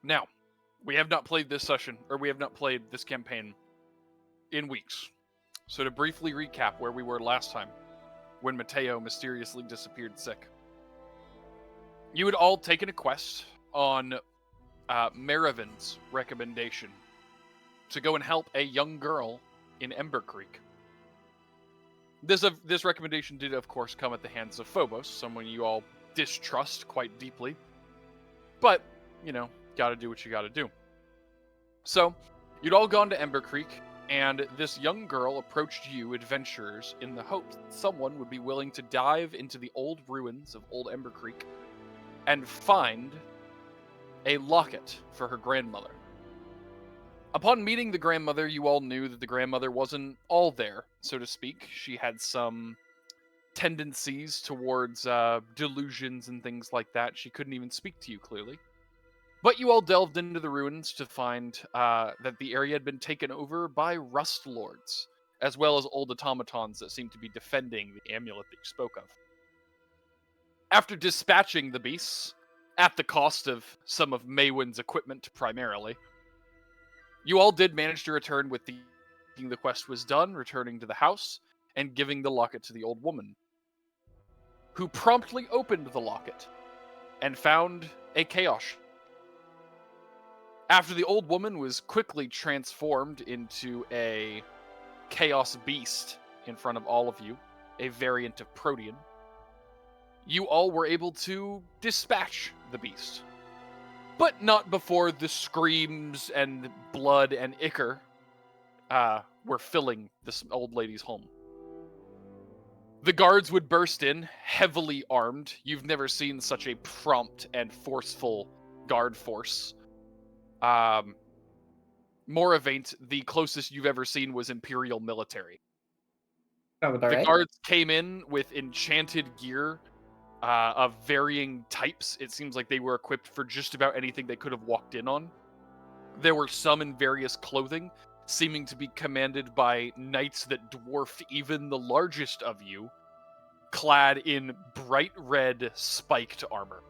Now, we have not played this session, or we have not played this campaign in weeks. So to briefly recap where we were last time, when Matteo mysteriously disappeared sick. You had all taken a quest on Maravin's recommendation to go and help a young girl in Ember Creek. This recommendation did, of course, come at the hands of Phobos, someone you all distrust quite deeply. But, gotta do what you gotta do. So, you'd all gone to Ember Creek, and this young girl approached you, adventurers, in the hope that someone would be willing to dive into the old ruins of Old Ember Creek and find a locket for her grandmother. Upon meeting the grandmother, you all knew that the grandmother wasn't all there, so to speak. She had some tendencies towards delusions and things like that. She couldn't even speak to you clearly. But you all delved into the ruins to find that the area had been taken over by rust lords, as well as old automatons that seemed to be defending the amulet that you spoke of. After dispatching the beasts, at the cost of some of Mawym's equipment primarily, you all did manage to return with the quest was done, returning to the house, and giving the locket to the old woman, who promptly opened the locket and found a chaos. After the old woman was quickly transformed into a chaos beast in front of all of you, a variant of Protean, you all were able to dispatch the beast. But not before the screams and blood and ichor were filling this old lady's home. The guards would burst in, heavily armed. You've never seen such a prompt and forceful guard force. Moravaint, the closest you've ever seen was Imperial military. The guards came in with enchanted gear of varying types. It seems like they were equipped for just about anything they could have walked in on. There were some in various clothing, seeming to be commanded by knights that dwarfed even the largest of you, clad in bright red spiked armor.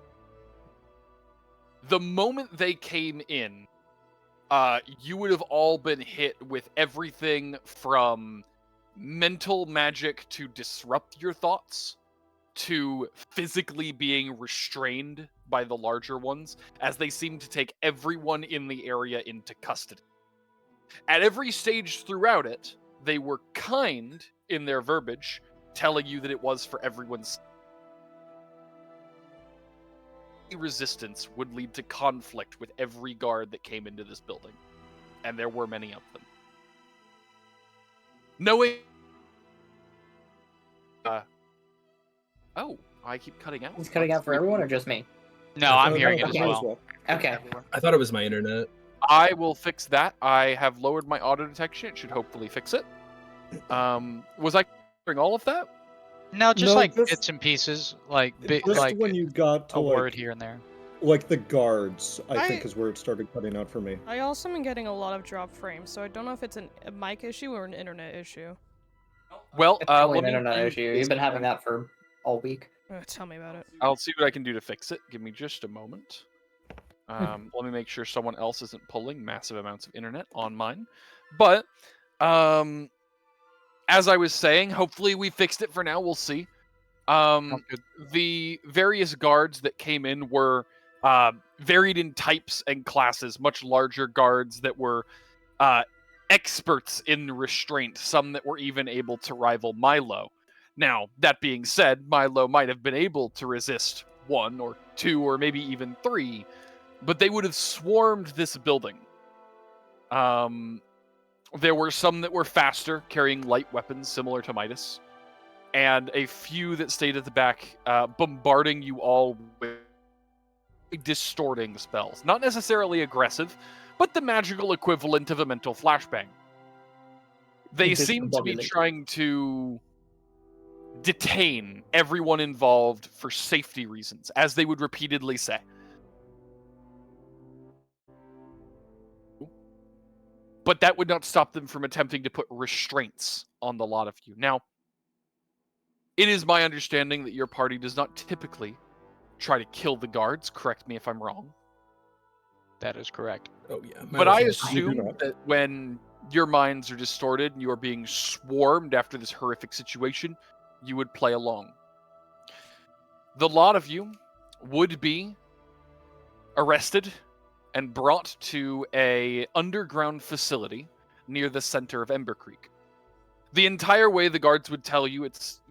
The moment they came in, you would have all been hit with everything from mental magic to disrupt your thoughts, to physically being restrained by the larger ones, as they seem to take everyone in the area into custody. At every stage throughout it, they were kind in their verbiage, telling you that it was for everyone's resistance would lead to conflict with every guard that came into this building. And there were many of them. Knowing... Oh, I keep cutting out. It's cutting out for everyone or just me? No, I'm hearing it as well. Okay. I thought it was my internet. I will fix that. I have lowered my auto detection. It should hopefully fix it. Was I covering all of that? No, just bits and pieces, just when you got to a word here and there. Like the guards, I think is where it started cutting out for me. I also am getting a lot of drop frames, so I don't know if it's a mic issue or an internet issue. Well, it's probably an internet issue. You've been having that for all week. Tell me about it. I'll see what I can do to fix it. Give me just a moment. Let me make sure someone else isn't pulling massive amounts of internet on mine. But, as I was saying, hopefully we fixed it for now. We'll see. The various guards that came in were varied in types and classes. Much larger guards that were experts in restraint. Some that were even able to rival Milo. Now, that being said, Milo might have been able to resist 1 or 2 or maybe even 3, but they would have swarmed this building. There were some that were faster, carrying light weapons similar to Midas, and a few that stayed at the back, bombarding you all with distorting spells. Not necessarily aggressive, but the magical equivalent of a mental flashbang. They seem to be trying to detain everyone involved for safety reasons, as they would repeatedly say. But that would not stop them from attempting to put restraints on the lot of you. Now, it is my understanding that your party does not typically try to kill the guards. Correct me if I'm wrong. That is correct. Oh yeah. But I You do assume not. that when your minds are distorted and you are being swarmed after this horrific situation, you would play along. The lot of you would be arrested and brought to a underground facility near the center of Ember Creek. The entire way the guards would tell you,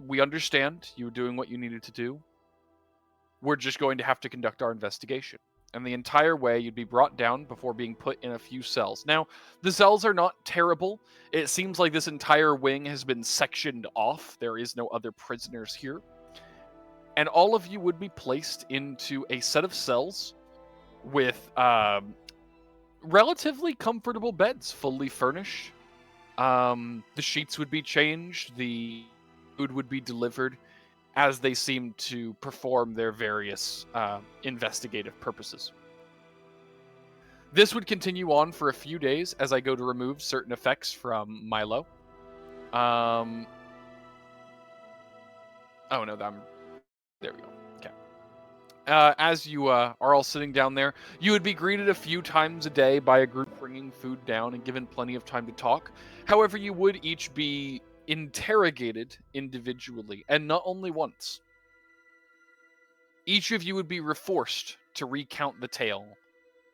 we understand you were doing what you needed to do. We're just going to have to conduct our investigation. And the entire way you'd be brought down before being put in a few cells. Now, the cells are not terrible. It seems like this entire wing has been sectioned off. There is no other prisoners here. And all of you would be placed into a set of cells with relatively comfortable beds, fully furnished. The sheets would be changed. The food would be delivered as they seem to perform their various investigative purposes. This would continue on for a few days as I go to remove certain effects from Milo. Oh no, there we go. Okay. As you are all sitting down there, you would be greeted a few times a day by a group bringing food down and given plenty of time to talk. However, you would each be interrogated individually, and not only once. Each of you would be forced to recount the tale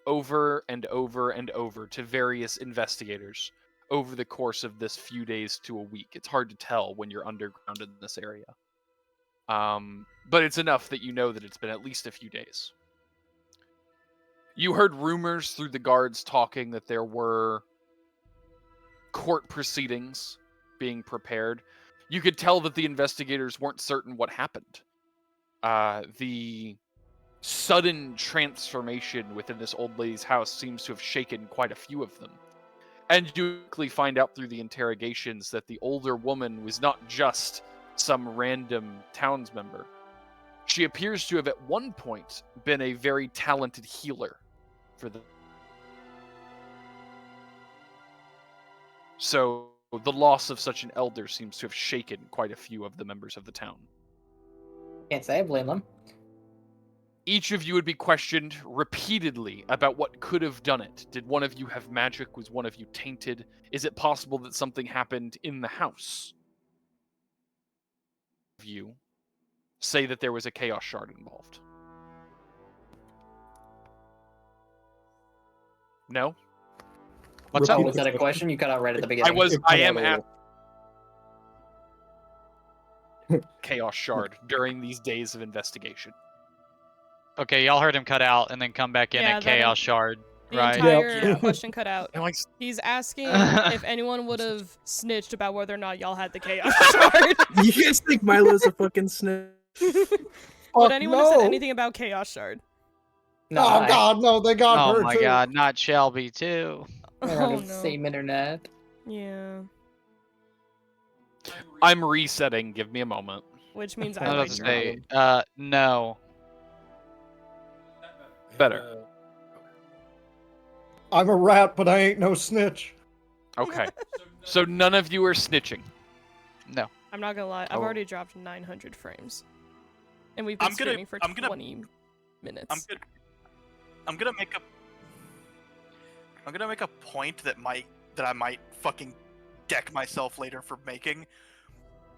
over and over and over to various investigators over the course of this few days to a week. It's hard to tell when you're underground in this area. But it's enough that you know that it's been at least a few days. You heard rumors through the guards talking that there were court proceedings being prepared. You could tell that the investigators weren't certain what happened. The sudden transformation within this old lady's house seems to have shaken quite a few of them. And you quickly find out through the interrogations that the older woman was not just some random townsmember. She appears to have at one point been a very talented healer for the... So the loss of such an elder seems to have shaken quite a few of the members of the town. Can't say I blame them. Each of you would be questioned repeatedly about what could have done it. Did one of you have magic? Was one of you tainted? Is it possible that something happened in the house? You say that there was a chaos shard involved. No? What's Oh, up? was that a question? You cut out right at the beginning. I am at chaos shard during these days of investigation. Okay, y'all heard him cut out and then come back in Yeah, at that Chaos Shard, The right? entire Yeah. question cut out. Am I... He's asking if anyone would have snitched about whether or not y'all had the chaos shard. You guys think Milo's a fucking snitch? Would anyone have said anything about chaos shard? No, Oh God, no! They got Oh her my too. god, not Shelby too. We're on Oh the no. same internet. Yeah. I'm resetting. Give me a moment. Which means I I was about like to your say, no. Better. I'm a rat, but I ain't no snitch. Okay. So none of you are snitching. No. I'm not gonna lie, I've Oh. already dropped 900 frames. And we've been I'm gonna- streaming for I'm gonna- 20 minutes. I'm gonna make a point that I might fucking deck myself later for making.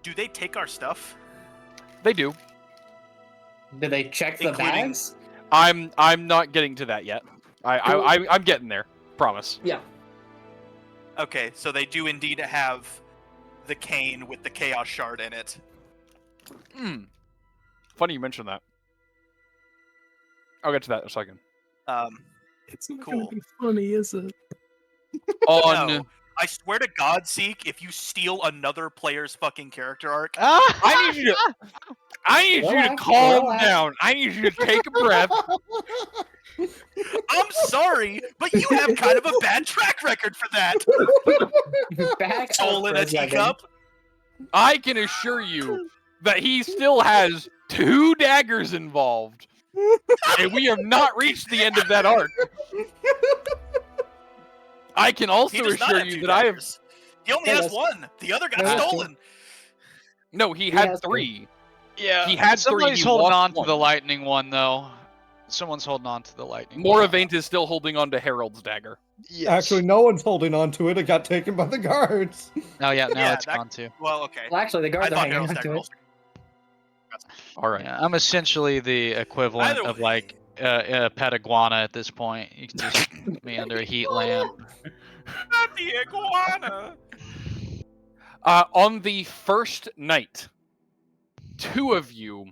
Do they take our stuff? They do. Did they check the Including- bags? I'm not getting to that yet. I'm getting there. Promise. Yeah. Okay, so they do indeed have the cane with the chaos shard in it. Funny you mentioned that. I'll get to that in a second. It's not Cool. gonna be funny, is it? On No, I swear to God, Zeke, if you steal another player's fucking character arc, I need you to Relax, calm relax. down. I need you to take a breath. I'm sorry, but you have kind of a bad track record for that. Back up Soul in for a second. teacup. I can assure you that he still has 2 daggers involved. And we have not reached the end of that arc. I can He also does not assure have you two that I have... daggers. He only Yeah, has that's- one. The other got Yeah, that's stolen. No, he He had has 3. Yeah. He had 3, Somebody's he holding lost on to the 1. lightning one though. Someone's holding on to the lightning. Moravaint is still holding on to Harold's dagger. Yes. Actually, no one's holding on to it. It got taken by the guards. Oh yeah, now Yeah, it's that- gone too. Well, okay. Well, actually, the I guards are thought hanging Harold's on dagger to it. also. All right. Yeah, I'm essentially the equivalent Either of way. like a pet iguana at this point. You can just put me under a heat lamp. Not the iguana. On the first night, 2 of you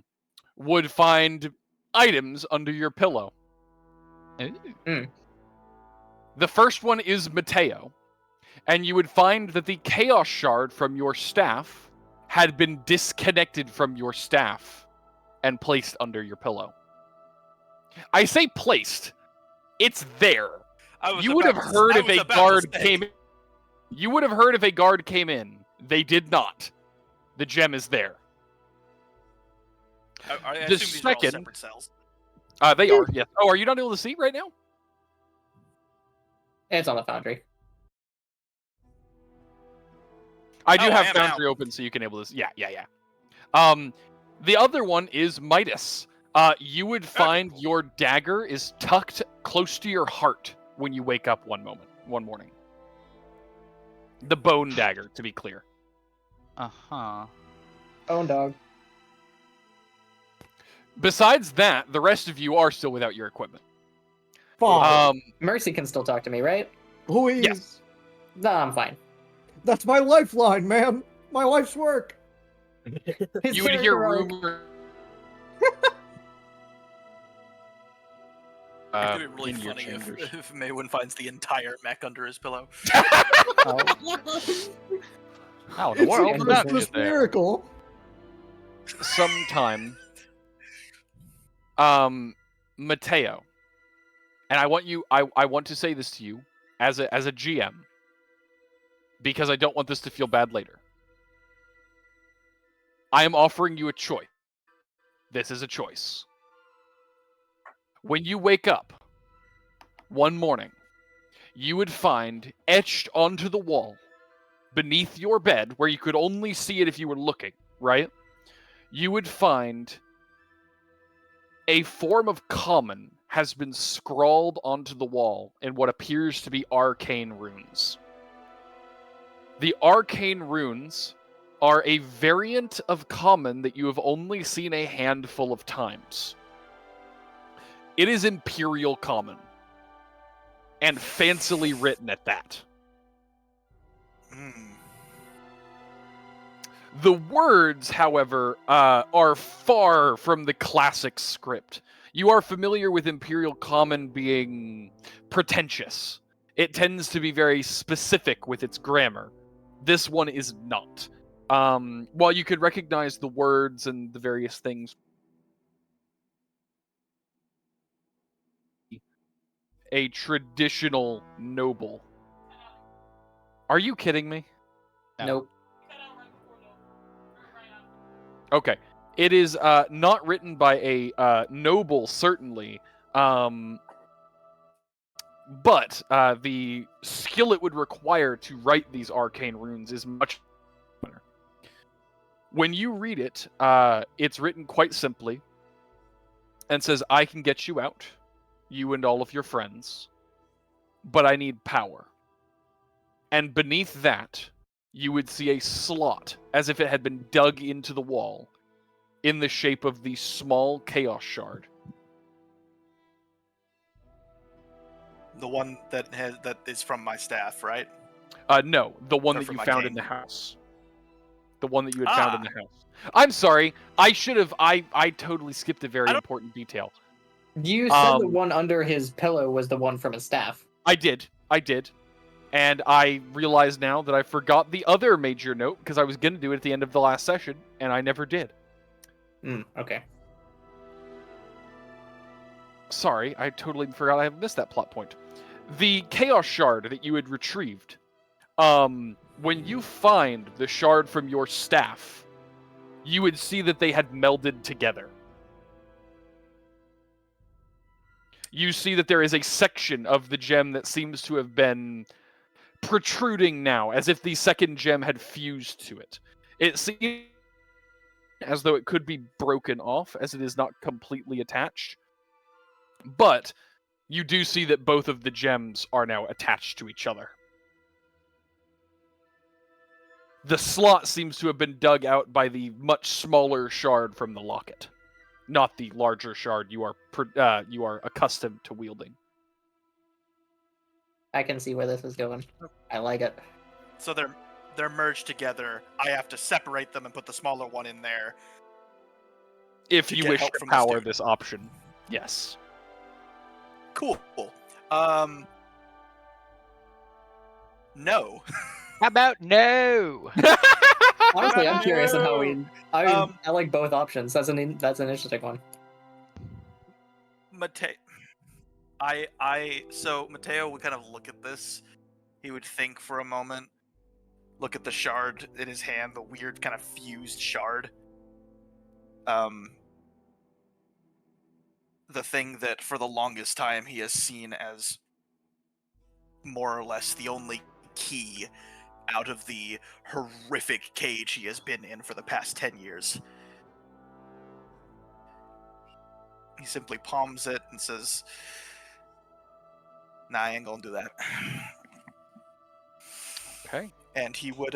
would find items under your pillow. Ooh. The first one is Matteo, and you would find that the Chaos Shard from your staff had been disconnected from your staff and placed under your pillow. I say placed. It's there. You would have heard if a guard came in. You would have heard if a guard came in. They did not. The gem is there. I The assume these are all second- separate cells. They are, yes. Oh, are you not able to see right now? It's on the foundry. I do Oh, I have am Foundry open, so you can able to. Yeah. The other one is Midas. You would find your dagger is tucked close to your heart when you wake up one morning. The bone dagger, to be clear. Uh-huh. Bone dog. Besides that, the rest of you are still without your equipment. Fine. Mercy can still talk to me, right? Please. yes. No, I'm fine. That's my lifeline, man. My life's work. He's You would very hear heroic. rumor. It'd be really in your funny chambers. if Mawym finds the entire mech under his pillow. Oh. How in the world did It's that this get there? miracle. Sometime, Matteo, and I want to say this to you as a GM, because I don't want this to feel bad later. I am offering you a choice. This is a choice. When you wake up one morning, you would find etched onto the wall beneath your bed, where you could only see it if you were looking, right? You would find a form of common has been scrawled onto the wall in what appears to be arcane runes. The arcane runes are a variant of common that you have only seen a handful of times. It is Imperial Common, and fancily written at that. Hmm. The words, however, are far from the classic script. You are familiar with Imperial Common being pretentious. It tends to be very specific with its grammar. This one is not. While you could recognize the words and the various things, a traditional noble. Are you kidding me? No. Nope. Okay. It is not written by a noble, certainly, but the skill it would require to write these arcane runes is much better. When you read it, it's written quite simply and says, I can get you out, you and all of your friends, but I need power. And beneath that, you would see a slot, as if it had been dug into the wall, in the shape of the small Chaos Shard. The one that is from my staff, right? No, the one Or that from you my found in game. the house. The one that you had found in the house. I'm sorry, I should have. I totally skipped a very important detail. You said the one under his pillow was the one from his staff. I did. And I realize now that I forgot the other major note because I was going to do it at the end of the last session, and I never did. Okay. Sorry, I totally forgot I missed that plot point. The Chaos Shard that you had retrieved, when you find the shard from your staff, you would see that they had melded together. You see that there is a section of the gem that seems to have been protruding now, as if the second gem had fused to it. It seems as though it could be broken off, as it is not completely attached. But you do see that both of the gems are now attached to each other. The slot seems to have been dug out by the much smaller shard from the locket, not the larger shard you are accustomed to wielding. I can see where this is going. I like it. So they're merged together. I have to separate them and put the smaller one in there. If To you get wish help to from this power dude. this option, yes. Cool. No. How about no? Honestly, I'm curious on how we. I Um, I like both options. That's an interesting one. So Matteo would kind of look at this. He would think for a moment. Look at the shard in his hand, the weird kind of fused shard. The thing that for the longest time he has seen as more or less the only key out of the horrific cage he has been in for the past 10 years. He simply palms it and says, "Nah, I ain't gonna do that." Okay. And he would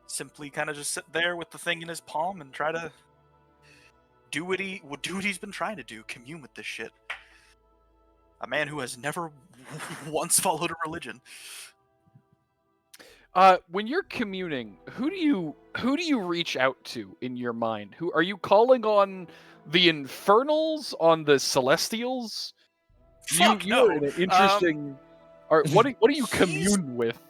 simply kind of just sit there with the thing in his palm and try to do what he's been trying to do, commune with this shit. A man who has never once followed a religion. When you're communing, who do you reach out to in your mind? Who are you calling on? The Infernals, on the Celestials? Fuck you no. are in an interesting. What do you commune with?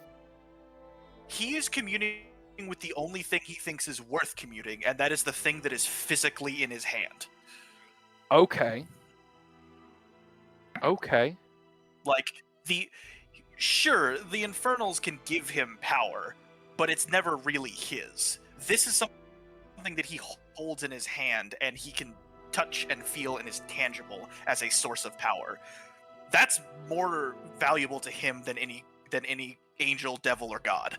He is communing with the only thing he thinks is worth commuting, and that is the thing that is physically in his hand. Okay. Okay. Like, sure, the Infernals can give him power, but it's never really his. This is something that he holds in his hand, and he can touch and feel and is tangible as a source of power. That's more valuable to him than any angel, devil, or god.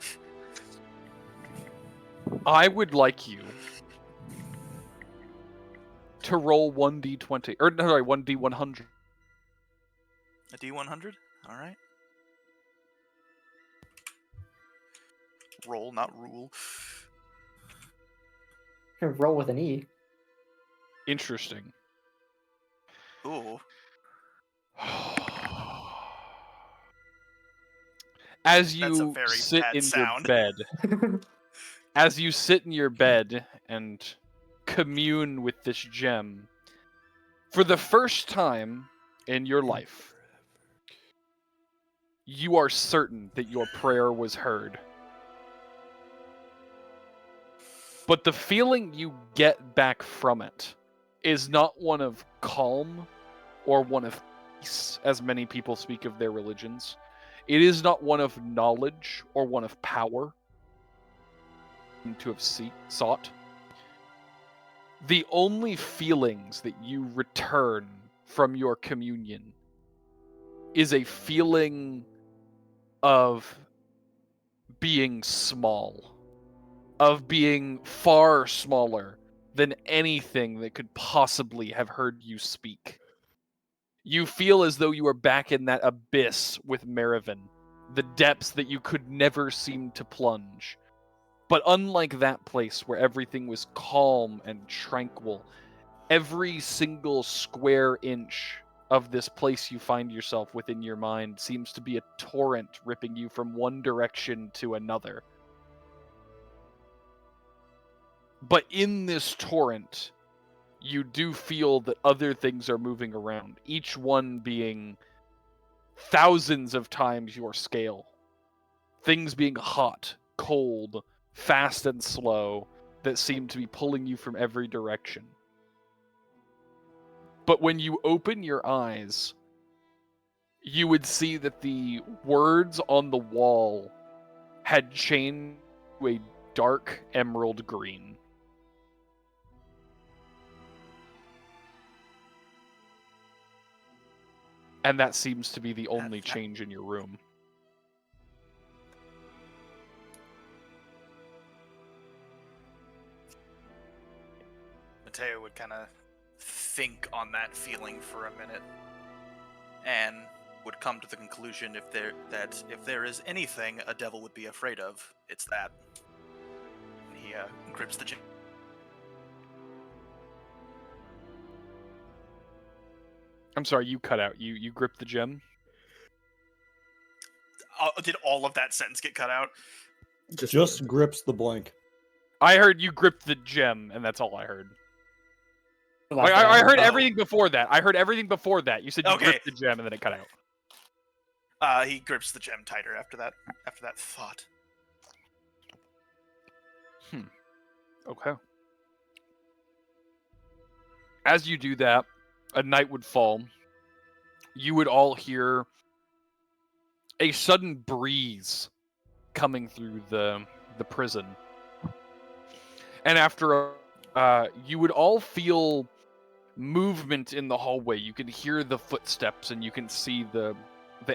I would like you to roll 1d20, or no, sorry, 1d100. A D100? Alright. Roll, not rule. Roll with an E. Interesting. Ooh. As That's a you very sit bad in sound. your bed, as you sit in your bed and commune with this gem, for the first time in your life, you are certain that your prayer was heard. But the feeling you get back from it is not one of calm or one of peace, as many people speak of their religions. It is not one of knowledge or one of power to have sought. The only feelings that you return from your communion is a feeling of being small, of being far smaller than anything that could possibly have heard you speak. You feel as though you are back in that abyss with Marivin, the depths that you could never seem to plunge. But unlike that place where everything was calm and tranquil, every single square inch of this place you find yourself within your mind seems to be a torrent ripping you from one direction to another. But in this torrent, you do feel that other things are moving around, each one being thousands of times your scale. Things being hot, cold, fast and slow, that seem to be pulling you from every direction. But when you open your eyes, you would see that the words on the wall had changed to a dark emerald green. And that seems to be the only change in your room. Matteo would kind of think on that feeling for a minute, and would come to the conclusion if there is anything a devil would be afraid of, it's that. And he grips the gem. I'm sorry, you cut out. You gripped the gem? Did all of that sentence get cut out? Just grips the blank. I heard you gripped the gem, and that's all I heard. I heard everything before that. I heard everything before that. You said you gripped the gem, and then it cut out. He grips the gem tighter after that thought. Okay. As you do that, a night would fall. You would all hear a sudden breeze coming through the prison. And after you would all feel movement in the hallway. You can hear the footsteps and you can see the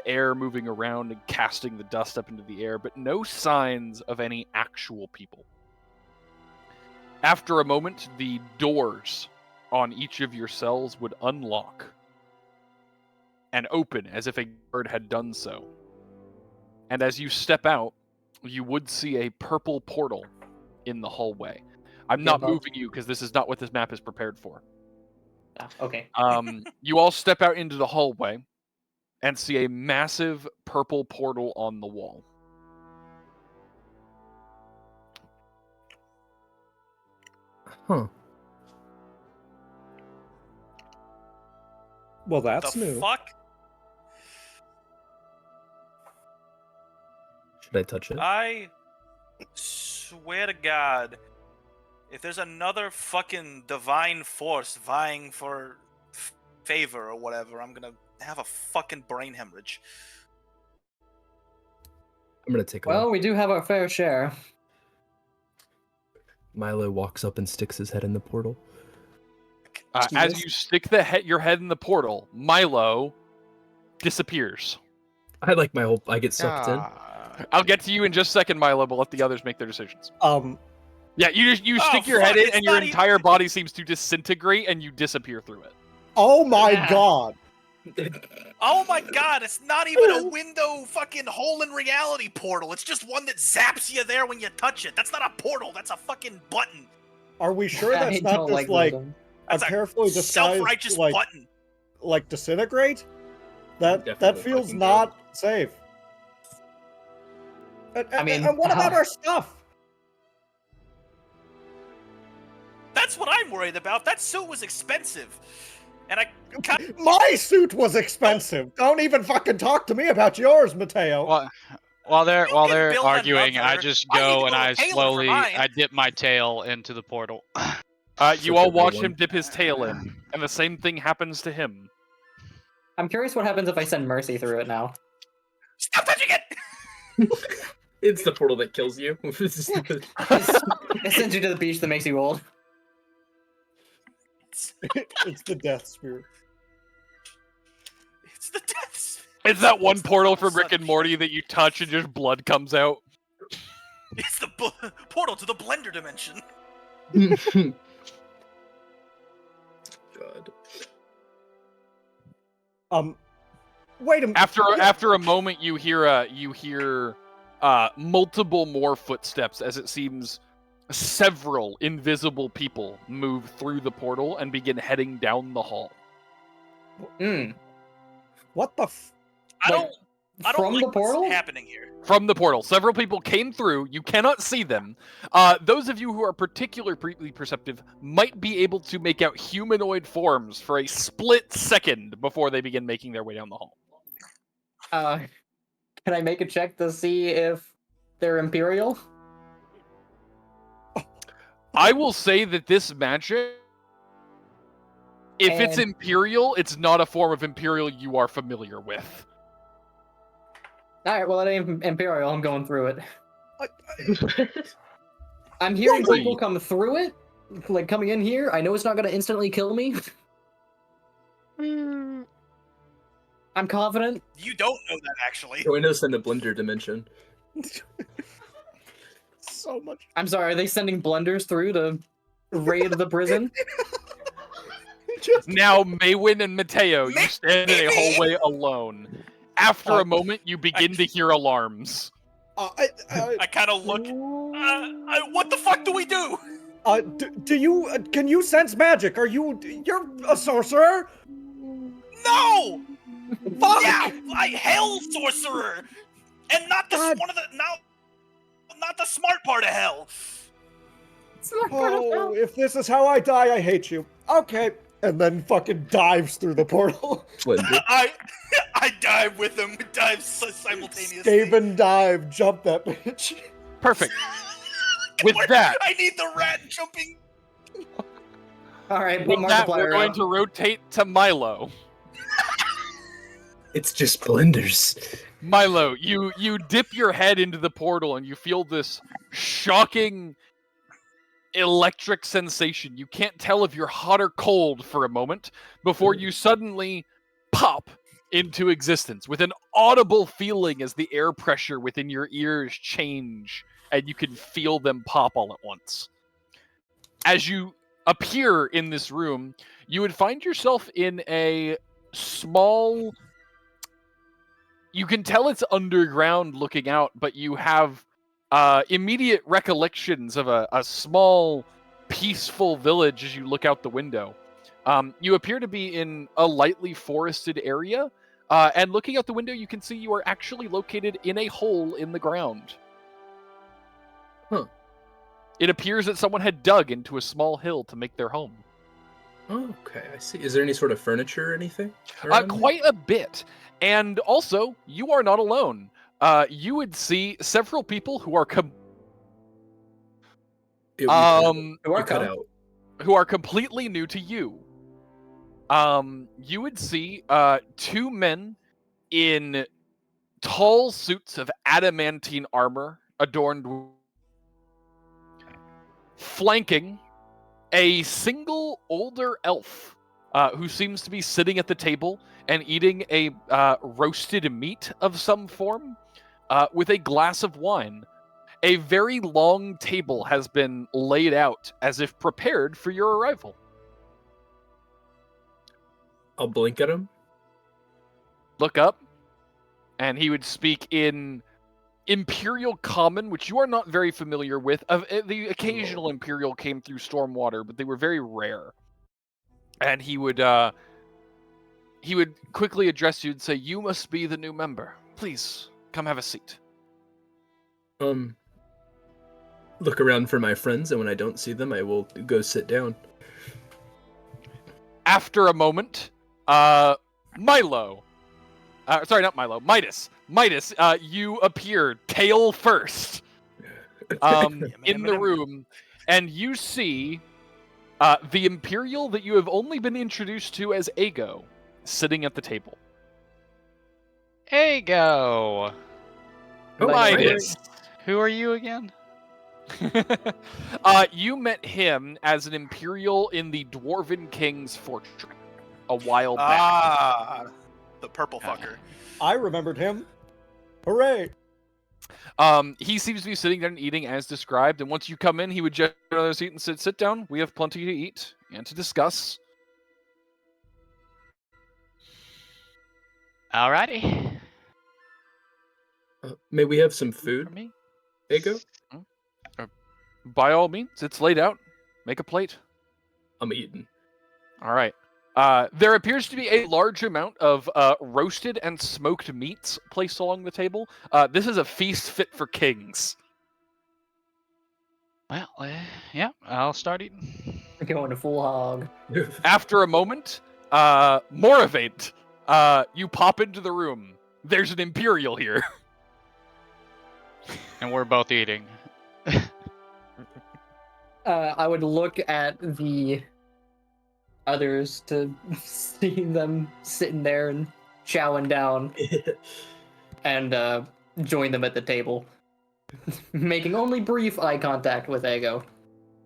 air moving around and casting the dust up into the air, but no signs of any actual people. After a moment, the doors on each of your cells would unlock and open as if a guard had done so. And as you step out, you would see a purple portal in the hallway. I'm not moving you because this is not what this map is prepared for. Okay. You all step out into the hallway and see a massive purple portal on the wall. Huh. Well, that's the new. Fuck? Should I touch it? I swear to God, if there's another fucking divine force vying for favor or whatever, I'm gonna have a fucking brain hemorrhage. I'm gonna take a Well, look. we do have our fair share. Milo walks up and sticks his head in the portal. As you stick your head in the portal, Milo disappears. I like my whole. I get sucked in. I'll get to you in just a second, Milo, but let the others make their decisions. Yeah, you stick your head in, and your entire body seems to disintegrate, and you disappear through it. Oh my god! Oh my God, it's not even a window fucking hole in reality portal. It's just one that zaps you there when you touch it. That's not a portal, that's a fucking button. Are we sure that's not just like a That's carefully disguised self-righteous button. like disintegrate? That Definitely feels fucking not safe. I mean, and what about our stuff? That's what I'm worried about. That suit was expensive. And My suit was expensive. Don't even fucking talk to me about yours, Matteo. While they're build arguing, I another. just I need to go go and to I Taylor for slowly mine. dip my tail into the portal. You all watch him dip his tail in, and the same thing happens to him. I'm curious what happens if I send Mercy through it now. Stop touching it! It's the portal that kills you. It sends you to the beach that makes you old. It's the death spirit. It's the deaths. It's that one portal from Rick and Morty that you touch and just blood comes out. It's the portal to the blender dimension. God. Wait a minute. After a moment, you hear multiple more footsteps as it seems several invisible people move through the portal and begin heading down the hall. What the I don't From like the portal? what's happening here. From the portal, several people came through. You cannot see them. Those of you who are particularly perceptive might be able to make out humanoid forms for a split second before they begin making their way down the hall. Can I make a check to see if they're Imperial? I will say that this magic, if it's Imperial, it's not a form of Imperial you are familiar with. Alright, well, it ain't Imperial. I'm going through it. I'm hearing Lovely. people come through it, like coming in here. I know it's not going to instantly kill me. I'm confident. You don't know that, actually. Join us in the blender dimension. so much? I'm sorry, are they sending blenders through to raid the prison? Now, Mawym and Matteo, you stand in a Maybe. hallway alone. After a moment, you begin to hear alarms. I kind of look. What the fuck do we do? Do you can you sense magic? You're a sorcerer? No! Fuck! Yeah, hell sorcerer, and not the God. one of the not the smart part of hell. Oh, if this is how I die, I hate you. Okay, and then fucking dives through the portal. Blender. I dive with him. We dive simultaneously. Skaven dive, jump that bitch. Perfect. With that, I need the rat jumping. All right, put with that, we're Markiplier going out. to rotate to Milo. It's just blenders. Milo, you dip your head into the portal and you feel this shocking electric sensation. You can't tell if you're hot or cold for a moment before you suddenly pop into existence with an audible feeling as the air pressure within your ears change and you can feel them pop all at once. As you appear in this room, you would find yourself in a small... You can tell it's underground looking out, but you have immediate recollections of a small, peaceful village as you look out the window. You appear to be in a lightly forested area, and looking out the window, you can see you are actually located in a hole in the ground. Huh. It appears that someone had dug into a small hill to make their home. Okay, I see. Is there any sort of furniture or anything? around there? Quite a bit. And also, you are not alone. You would see several people who are It- we cut out. who are completely new to you. You would see two men in tall suits of adamantine armor adorned flanking a single older elf who seems to be sitting at the table and eating a roasted meat of some form with a glass of wine. A very long table has been laid out as if prepared for your arrival. I'll blink at him. Look up, and he would speak in Imperial Common, which you are not very familiar with. The occasional Imperial came through Stormwater, but they were very rare. And he would quickly address you and say, "You must be the new member. Please, come have a seat." Look around for my friends, and when I don't see them, I will go sit down. After a moment, Midas. Midas, you appear tail first in the room, and you see the Imperial that you have only been introduced to as Ago sitting at the table. Ago! Oh, Midas. Who are you again? You met him as an Imperial in the Dwarven King's fortress a while back. Ah, the purple fucker. I remembered him. Hooray! He seems to be sitting there and eating as described, and once you come in, he would just another seat and sit down. We have plenty to eat and to discuss. Alrighty. May we have some For food, me? Ego? By all means, it's laid out. Make a plate. I'm eating. All right. There appears to be a large amount of roasted and smoked meats placed along the table. This is a feast fit for kings. Well, yeah, I'll start eating. Going to full hog. After a moment, Moravaint, you pop into the room. There's an Imperial here. And we're both eating. I would look at the others to see them sitting there and chowing down, and join them at the table, making only brief eye contact with Ego.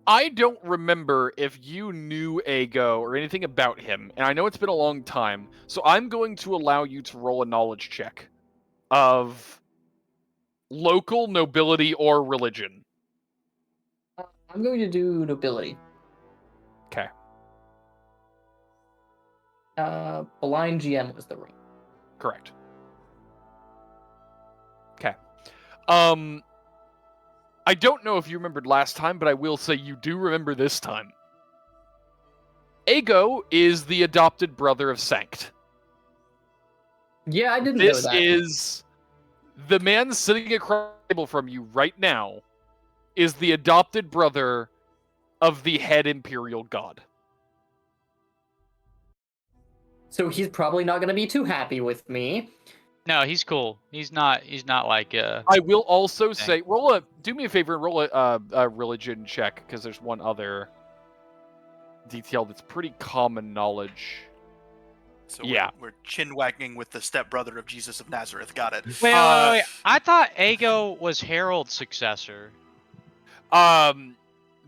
I don't remember if you knew Ago or anything about him, and I know it's been a long time, so I'm going to allow you to roll a knowledge check of local nobility or religion. I'm going to do nobility. Okay. Blind GM was the ring. Correct. Okay. I don't know if you remembered last time, but I will say you do remember this time. Ago is the adopted brother of Sanct. Yeah, I didn't know This that. is the man sitting across the table from you right now is the adopted brother of the head Imperial God. So he's probably not going to be too happy with me. No, he's cool. He's not like I will also say, do me a favor and roll a religion check, because there's one other detail that's pretty common knowledge. So Yeah. we're chin wagging with the stepbrother of Jesus of Nazareth. Got it. Wait. I thought Ago was Harold's successor.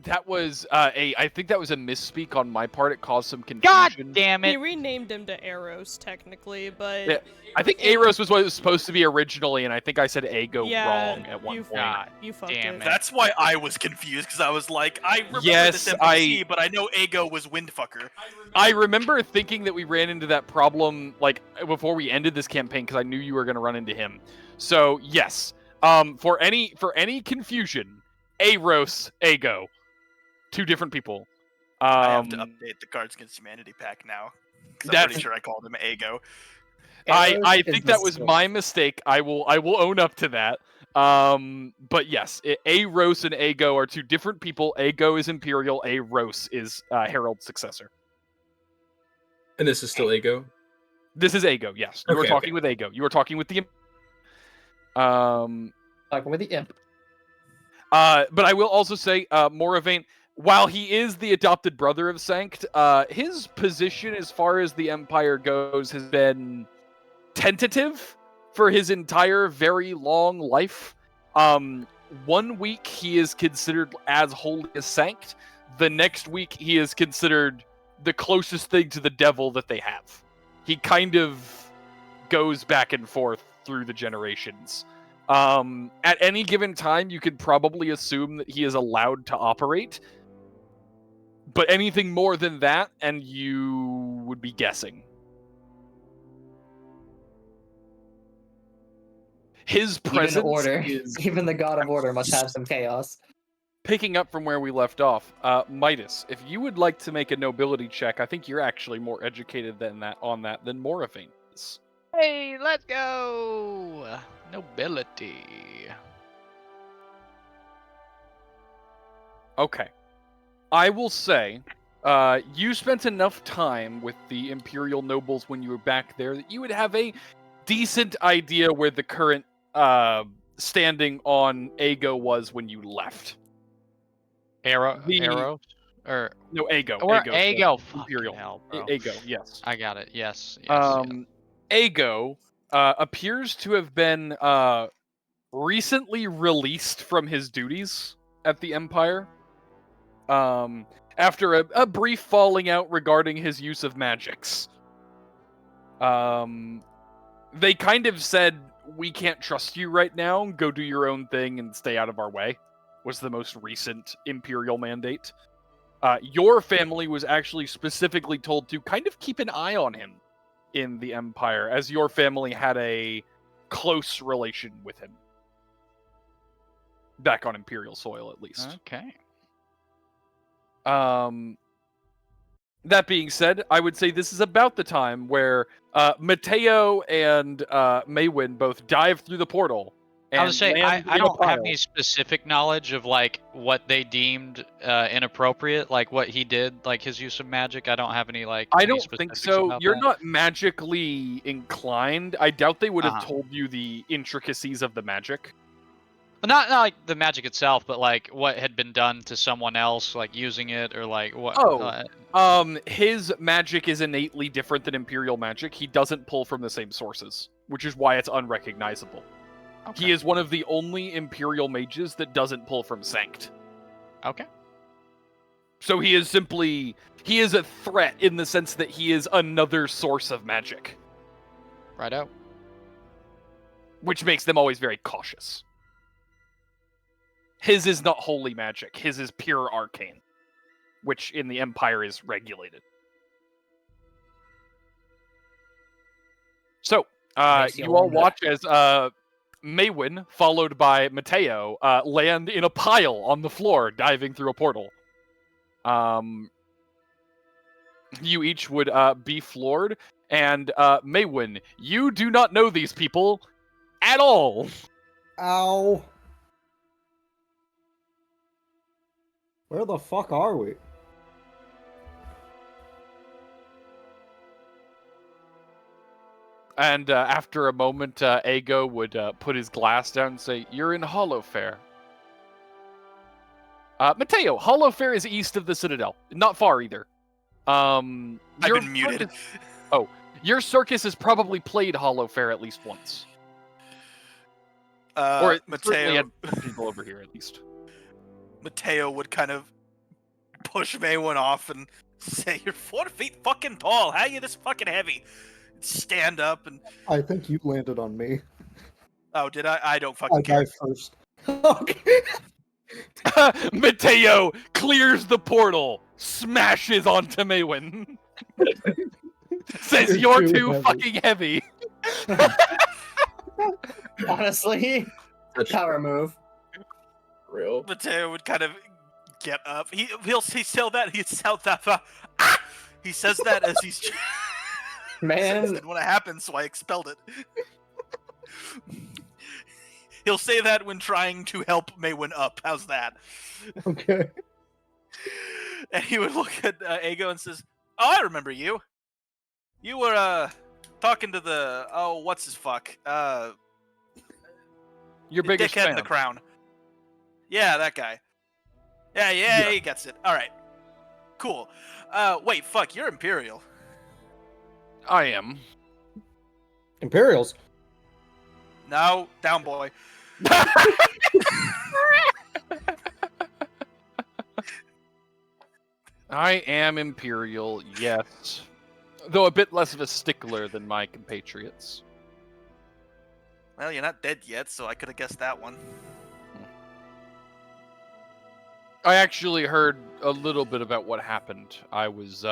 That was I think that was a misspeak on my part. It caused some God confusion. damn He it! renamed him to Eros, technically, but... Yeah, I think Eros was what it was supposed to be originally, and I think I said Ago Yeah, wrong at one point. God You fucked damn it. it. That's why I was confused, because I was like, I remember Yes, this NPC, but I know Ago was Windfucker. I remember thinking that we ran into that problem like before we ended this campaign, because I knew you were going to run into him. So yes, for any confusion, Eros, Ago, two different people. I have to update the Cards Against Humanity pack now. 'Cause I'm pretty sure I called him Ago. I Eros is think the that was source. my mistake. I will own up to that. But yes, Eros and Ago are two different people. Ago is Imperial. Eros is Harold's successor. And this is still Ago? This is Ago. Yes, you are Okay, talking okay. with Ago. You are talking with the. Talking with the imp. But I will also say, Moravaint, while he is the adopted brother of Sanct, his position as far as the Empire goes has been tentative for his entire very long life. 1 week he is considered as holy as Sanct. The next week he is considered the closest thing to the devil that they have. He kind of goes back and forth through the generations. At any given time, you could probably assume that he is allowed to operate. But anything more than that, and you would be guessing. His presence Even order. is Even the god of order must have some chaos. picking up from where we left off. Midas, if you would like to make a nobility check, I think you're actually more educated than Moravaint is. Hey, let's go! Nobility. Okay. I will say, you spent enough time with the Imperial nobles when you were back there that you would have a decent idea where the current standing on Ago was when you left. Arrow? Or No, Ago. or Ago. Ago. Imperial. Fucking hell, bro. Ago, yes. I got it. Yes. Ago appears to have been recently released from his duties at the Empire. After a brief falling out regarding his use of magics. They kind of said, we can't trust you right now, go do your own thing and stay out of our way, was the most recent Imperial mandate. Your family was actually specifically told to kind of keep an eye on him in the Empire, as your family had a close relation with him. Back on Imperial soil, at least. Okay. That being said, I would say this is about the time where Matteo and Mawym both dive through the portal. And I was saying I land in a don't have pile. any specific knowledge of like what they deemed inappropriate, like what he did, like his use of magic. I don't have any like. I any don't think specifics so. about You're that. not magically inclined. I doubt they would have Uh-huh. told you the intricacies of the magic. Not like the magic itself, but like what had been done to someone else, like using it or like what. His magic is innately different than Imperial magic. He doesn't pull from the same sources, which is why it's unrecognizable. Okay. He is one of the only Imperial mages that doesn't pull from Sanct. Okay. So he is a threat in the sense that he is another source of magic, Righto. which makes them always very cautious. His is not holy magic. His is pure arcane, which in the Empire is regulated. So, Nice, you all Yolanda. watch as Mawym, followed by Matteo, land in a pile on the floor, diving through a portal. You each would be floored, and Mawym, you do not know these people at all. Ow. Where the fuck are we? And after a moment, Ago would put his glass down and say, "You're in Hollowfair." Matteo, Hollowfair is east of the Citadel. Not far either. I've been muted. Your circus has probably played Hollowfair at least once. Or it certainly Matteo, had people over here at least. Matteo would kind of push Mawym off and say, "You're 4 feet fucking tall. How are you this fucking heavy?" Stand up and I think you landed on me. oh, did I? I don't I fucking care. dive first. Okay. Matteo clears the portal, smashes onto Mawym. Says, "You're too heavy." fucking heavy." Honestly, Such power move. real. Matteo would kind of get up. He'll sell that. He says that as he's. Man. Didn't want to happen, so I expelled it. He'll say that when trying to help Mawym up. How's that? Okay. And he would look at Ago and says, "Oh, I remember you. You were talking to the what's his fuck? Your The biggest dickhead in fan. the crown. Yeah, that guy. Yeah, he gets it. All right, cool. Wait, fuck, you're Imperial. I am. Imperials. No, down boy. I am Imperial, yes. Though a bit less of a stickler than my compatriots. Well, you're not dead yet, so I could have guessed that one. I actually heard a little bit about what happened. I was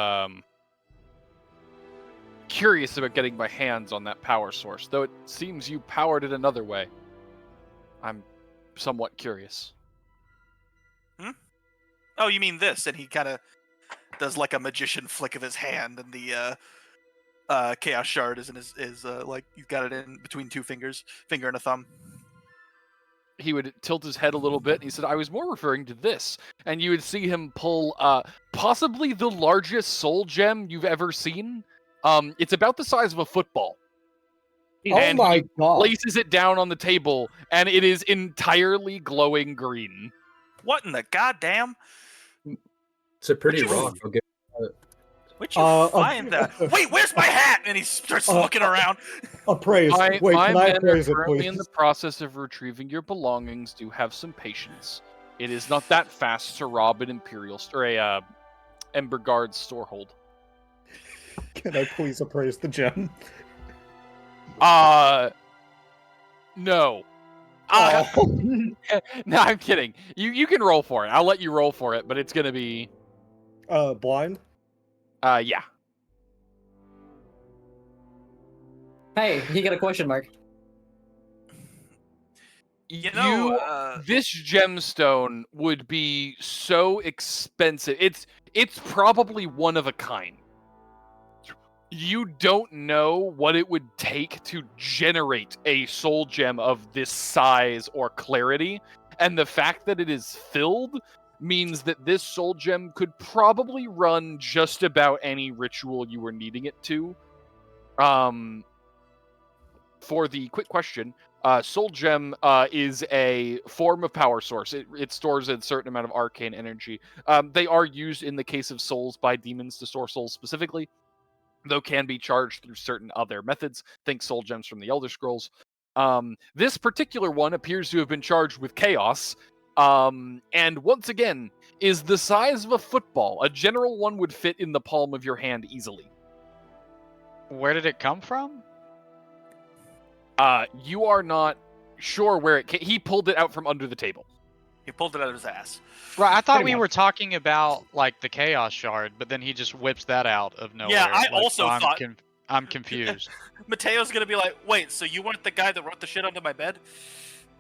curious about getting my hands on that power source, though it seems you powered it another way. I'm somewhat curious. Oh, you mean this? And he kind of does like a magician flick of his hand, and the chaos shard is in his like he's got it in between two fingers, finger and a thumb. He would tilt his head a little bit, and he said, "I was more referring to this." And you would see him pull possibly the largest soul gem you've ever seen. It's about the size of a football. Oh And my he god. places it down on the table, and it is entirely glowing green. What in the goddamn? It's a pretty Would you- rock. I'll give Where'd you find that? Wait, where's my hat? And he starts looking around. Appraise. My Wait, can I men are appraise it, currently please? in the process of retrieving your belongings. Do have some patience. It is not that fast to rob an Imperial or a Ember Guard storehold. Can I please appraise the gem? No. No, I'm kidding. You can roll for it. I'll let you roll for it, but it's gonna be Blind? yeah. Hey, he got a question mark. You know, This gemstone would be so expensive. It's probably one of a kind. You don't know what it would take to generate a soul gem of this size or clarity, and the fact that it is filled means that this soul gem could probably run just about any ritual you were needing it to. For the quick question, soul gem is a form of power source. It stores a certain amount of arcane energy. They are used in the case of souls by demons to store souls specifically, though can be charged through certain other methods. Think soul gems from the Elder Scrolls. This particular one appears to have been charged with chaos, and once again, is the size of a football. A general one would fit in the palm of your hand easily. Where did it come from? You are not sure where it came. He pulled it out from under the table. he pulled it out of his ass. Right, I thought Pretty we much. were talking about like the chaos shard, but then he just whips that out of nowhere. I Like, also so thought- I'm confused. Mateo's gonna be like, wait, so you weren't the guy that wrote the shit under my bed?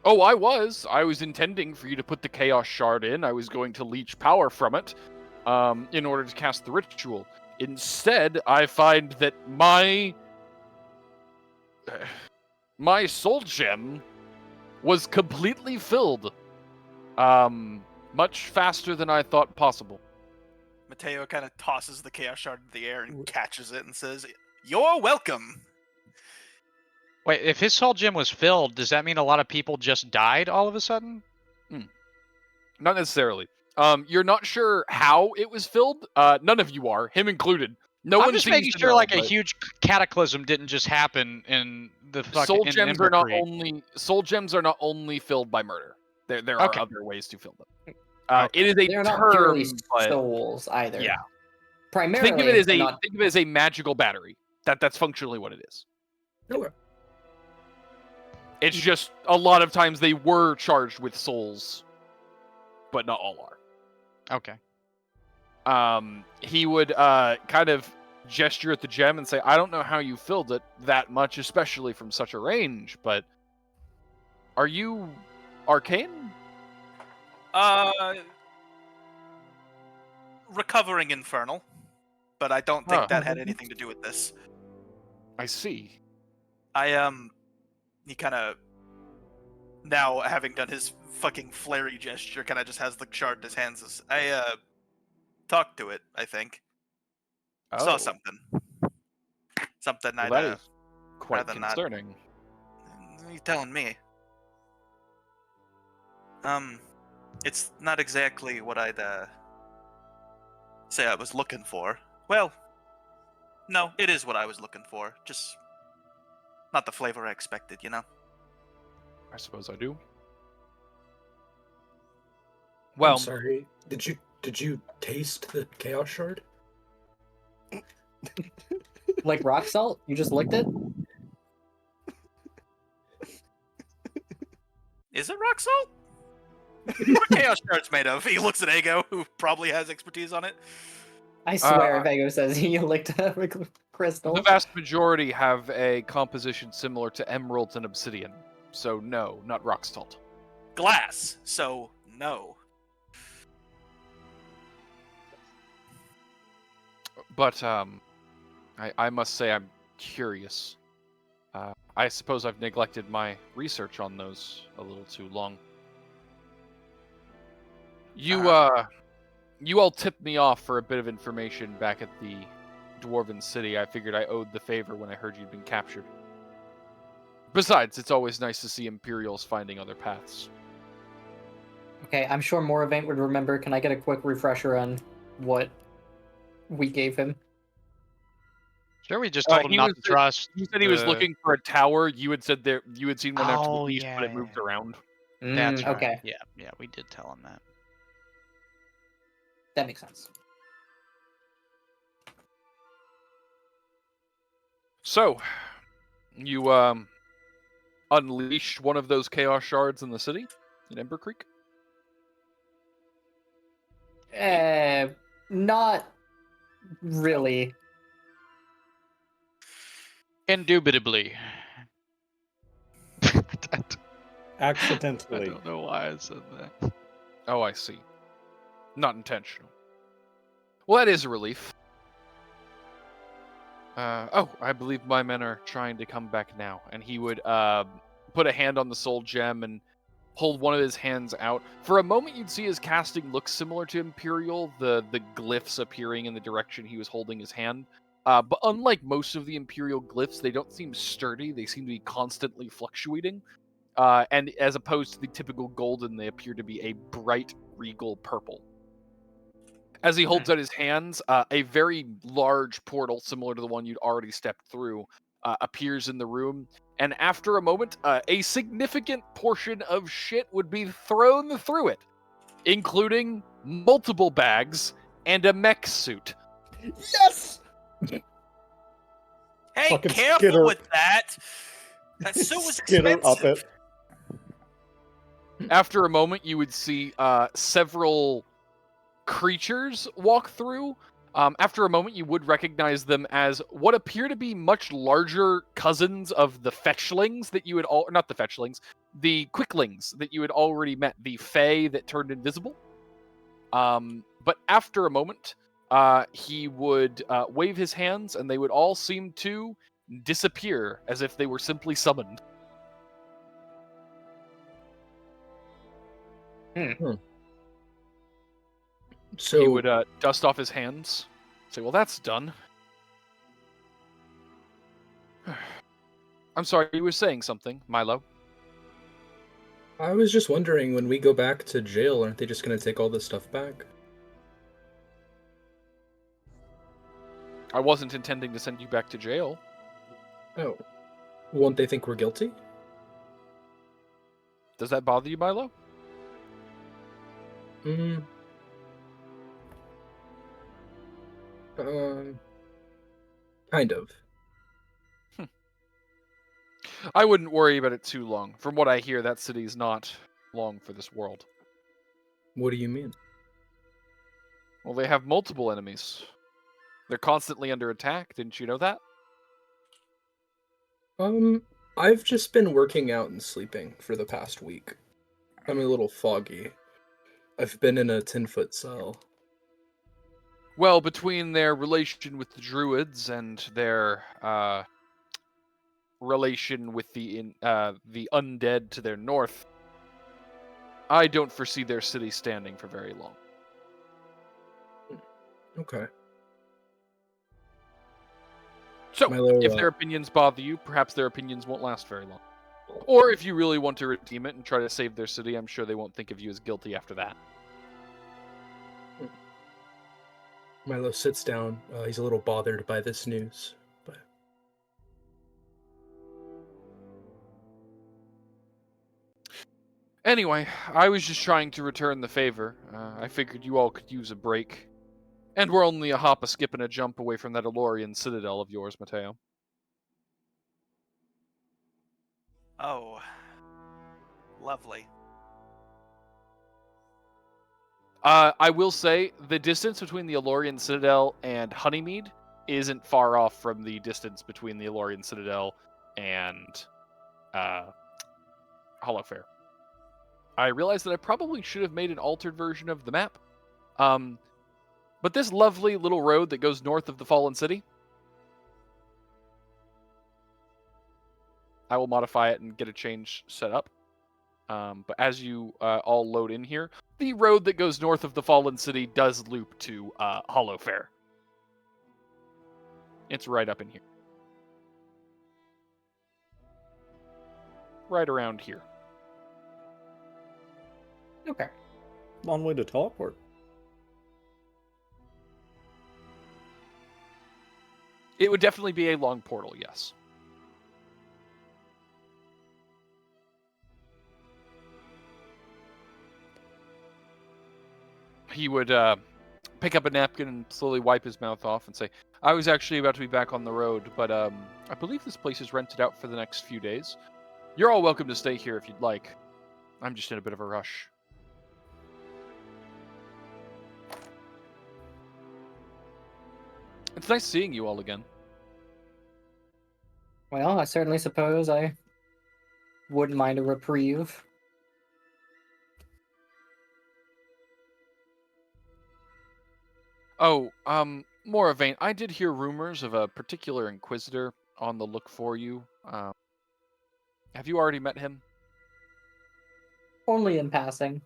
Oh, I was. I was intending for you to put the Chaos Shard in. I was going to leech power from it in order to cast the ritual. Instead, I find that my soul gem was completely filled much faster than I thought possible. Mateo kind of tosses the Chaos Shard into the air and catches it and says, "You're welcome." Wait, if his soul gem was filled, does that mean a lot of people just died all of a sudden? Not necessarily. You're not sure how it was filled. None of you are, him included. No I'm one just seems making to sure know, like a but huge cataclysm didn't just happen in the fucking soul in gems Ember are not Creek. only only filled by murder. There are Okay. other ways to fill them. Okay. It is a They're not term, purely but souls either. yeah. Primarily, think of it as they're not... think of it as a magical battery. That's functionally what it is. Okay. It's just a lot of times they were charged with souls, but not all are. Okay. He would kind of gesture at the gem and say, "I don't know how you filled it that much, especially from such a range, but are you arcane?" Recovering infernal, but I don't think that had anything to do with this. I see. He kind of, now having done his fucking flary gesture, kind of just has the shard in his hands. Talked to it, I think. Saw something. Something Well, I'd, that is quite rather not- concerning. You telling me? It's not exactly what I'd, say I was looking for. Well, no, it is what I was looking for. Just not the flavor I expected, you know? I suppose I do. I'm Well, sorry. Did you taste the Chaos Shard? Like rock salt? You just licked it? Is it rock salt? What are Chaos Shards made of? He looks at Ego, who probably has expertise on it. I swear, Vago says he licked a crystal. the vast majority have a composition similar to emerald and obsidian. So no, not rock salt. Glass, so no. But I must say I'm curious. I suppose I've neglected my research on those a little too long. You all tipped me off for a bit of information back at the Dwarven City. I figured I owed the favor when I heard you'd been captured. Besides, it's always nice to see Imperials finding other paths. Okay, I'm sure Moravaint would remember. Can I get a quick refresher on what we gave him? Sure, we just told him not to trust. You said he was looking for a tower. You had said you had seen one out to the Oh, east, but it yeah. moved around. That's right. Okay, Yeah, we did tell him that. that makes sense. So, you unleashed one of those chaos shards in the city, in Ember Creek? Not really. Indubitably. I Accidentally. don't know why I said that. Oh, I see. Not intentional. Well, that is a relief. I believe my men are trying to come back now. And he would put a hand on the soul gem and hold one of his hands out. For a moment, you'd see his casting look similar to Imperial, the glyphs appearing in the direction he was holding his hand. But unlike most of the Imperial glyphs, they don't seem sturdy. They seem to be constantly fluctuating. And as opposed to the typical golden, they appear to be a bright, regal purple. As he holds out his hands, a very large portal, similar to the one you'd already stepped through, appears in the room. And after a moment, a significant portion of shit would be thrown through it, including multiple bags and a mech suit. Yes! Hey, Fucking careful skitter. with that! That suit was Skitter up expensive. it. After a moment, you would see several creatures walk through. After a moment, you would recognize them as what appear to be much larger cousins of the fetchlings that you had not the fetchlings, the quicklings that you had already met, the fae that turned invisible. But after a moment, he would wave his hands, and they would all seem to disappear as if they were simply summoned. So He would dust off his hands, say, "Well, that's done." I'm sorry, you were saying something, Milo. I was just wondering, when we go back to jail, aren't they just going to take all this stuff back? I wasn't intending to send you back to jail. Oh. Won't they think we're guilty? Does that bother you, Milo? Kind of. I wouldn't worry about it too long. From what I hear, that city's not long for this world. What do you mean? Well, they have multiple enemies. They're constantly under attack. Didn't you know that? I've just been working out and sleeping for the past week. I'm a little foggy. I've been in a 10-foot cell. Well, between their relation with the Druids and their relation with the undead to their north, I don't foresee their city standing for very long. Okay. So, Milo, if their opinions bother you, perhaps their opinions won't last very long. Or if you really want to redeem it and try to save their city, I'm sure they won't think of you as guilty after that. Milo sits down. He's a little bothered by this news. But anyway, I was just trying to return the favor. I figured you all could use a break. And we're only a hop, a skip, and a jump away from that Elorian citadel of yours, Matteo. Oh. Lovely. I will say, the distance between the Elorian citadel and Honeymead isn't far off from the distance between the Elorian citadel and Hollowfair. I realized that I probably should have made an altered version of the map. But this lovely little road that goes north of the Fallen City, I will modify it and get a change set up. But as you all load in here, the road that goes north of the Fallen City does loop to Hollowfair. It's right up in here. Right around here. Okay. Long way to teleport. It would definitely be a long portal, yes. He would pick up a napkin and slowly wipe his mouth off and say, I was actually about to be back on the road, but I believe this place is rented out for the next few days. You're all welcome to stay here if you'd like. I'm just in a bit of a rush. It's nice seeing you all again. Well, I certainly suppose I wouldn't mind a reprieve. Oh, Moravaint, I did hear rumors of a particular Inquisitor on the look for you. Have you already met him? Only in passing.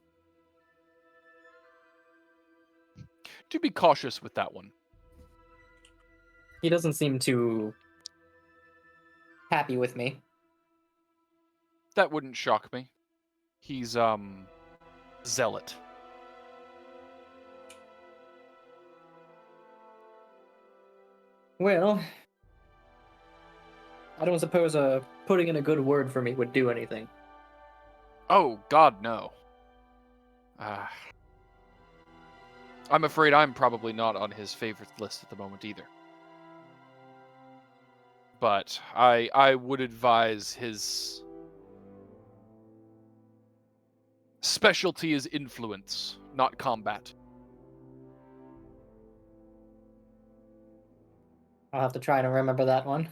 Do be cautious with that one. He doesn't seem too happy with me. That wouldn't shock me. He's, zealot. Well, I don't suppose putting in a good word for me would do anything. Oh, God, no. I'm afraid I'm probably not on his favorite list at the moment either. But I would advise his specialty is influence, not combat. I'll have to try to remember that one.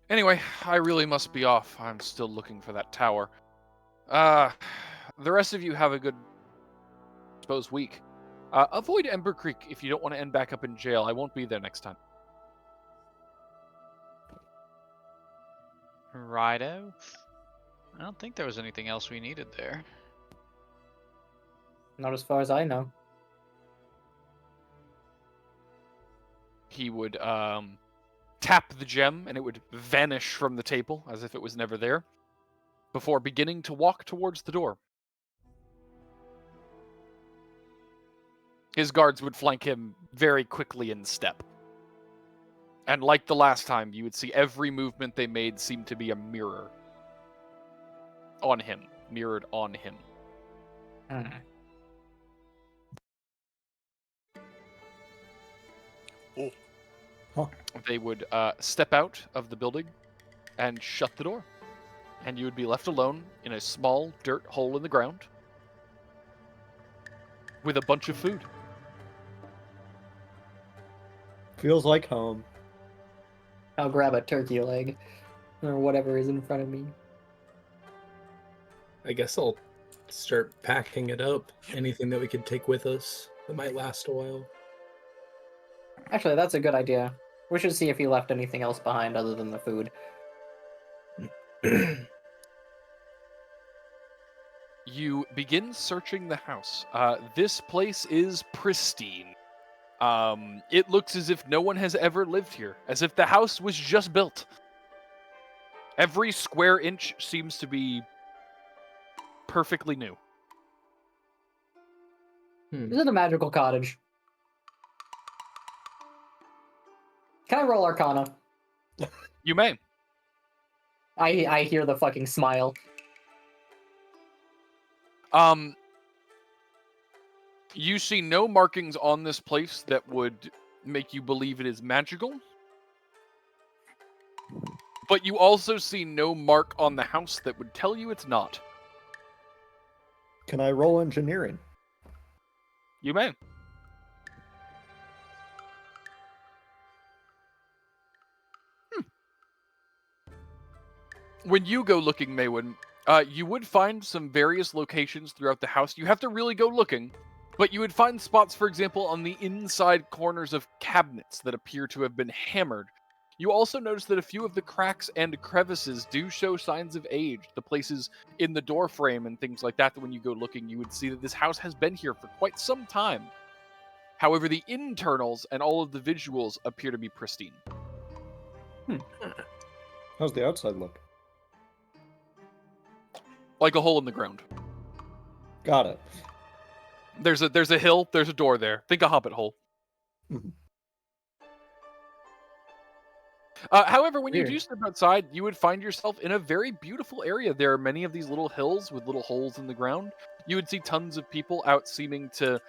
Anyway, I really must be off. I'm still looking for that tower. The rest of you have a good, I suppose, week. Avoid Ember Creek if you don't want to end back up in jail. I won't be there next time. Righto. I don't think there was anything else we needed there. Not as far as I know. He would tap the gem, and it would vanish from the table as if it was never there, before beginning to walk towards the door. His guards would flank him very quickly in step. And like the last time, you would see every movement they made seem to be a mirror on him, mirrored on him. Oh. Huh. They would step out of the building and shut the door. And you would be left alone in a small dirt hole in the ground with a bunch of food. Feels like home. I'll grab a turkey leg or whatever is in front of me. I guess I'll start packing it up. Anything that we could take with us that might last a while. Actually, that's a good idea. We should see if he left anything else behind other than the food. You begin searching the house. This place is pristine. It looks as if no one has ever lived here, as if the house was just built. Every square inch seems to be perfectly new. Is it a magical cottage? Can I roll Arcana? You may. I hear the fucking smile. You see no markings on this place that would make you believe it is magical. But you also see no mark on the house that would tell you it's not. Can I roll engineering? You may. When you go looking, Mawym, you would find some various locations throughout the house. You have to really go looking, but you would find spots, for example, on the inside corners of cabinets that appear to have been hammered. You also notice that a few of the cracks and crevices do show signs of age. The places in the door frame and things like that, that when you go looking, you would see that this house has been here for quite some time. However, the internals and all of the visuals appear to be pristine. How's the outside look? Like a hole in the ground. Got it. There's a hill, there's a door there. Think a hobbit hole. Mhm. However, when you Weird. do step outside, you would find yourself in a very beautiful area. There are many of these little hills with little holes in the ground. You would see tons of people out seeming to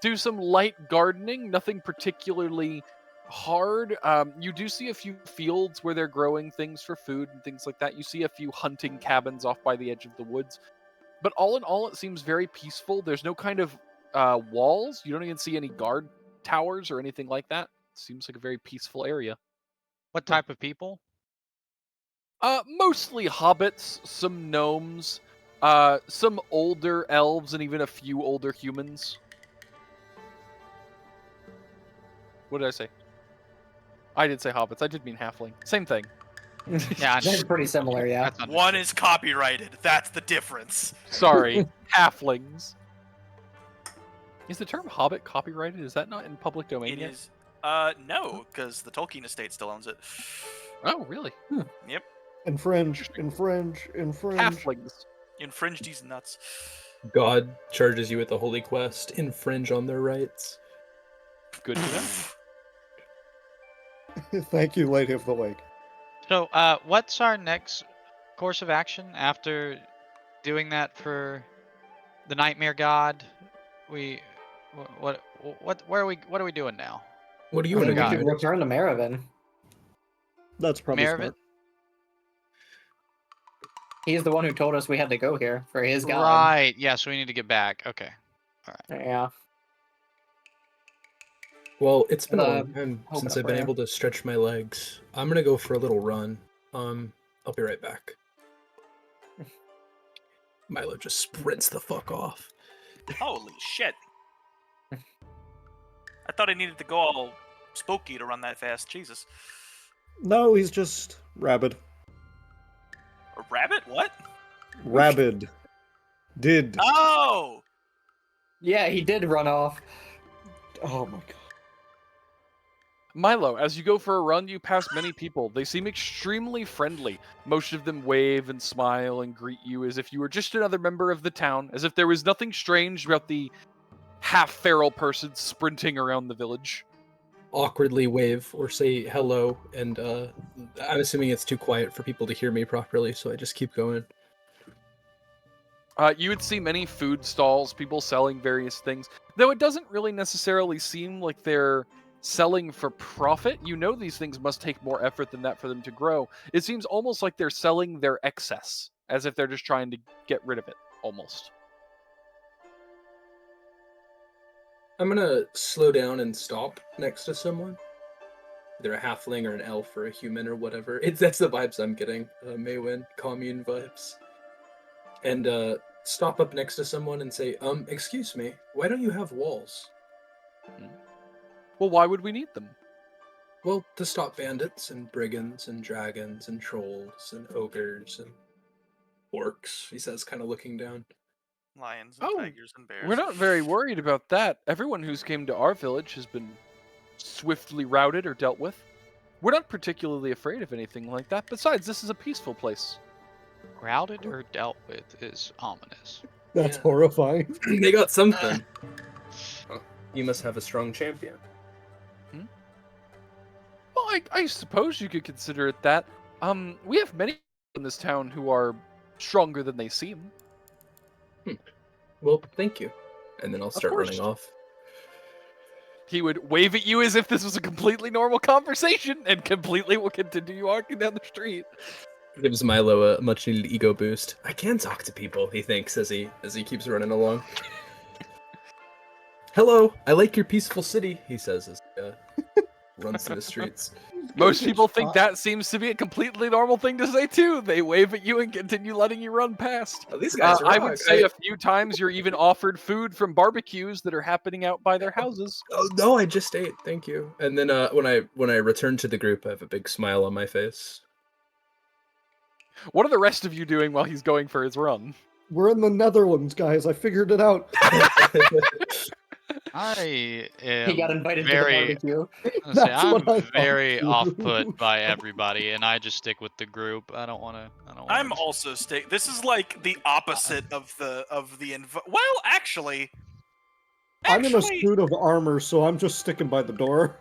do some light gardening, nothing particularly hard. You do see a few fields where they're growing things for food and things like that. You see a few hunting cabins off by the edge of the woods. But all in all, it seems very peaceful. There's no kind of walls. You don't even see any guard towers or anything like that. It seems like a very peaceful area. What type of people? Mostly hobbits, some gnomes, some older elves, and even a few older humans. What did I say? I did say hobbits. I did mean halfling. Same thing. Yeah, That's pretty similar, yeah. that's One understood. is copyrighted. That's the difference. Sorry, halflings. Is the term hobbit copyrighted? Is that not in public domain It yet? is. No, because the Tolkien estate still owns it. Oh, really? Infringe. Halflings. Infringe these nuts. God charges you with the holy quest. Infringe on their rights. Good to know. Thank you, Lady of the Lake. So, what's our next course of action after doing that for the Nightmare God? What are we doing now? What do you I want think to we do? should return to Marivin. That's probably Marivin? smart. He's the one who told us we had to go here for his god. Right. Yeah. So we need to get back. Okay. Yeah. Well, it's been a Uh, long time open since up I've been right able to stretch my legs. I'm gonna go for a little run. I'll be right back. Milo just sprints the fuck off. Holy shit. I thought I needed to go all spooky to run that fast. Jesus. No, he's just rabid. A rabbit? What? Rabid. Did. Oh! Yeah, he did run off. Oh my god. Milo, as you go for a run, you pass many people. They seem extremely friendly. Most of them wave and smile and greet you as if you were just another member of the town, as if there was nothing strange about the half-feral person sprinting around the village. Awkwardly wave or say hello, and I'm assuming it's too quiet for people to hear me properly, so I just keep going. You would see many food stalls, people selling various things, though it doesn't really necessarily seem like they're selling for profit. You know these things must take more effort than that for them to grow. It seems almost like they're selling their excess, as if they're just trying to get rid of it, almost. I'm gonna slow down and stop next to someone. They're a halfling or an elf or a human or whatever. That's the vibes I'm getting. Mawym, commune vibes. And stop up next to someone and say, excuse me, why don't you have walls? Well, why would we need them? Well, to stop bandits and brigands and dragons and trolls and ogres and orcs, he says, kind of looking down. Lions and Oh, tigers and bears. We're not very worried about that. Everyone who's came to our village has been swiftly routed or dealt with. We're not particularly afraid of anything like that. Besides, this is a peaceful place. Routed or dealt with is ominous. That's Yeah. horrifying. They got something. Oh, you must have a strong champion. Well, I suppose you could consider it that. We have many in this town who are stronger than they seem. Well, thank you. And then I'll start course. running off. He would wave at you as if this was a completely normal conversation, and completely will continue walking down the street. Gives Milo a much needed ego boost. I can talk to people, he thinks as he keeps running along. Hello, I like your peaceful city, he says as he runs through the streets. Most people think that seems to be a completely normal thing to say too. They wave at you and continue letting you run past. Oh, these guys I rock. would say a few times you're even offered food from barbecues that are happening out by their houses. Oh no, I just ate. Thank you. And then when I return to the group, I have a big smile on my face. What are the rest of you doing while he's going for his run? We're in the Netherlands, guys. I figured it out. I am He got invited very, to the barbecue. I was gonna say, That's what I I'm thought very too. off-put by everybody, and I just stick with the group. I don't want to. I'm also This is like the opposite of the well, actually, I'm in a suit of armor, so I'm just sticking by the door.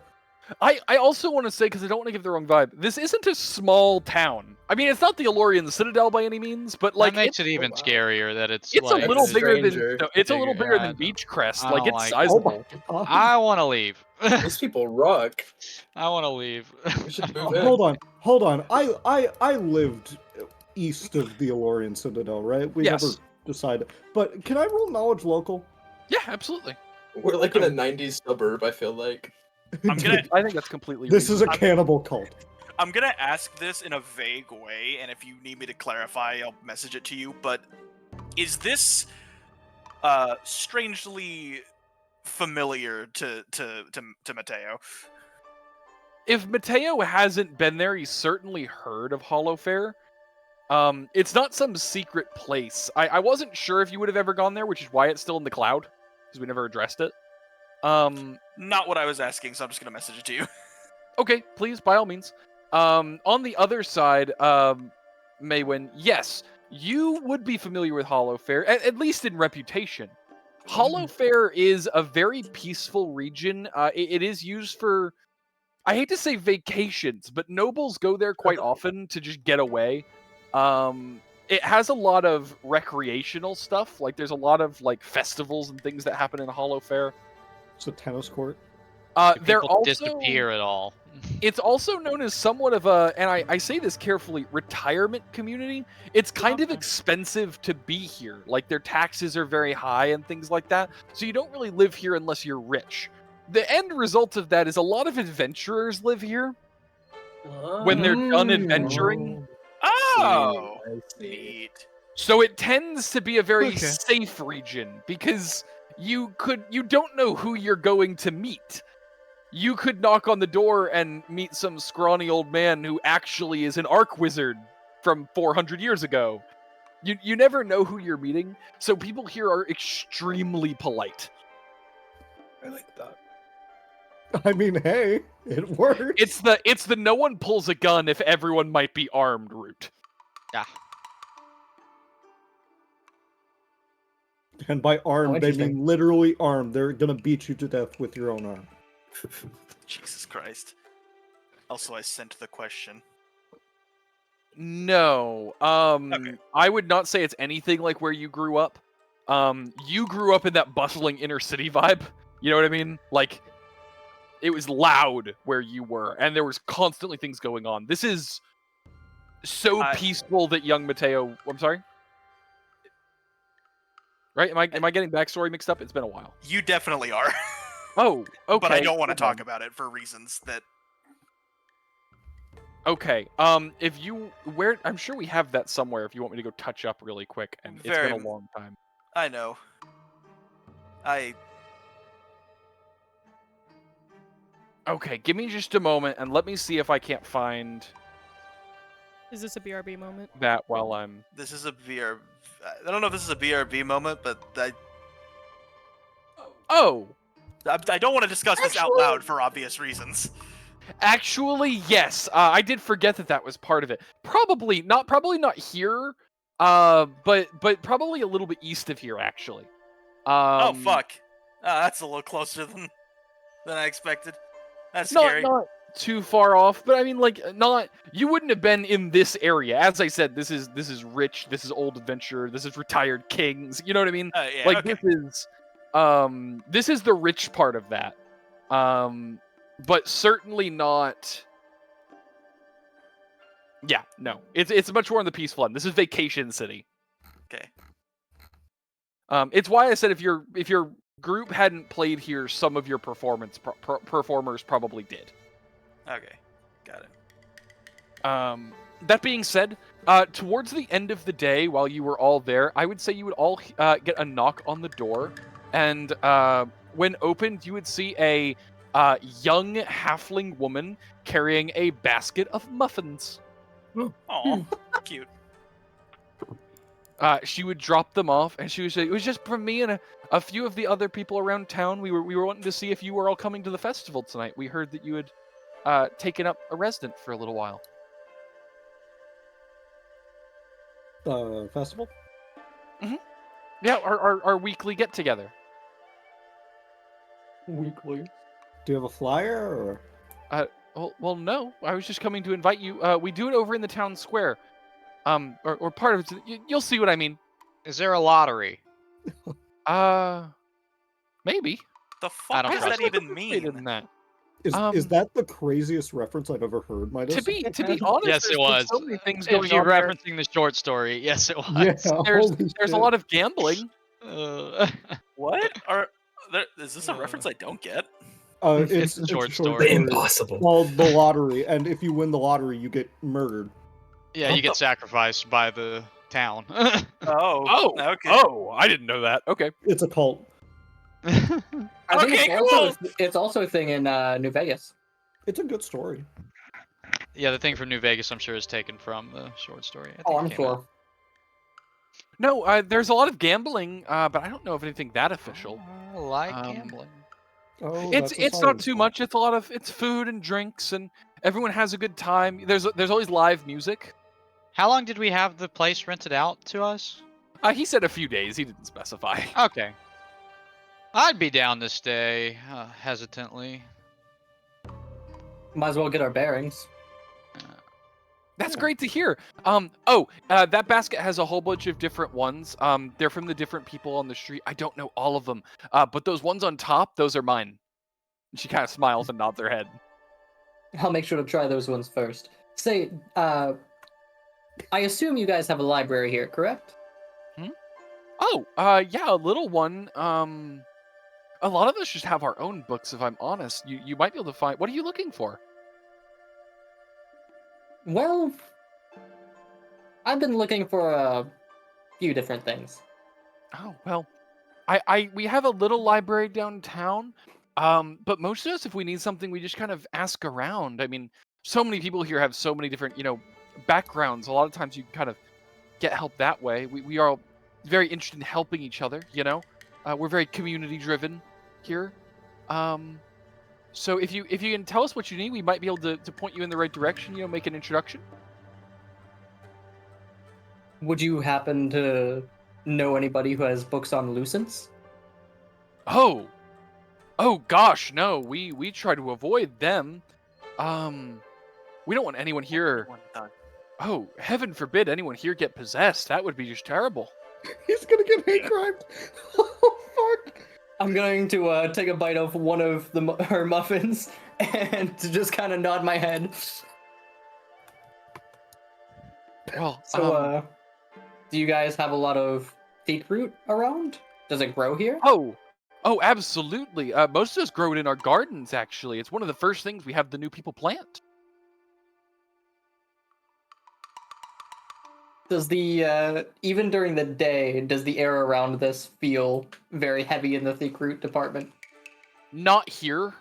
I also want to say, because I don't want to give the wrong vibe, this isn't a small town. I mean, it's not the Elorian Citadel by any means, but like that makes it even wow. scarier that it's it's like a little this bigger stranger. than no, it's a little bigger Yeah, than Beachcrest. I Like don't it's like it. sizable. God. I want to leave. These people rock. I want to leave. We should move in. Hold on. I lived east of the Elorian Citadel, right? We Yes. never decided. But can I roll knowledge local? Yeah, absolutely. We're like in a 90s suburb, I feel like. I'm gonna I think that's completely. This is a reasonable. cannibal cult. I'm gonna ask this in a vague way, and if you need me to clarify, I'll message it to you. But is this strangely familiar to Matteo? If Matteo hasn't been there, he's certainly heard of Hollowfare. It's not some secret place. I wasn't sure if you would have ever gone there, which is why it's still in the cloud, because we never addressed it. Not what I was asking, so I'm just gonna message it to you. Okay, please, by all means. On the other side, Mawym, yes, you would be familiar with Hollowfare, at least in reputation. Hollowfare is a very peaceful region. It is used for, I hate to say vacations, but nobles go there quite often to just get away. It has a lot of recreational stuff. Like, there's a lot of like festivals and things that happen in Hollowfare. It's a tennis court. They're People also disappear at all. It's also known as somewhat of a, and I say this carefully, retirement community. It's kind of expensive to be here. Like, their taxes are very high and things like that. So you don't really live here unless you're rich. the end result of that is a lot of adventurers live here. When they're done adventuring. Oh, I see. neat. So it tends to be a very Okay. safe region because you don't know who you're going to meet. You could knock on the door and meet some scrawny old man who actually is an arc wizard from 400 years ago. You never know who you're meeting, so people here are extremely polite. I like that. I mean, hey, it works. It's the no one pulls a gun if everyone might be armed route. And by armed, they interesting. mean literally armed. They're gonna beat you to death with your own arm. Jesus Christ. Also, I sent the question. No. Okay. I would not say it's anything like where you grew up. You grew up in that bustling inner city vibe. You know what I mean? Like, it was loud where you were, and there was constantly things going on. This is so peaceful that young Matteo... I'm sorry? Right? Am I getting backstory mixed up? It's been a while. You definitely are. Oh, okay. But I don't want to hold on. talk about it for reasons that... Okay. If you... I'm sure we have that somewhere if you want me to go touch up really quick, and it's Very been a long time. I know. Okay, give me just a moment, and let me see if I can't find Is this a BRB moment? that while I'm... This is a BR... I don't know if this is a BRB moment, but Oh! I don't want to discuss this out loud for obvious reasons. Actually, yes. I did forget that was part of it. Probably not here. But probably a little bit east of here, actually. Oh, fuck. That's a little closer than I expected. That's Not scary. not too far off, but I mean, like, not. You wouldn't have been in this area. As I said, this is rich. This is old adventure. This is retired kings. You know what I mean? Yeah, Like okay. this is the rich part of that. But certainly not. Yeah, no. It's much more on the peaceful end. This is Vacation City. Okay. It's why I said if your group hadn't played here, some of your performers probably did. Okay. Got it. That being said, towards the end of the day, while you were all there, I would say you would all get a knock on the door, and when opened, you would see a young halfling woman carrying a basket of muffins. Aw, cute. She would drop them off, and she would say, "It was just from me and a few of the other people around town. We were wanting to see if you were all coming to the festival tonight. We heard that you had taken up a resident for a little while." Festival? Yeah, our weekly get together. Weekly. Do you have a flyer or? Well, no. I was just coming to invite you. We do it over in the town square. Or part of it. You'll see what I mean. Is there a lottery? Maybe. The I fuck don't does trust that it. even Later than mean? that. Is that the craziest reference I've ever heard, Midas? To be honest, Yes, it there's was. so many things If going you're on there. referencing the short story, yes, it was. Yeah, There's holy a shit. lot of gambling. What? Is this a reference I don't get? It's a short story. Impossible. Called the lottery, and if you win the lottery, you get murdered. Yeah, you get sacrificed by the town. Oh. Okay. Oh, I didn't know that. Okay. It's a cult. I think Okay, it's also a thing in New Vegas. It's a good story. Yeah, the thing from New Vegas, I'm sure, is taken from the short story. I think Oh, it I'm came sure. out. No, there's a lot of gambling, but I don't know of anything that official. I like Um, gambling. Oh, It's that's a not silent too film. much. It's food and drinks, and everyone has a good time. There's always live music. How long did we have the place rented out to us? He said a few days. He didn't specify. Okay. I'd be down to stay, hesitantly. Might as well get our bearings. That's great to hear. That basket has a whole bunch of different ones. They're from the different people on the street. I don't know all of them. But those ones on top, those are mine. She kind of smiles and nods her head. I'll make sure to try those ones first. Say, I assume you guys have a library here, correct? Oh, yeah, a little one. A lot of us just have our own books, if I'm honest. You might be able to find... What are you looking for? Well, I've been looking for a few different things. Oh, well, we have a little library downtown, but most of us, if we need something, we just kind of ask around. I mean, so many people here have so many different, backgrounds. A lot of times you kind of get help that way. We are all very interested in helping each other, We're very community-driven here. So if you can tell us what you need, we might be able to point you in the right direction, make an introduction. Would you happen to know anybody who has books on Lucents? Oh gosh, no. We try to avoid them. We don't want anyone here. Oh, heaven forbid anyone here get possessed. That would be just terrible. He's gonna get hate crimed. Oh, fuck. I'm going to take a bite of one of her muffins and to just kind of nod my head. Well, So, do you guys have a lot of thick root around? Does it grow here? Oh, absolutely. Most of us grow it in our gardens, actually. It's one of the first things we have the new people plant. Does the, even during the day, does the air around this feel very heavy in the thick root department? Not here.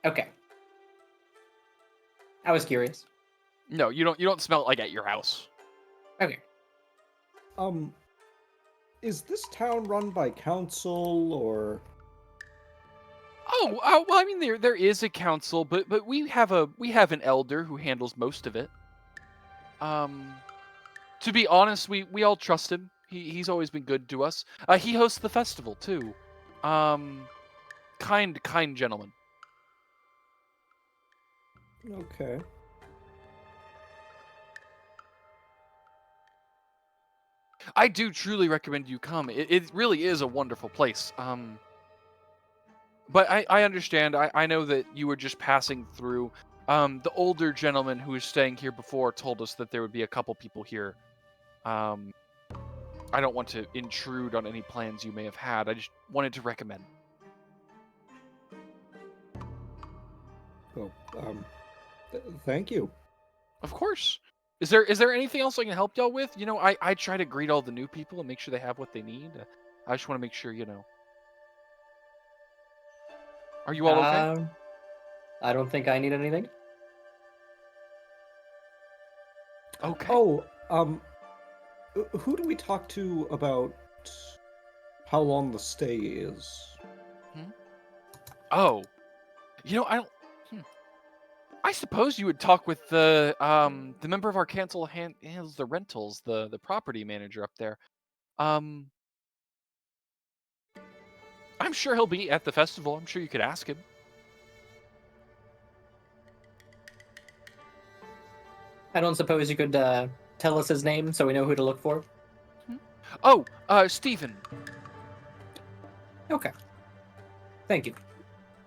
Okay. I was curious. No, you don't smell it like at your house. Okay. Is this town run by council or? Oh, well, I mean, there is a council, but we have an elder who handles most of it. To be honest, we all trust him. He's always been good to us. He hosts the festival too. Kind gentleman. Okay. I do truly recommend you come. It really is a wonderful place. But I understand. I know that you were just passing through. The older gentleman who was staying here before told us that there would be a couple people here. I don't want to intrude on any plans you may have had. I just wanted to recommend. Well, thank you. Of course. Is there anything else I can help y'all with? I try to greet all the new people and make sure they have what they need. I just want to make sure, Are you all okay? I don't think I need anything. Okay. Oh, who do we talk to about how long the stay is? Oh. I don't... I suppose you would talk with the member of our council handles the rentals, the property manager up there. I'm sure he'll be at the festival. I'm sure you could ask him. I don't suppose you could tell us his name so we know who to look for? Oh, Stephen. Okay. Thank you.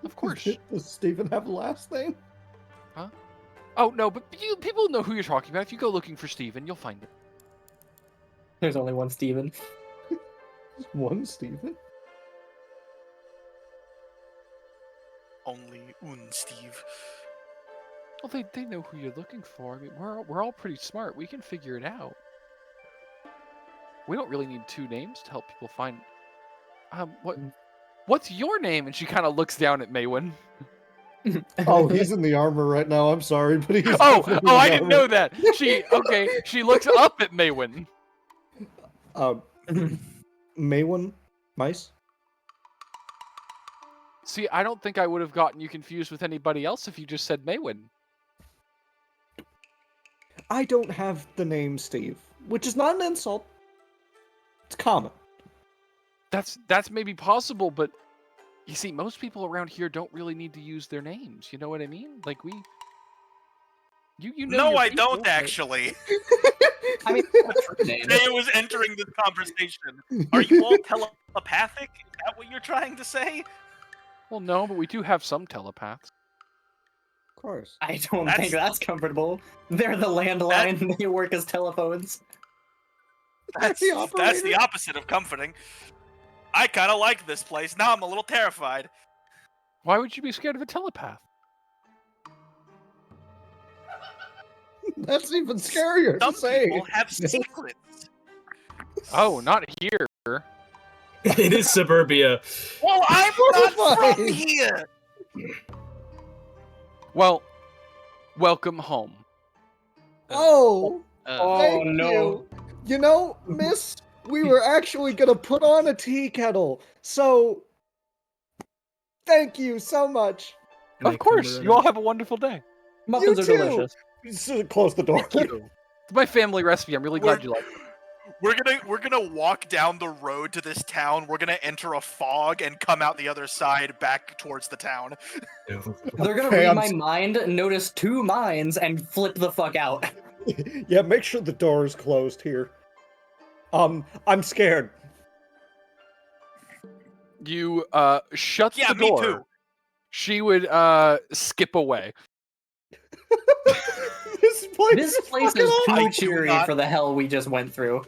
Of course. Does Stephen have a last name? Huh? Oh, no, but people know who you're talking about. If you go looking for Stephen, you'll find him. There's only one Steven. One Stephen? Only un Steve. Well, they know who you're looking for. I mean, we're all pretty smart. We can figure it out. We don't really need two names to help people find. What's your name? And she kind of looks down at Mawym. Oh, he's in the armor right now. I'm sorry, but he's. Oh, I didn't know that. She looks up at Mawym. Mawym, Myce. See, I don't think I would have gotten you confused with anybody else if you just said Mawym. I don't have the name Steve, which is not an insult. It's common. That's maybe possible, but you see, most people around here don't really need to use their names. You know what I mean? Like you know. No, your I people, don't but- actually. I mean, Naya was entering this conversation. Are you all telepathic? Is that what you're trying to say? Well, no, but we do have some telepaths. Of course. I don't think that's comfortable. They're the landline. They work as telephones. That's the operator. opposite of comforting. I kind of like this place. Now I'm a little terrified. Why would you be scared of a telepath? That's even scarier Some to say. people have secrets. Oh, not here. It is suburbia. Well, I'm not from Horrifying. here. Well, welcome home. Oh, Oh, thank no. you. You know, miss, we were actually gonna put on a tea kettle, so thank you so much. Can I Of come course, around? you all have a wonderful day. Muffins You are too. delicious. Just close the door. It's my family recipe. I'm really glad you like it. We're gonna walk down the road to this town. We're gonna enter a fog and come out the other side back towards the town. They're gonna Okay, read I'm my s- mind, notice 2 minds, and flip the fuck out. Yeah, make sure the door is closed here. I'm scared. You shut Yeah, the me door. too. She would skip away. This place, This place fucking is awful. I too do cheery not- for the hell we just went through.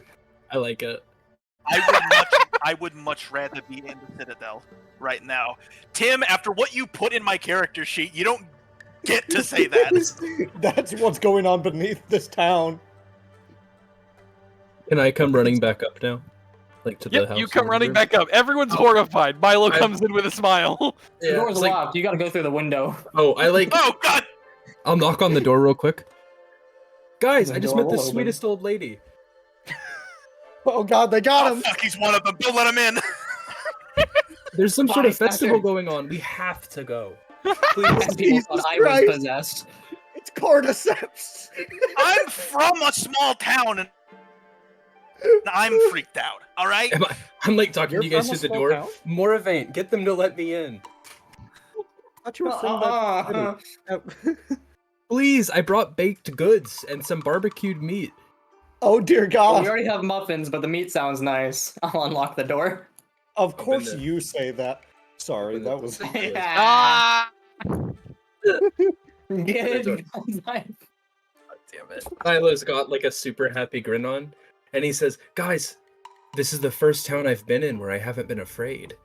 I like it. I would much rather be in the Citadel right now. Tim, after what you put in my character sheet, you don't get to say that. That's what's going on beneath this town. Can I come running back up now? Like to the Yep, house? you or come running whatever? back up. Everyone's horrified. Milo I- comes in with a smile. The Yeah, door's it's like, locked. You gotta go through the window. oh, I like. Oh God! I'll knock on the door real quick. Guys, The I just door met the will open. sweetest old lady. Oh god, they got Oh him. fuck, he's one of them. Don't let him in. There's some sort of Fine, festival after- going on. We have to go. And Please. people thought Jesus I was Christ. possessed. It's cordyceps. I'm from a small town and I'm freaked out. All right. I'm like talking You're to you guys from a through the small door. town? Moravaint, get them to let me in. thought you were from Uh-uh. that city. Please, I brought baked goods and some barbecued meat. Oh dear We god. already have muffins, but the meat sounds nice. I'll unlock the door. Of course there. you say that. Sorry, Open that the was door. Ah! Get door. it. God damn it. Milo's got like a super happy grin on, and he says, "Guys, this is the first town I've been in where I haven't been afraid.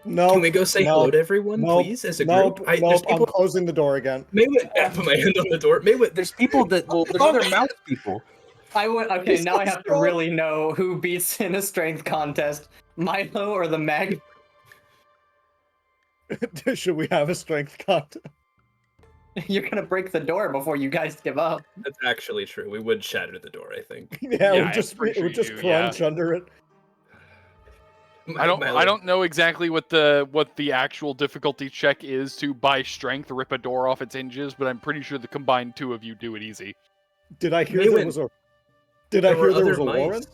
No. Can we go say hello to everyone, Nope, please, as a Nope, group? nope, There's I'm people. closing the door again. Maywood, I put my hand on the door. Maywood, there's people that will. There's other mouse people. I would. Okay, He's now I so have to strong. really know who beats in a strength contest, Milo or the Meg. Should we have a strength contest? You're gonna break the door before you guys give up. That's actually true. We would shatter the door, I think. Yeah, Yeah, I'm it pretty would sure just you do, yeah. crunch under it. I don't know exactly what the actual difficulty check is to by strength rip a door off its hinges, but I'm pretty sure the combined 2 of you do it easy. Did I hear Maywin, there was a? Did I hear there was a warrant?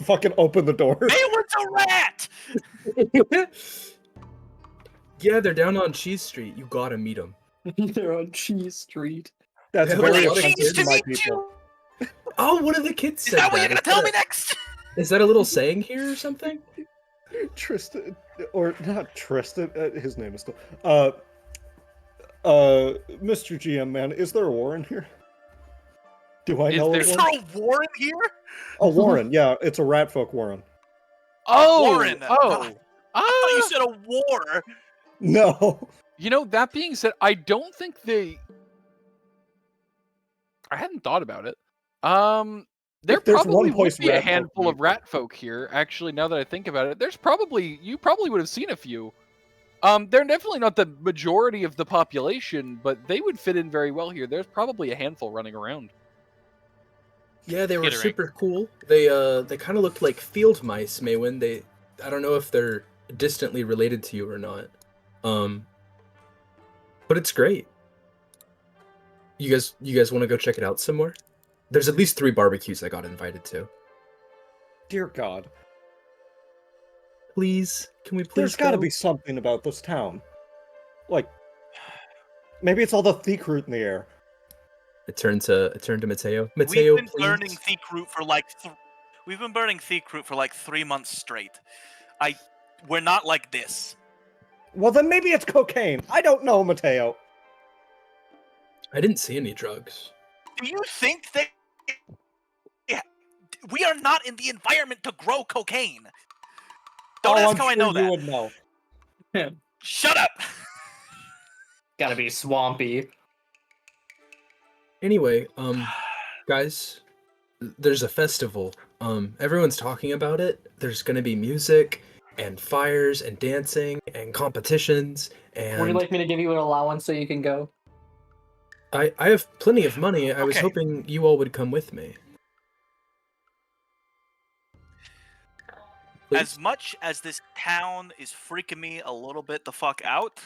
Fucking open the door. Maywood's a rat. Yeah, they're down on Cheese Street. You gotta meet them. They're on Cheese Street. That's Yeah, very well, offensive Cheese to to my meet people. Oh, one of the kids Is said that what you're gonna tell me that next? Is that a little saying here or something? Tristan, or not Tristan. His name is still. Mr. GM, man, is there a Warren here? Do I Is know there- a Is Warren? there a Warren here? A Warren, yeah, it's a rat folk Warren. Oh, Warren. oh, I thought you ah! said a war. No. You know, that being said, I don't think they. I hadn't thought about it. There If there's one probably would place be a rat folk handful of meet. rat folk here. Actually, now that I think about it, you probably would have seen a few. They're definitely not the majority of the population, but they would fit in very well here. There's probably a handful running around. Yeah, they were Skittering. super cool. They kind of looked like field mice, Maywin. I don't know if they're distantly related to you or not. But it's great. You guys want to go check it out some more? There's at least 3 barbecues I got invited to. Dear God. Please, can we please There's got to go? be something about this town. Like, maybe it's all the thick root in the air. I turned to Matteo. Matteo, We've been please. burning thick root for like we've been burning thick root for like 3 months straight. We're not like this. Well, then maybe it's cocaine. I don't know, Matteo. I didn't see any drugs. Do you think that we are not in the environment to grow cocaine? Don't Oh, ask I'm how I sure know you that. would know. Shut up! Gotta be swampy. Anyway, guys, there's a festival. Everyone's talking about it. There's gonna be music and fires and dancing and competitions Would you and like me to give you an allowance so you can go? I have plenty of money. I was Okay. hoping you all would come with me. Please? As much as this town is freaking me a little bit the fuck out,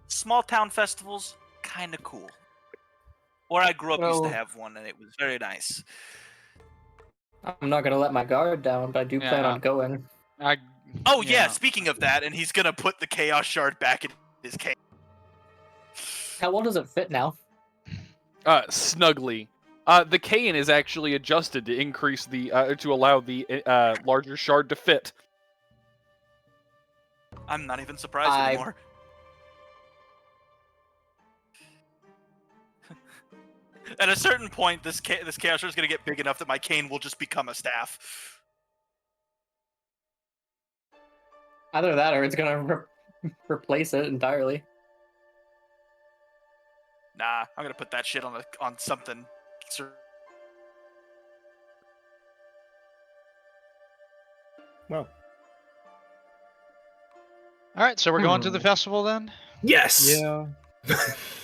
small town festivals, kind of cool. Where I grew up used to Well- have one, and it was very nice. I'm not gonna let my guard down, but I do plan Yeah. on going. Oh yeah, speaking of that, and he's gonna put the Chaos Shard back in his case. How well does it fit now? Snugly. The cane is actually adjusted to increase the to allow the larger shard to fit. I'm not even surprised I- anymore. At a certain point, this Chaos Shard is gonna get big enough that my cane will just become a staff. Either that, or it's gonna replace it entirely. Nah, I'm gonna put that shit on something. Well, All right, so we're going to the festival then. Yes. yeah.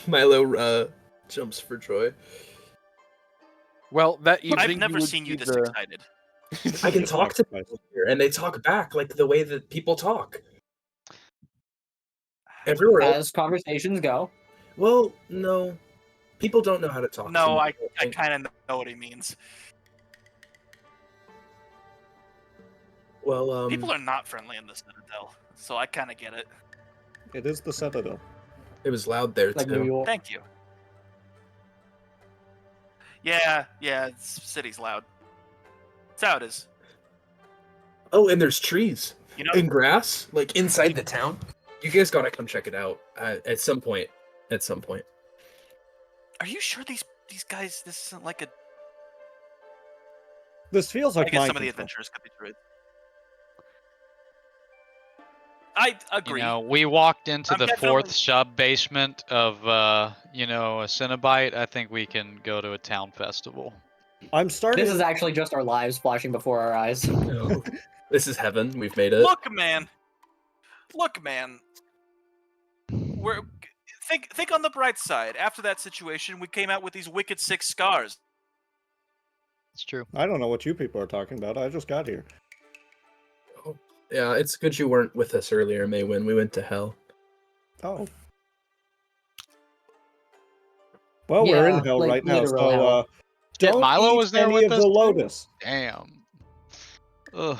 Milo jumps for joy. Well, that evening I've never would seen you see this the- excited. I can talk to people here, and they talk back like the way that people talk. Everywhere else. As conversations go. Well, no. People don't know how to talk. to No, me, I think. kind of know what he means. Well, People are not friendly in the Citadel, so I kind of get it. It is the Citadel. it was loud there Like New too. York. Thank you. Yeah, city's loud. That's how it is. Oh, and there's trees You know, and grass, like inside the town. You guys gotta come check it out at some point. At some point. are you sure these guys? This isn't like a. This feels I like guess mind some of the control. adventurers could be druids. I agree. You know, we walked into I'm the definitely- fourth sub basement of, a Cenobite. I think we can go to a town festival. I'm starting. This is actually just our lives flashing before our eyes. No. This is heaven. We've made it. Look, man. We're think on the bright side. After that situation, we came out with these wicked 6 scars. It's true. I don't know what you people are talking about. I just got here. Yeah, it's good you weren't with us earlier, Maywin. We went to hell. Oh. Well, we're Yeah, in hell like right now, literal so hell. don't Milo eat was there any with of us the too? lotus. Damn. Ugh.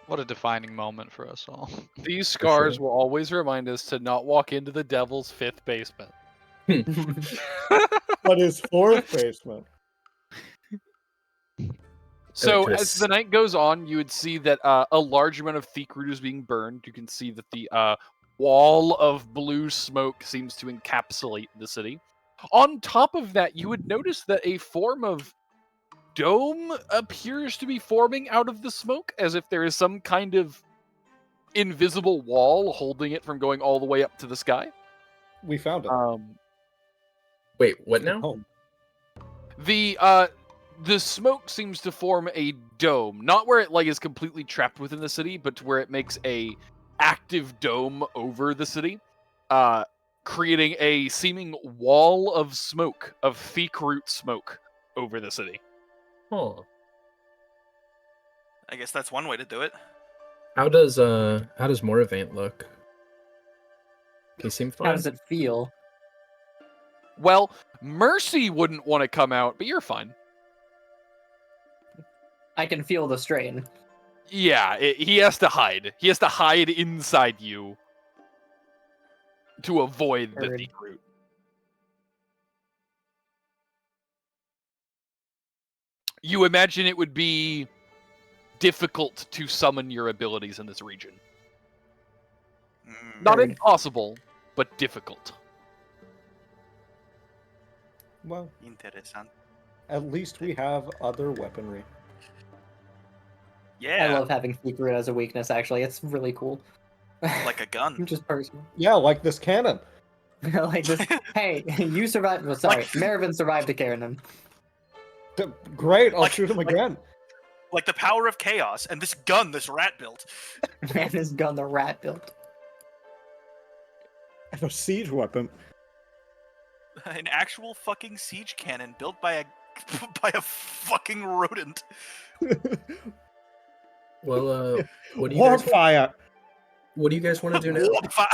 What a defining moment for us all. These scars sure. will always remind us to not walk into the devil's 5th basement. But his fourth basement. So Chris. as the night goes on, you would see that a large amount of thick root is being burned. You can see that the wall of blue smoke seems to encapsulate the city. On top of that, you would notice that a form of dome appears to be forming out of the smoke, as if there is some kind of invisible wall holding it from going all the way up to the sky. We found it. Wait, what now? Home. The smoke seems to form a dome, not where it is completely trapped within the city, but to where it makes a active dome over the city, creating a seeming wall of smoke, of thick root smoke over the city. Huh. I guess that's one way to do it. How does Moravaint look? He seem fine. How does it feel? Well, Mercy wouldn't want to come out, but you're fine. I can feel the strain. Yeah, he has to hide. He has to hide inside you to avoid the Heard. thick root. You imagine it would be difficult to summon your abilities in this region. Not Heard. impossible, but difficult. Well, Interessant. at least we have other weaponry. Yeah, I love having Thick Root as a weakness, actually. It's really cool. like a gun. Just personal. Yeah, like this cannon. Like this. Hey, you survived. Well, sorry, Marivin survived a cannon. Great, I'll Like- shoot him like- again. Like the power of chaos, and this gun this rat built. And his gun the rat built. And a siege weapon. An actual fucking siege cannon built by a by a fucking rodent. Well, what do you Warp guys? fire. What do you guys want to do now? Warp fire.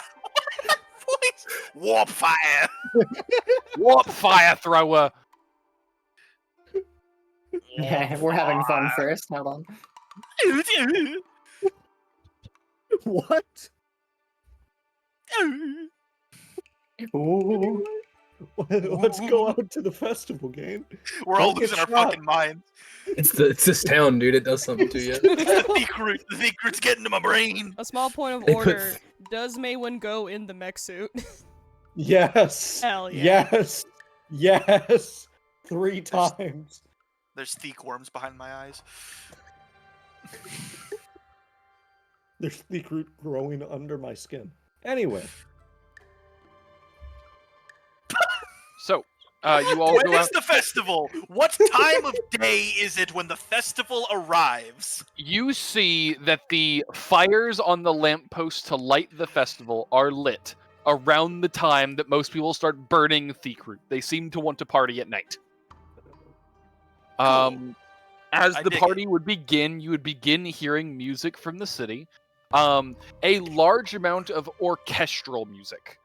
Please. Warp fire. Warp fire thrower. Yeah, we're having fun first. Hold on. What? Ooh. Let's go out to the festival game. We're all Don't get losing our shot. fucking minds. It's this town, dude. It does something to you. The secret's getting to my brain. A small point of They put order. Does Mawym go in the mech suit? Yes. Hell yeah. Yes. Yes. 3 times. There's thick worms behind my eyes. There's thick root growing under my skin. Anyway. So, you all When go is out. the festival? What time of day is it when the festival arrives? You see that the fires on the lamppost to light the festival are lit around the time that most people start burning Thiekroot. They seem to want to party at night. As I the dig party would begin, you would begin hearing music from the city. A large amount of orchestral music.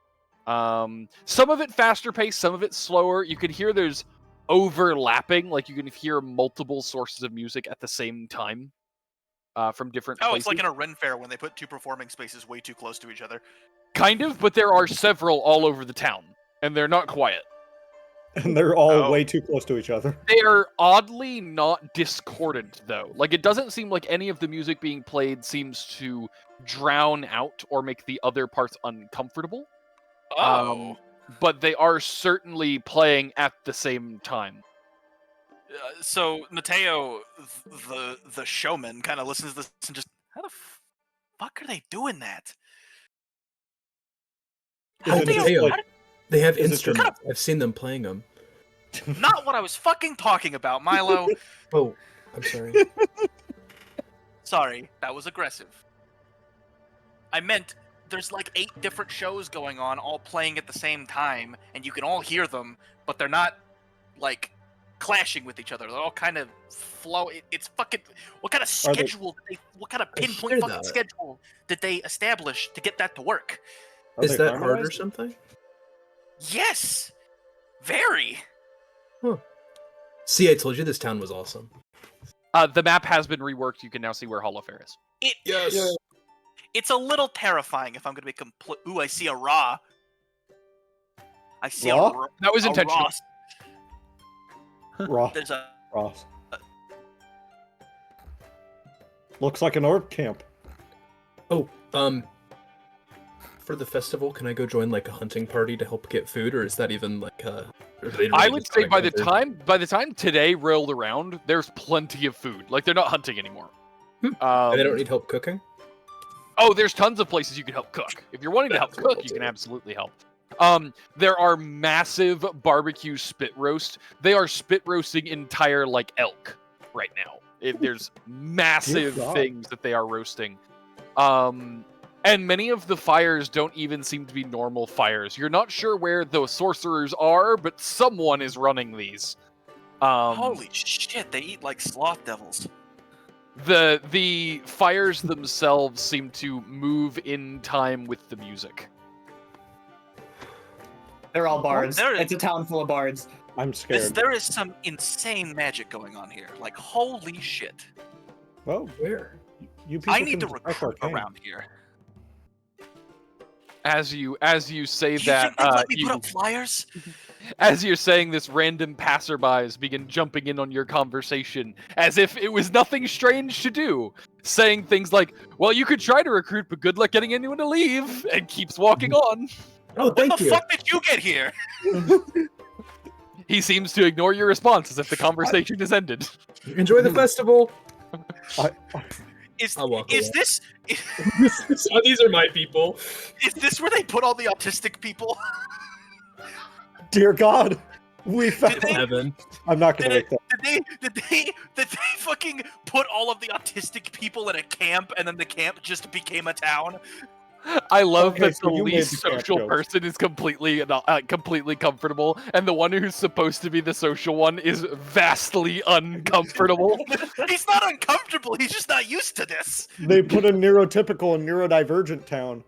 Some of it faster paced, some of it slower. You can hear there's overlapping, like you can hear multiple sources of music at the same time from different Oh, places. it's like in a Ren Fair when they put 2 performing spaces way too close to each other. Kind of, but there are several all over the town, and they're not quiet. And they're all Oh. way too close to each other. They are oddly not discordant, though. Like, it doesn't seem like any of the music being played seems to drown out or make the other parts uncomfortable. But they are certainly playing at the same time. So Matteo, the showman, kind of listens to this and just, how the fuck are they doing that? Is How it they, just Matteo. like- They have Is it just- instruments. I've seen them playing them. not what I was fucking talking about, Milo. Oh, I'm sorry. Sorry, that was aggressive. I meant there's like 8 different shows going on, all playing at the same time, and you can all hear them, but they're not like clashing with each other. They're all kind of flow. It's fucking. What kind of Are they- schedule? What kind of I pinpoint hear fucking that. schedule did they establish to get that to work? Are Is they that hard or harmonized? something? Yes, very. See, I told you this town was awesome. The map has been reworked. You can now see where Hollofair is. It. Yes. It's a little terrifying if I'm going to be complete. Ooh, I see a Ra. I see Ra? a Ra. That was a intentional. Ross. Ross. There's a. Ross. Looks like an orc camp. Oh, for the festival, can I go join like a hunting party to help get food, or is that even like or do they I really would just say wanna go by the time today rolled around, there's plenty of food. Like, they're not hunting anymore. And they don't need help cooking? Oh, there's tons of places you can help cook. If you're wanting to help cook, you can absolutely help. There are massive barbecue spit roast. They are spit roasting entire like elk right now. There's massive God. things that they are roasting. And many of the fires don't even seem to be normal fires. You're not sure where the sorcerers are, but someone is running these. Holy shit! They eat like sloth devils. The fires themselves seem to move in time with the music. They're all bards. There- It's a town full of bards. I'm scared. There is some insane magic going on here. Like holy shit! Well, Where? you people I need to can recruit strike arcane. around here. As you say You that, think they'd let me put up flyers? as you're saying this, random passerbys begin jumping in on your conversation as if it was nothing strange to do, saying things like, "Well, you could try to recruit, but good luck getting anyone to leave," and keeps walking on. Oh, When thank the you. fuck did you get here? He seems to ignore your response as if the conversation is ended. Enjoy the festival. Is I'll walk is away. this These are my people. is this where they put all the autistic people? Dear God, we found. they- Heaven. I'm not gonna Did, make that. did they fucking put all of the autistic people in a camp and then the camp just became a town? I love Okay, that so the you made least the camp social jokes. person is completely comfortable, and the one who's supposed to be the social one is vastly uncomfortable. He's not uncomfortable. He's just not used to this. They put a neurotypical and neurodivergent town.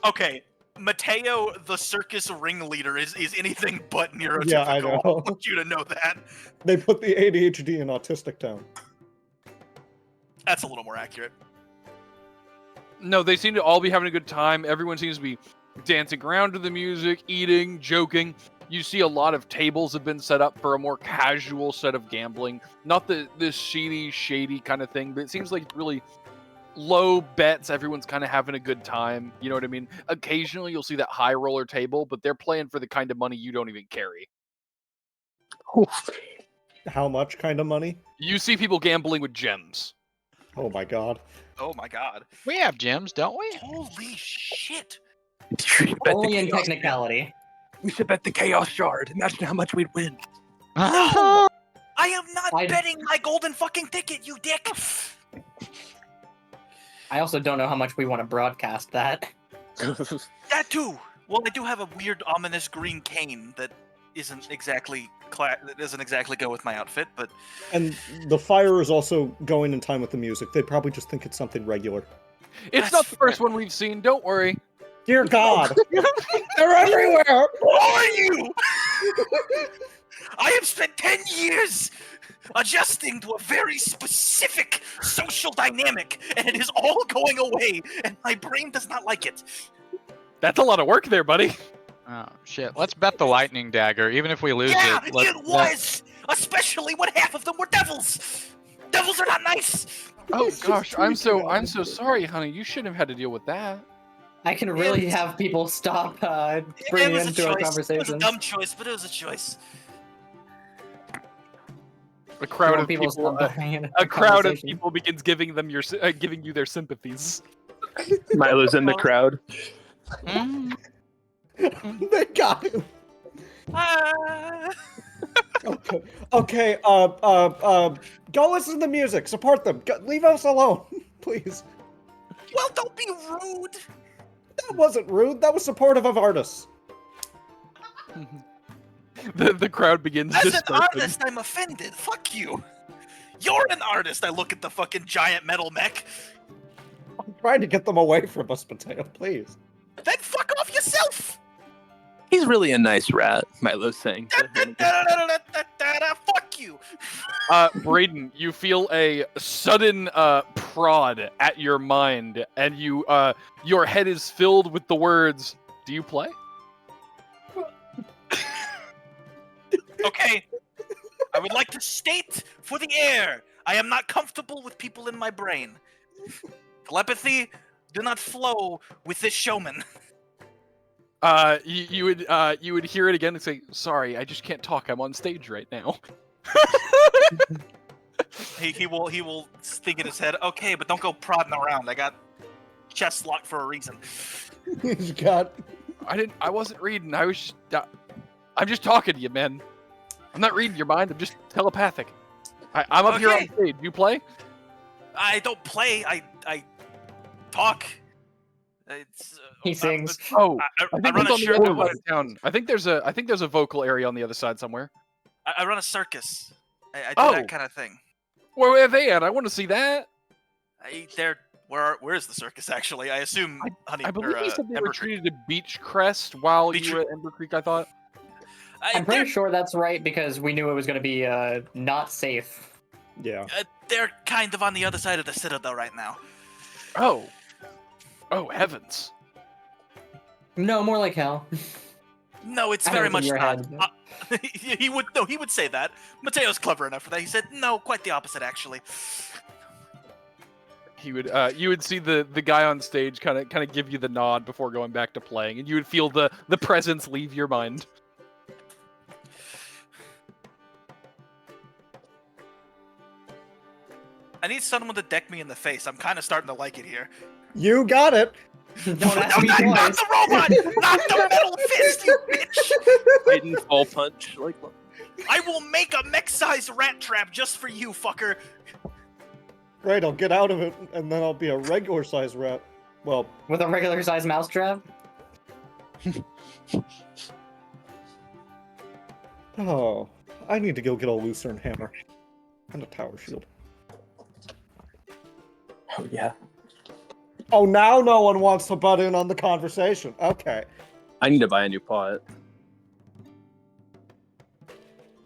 Okay, Matteo, the circus ringleader, is anything but neurotypical. Yeah, I know. I want you to know that. They put the ADHD in autistic town. That's a little more accurate. No, they seem to all be having a good time. Everyone seems to be dancing around to the music, eating, joking. You see a lot of tables have been set up for a more casual set of gambling. Not this shady kind of thing, but it seems like really low bets. Everyone's kind of having a good time. You know what I mean? Occasionally you'll see that high roller table, but they're playing for the kind of money you don't even carry. How much kind of money? You see people gambling with gems. Oh my God. Oh my god. We have gyms, don't we? Holy shit. Only in technicality. We should bet the Chaos Shard. Imagine how much we'd win. No! I am not I- betting my golden fucking ticket, you dick! I also don't know how much we want to broadcast that. That too! Well, I do have a weird, ominous green cane that isn't exactly that doesn't exactly go with my outfit, but And the fire is also going in time with the music. They probably just think it's something regular. It's That's not the first one we've seen, don't worry. Dear God. They're everywhere! who are you? I have spent 10 years adjusting to a very specific social dynamic, and it is all going away, and my brain does not like it. That's a lot of work there, buddy. Oh shit! Let's bet the lightning dagger, even if we lose Yeah, it. let's- it was! Especially when half of them were devils! Devils are not nice! Oh gosh, I'm so sorry, honey. You shouldn't have had to deal with that. I can really It's- have people stop It bringing was a into our choice. It was a conversation. dumb choice, but it was a choice. A crowd of people people, stop bringing into a our crowd of conversation. people begins giving them giving you their sympathies. Milo's in the crowd. Mm. They got him. Ah. Okay, go listen to the music. Support them. Leave us alone, please. Well, don't be rude. That wasn't rude. That was supportive of artists. The crowd begins As an dispersing. artist, I'm offended. Fuck you. You're an artist. I look at the fucking giant metal mech. I'm trying to get them away from us, Matteo, please. Then fuck off yourself. He's really a nice rat, Milo's saying. Fuck you. Brayden, you feel a sudden prod at your mind, and your head is filled with the words, "Do you play?" Okay. I would like to state for the air, I am not comfortable with people in my brain. Telepathy do not flow with this showman. You would hear it again and say, "Sorry, I just can't talk. I'm on stage right now." He will think in his head, okay, but don't go prodding around. I got chest locked for a reason. He's got. I wasn't reading. I was just, I'm just talking to you, man. I'm not reading your mind. I'm just telepathic. I'm up here on Okay. stage. You play? I don't play. I talk. It's, He sings. Oh, I I think run it's a on the other circus. side of town. I think there's a vocal area on the other side somewhere. I run a circus. I do Oh. that kind of thing. Where are they at? I want to see that. Where is the circus actually? I assume Honey. I believe you said they Ember were Creek. treated to Beach Crest while Beach you were at Ember Creek, I thought. I'm pretty sure that's right because we knew it was going to be not safe. Yeah. They're kind of on the other side of the Citadel right now. Oh. Oh, heavens. No, more like hell. No, it's I know very it's in much your not. head. He would say that. Mateo's clever enough for that. He said, no, quite the opposite, actually. He would you would see the guy on stage kind of give you the nod before going back to playing, and you would feel the presence leave your mind. I need someone to deck me in the face. I'm kind of starting to like it here. You got it. Don't No, ask me not twice. the robot! Not the metal fist, you bitch! Titan fall punch. Like, I will make a mech-sized rat trap just for you, fucker. Great, I'll get out of it, and then I'll be a regular sized rat. Well, With a regular sized mousetrap? oh, I need to go get a Lucerne hammer and a tower shield. oh yeah. Oh, now no one wants to butt in on the conversation. Okay. I need to buy a new pot.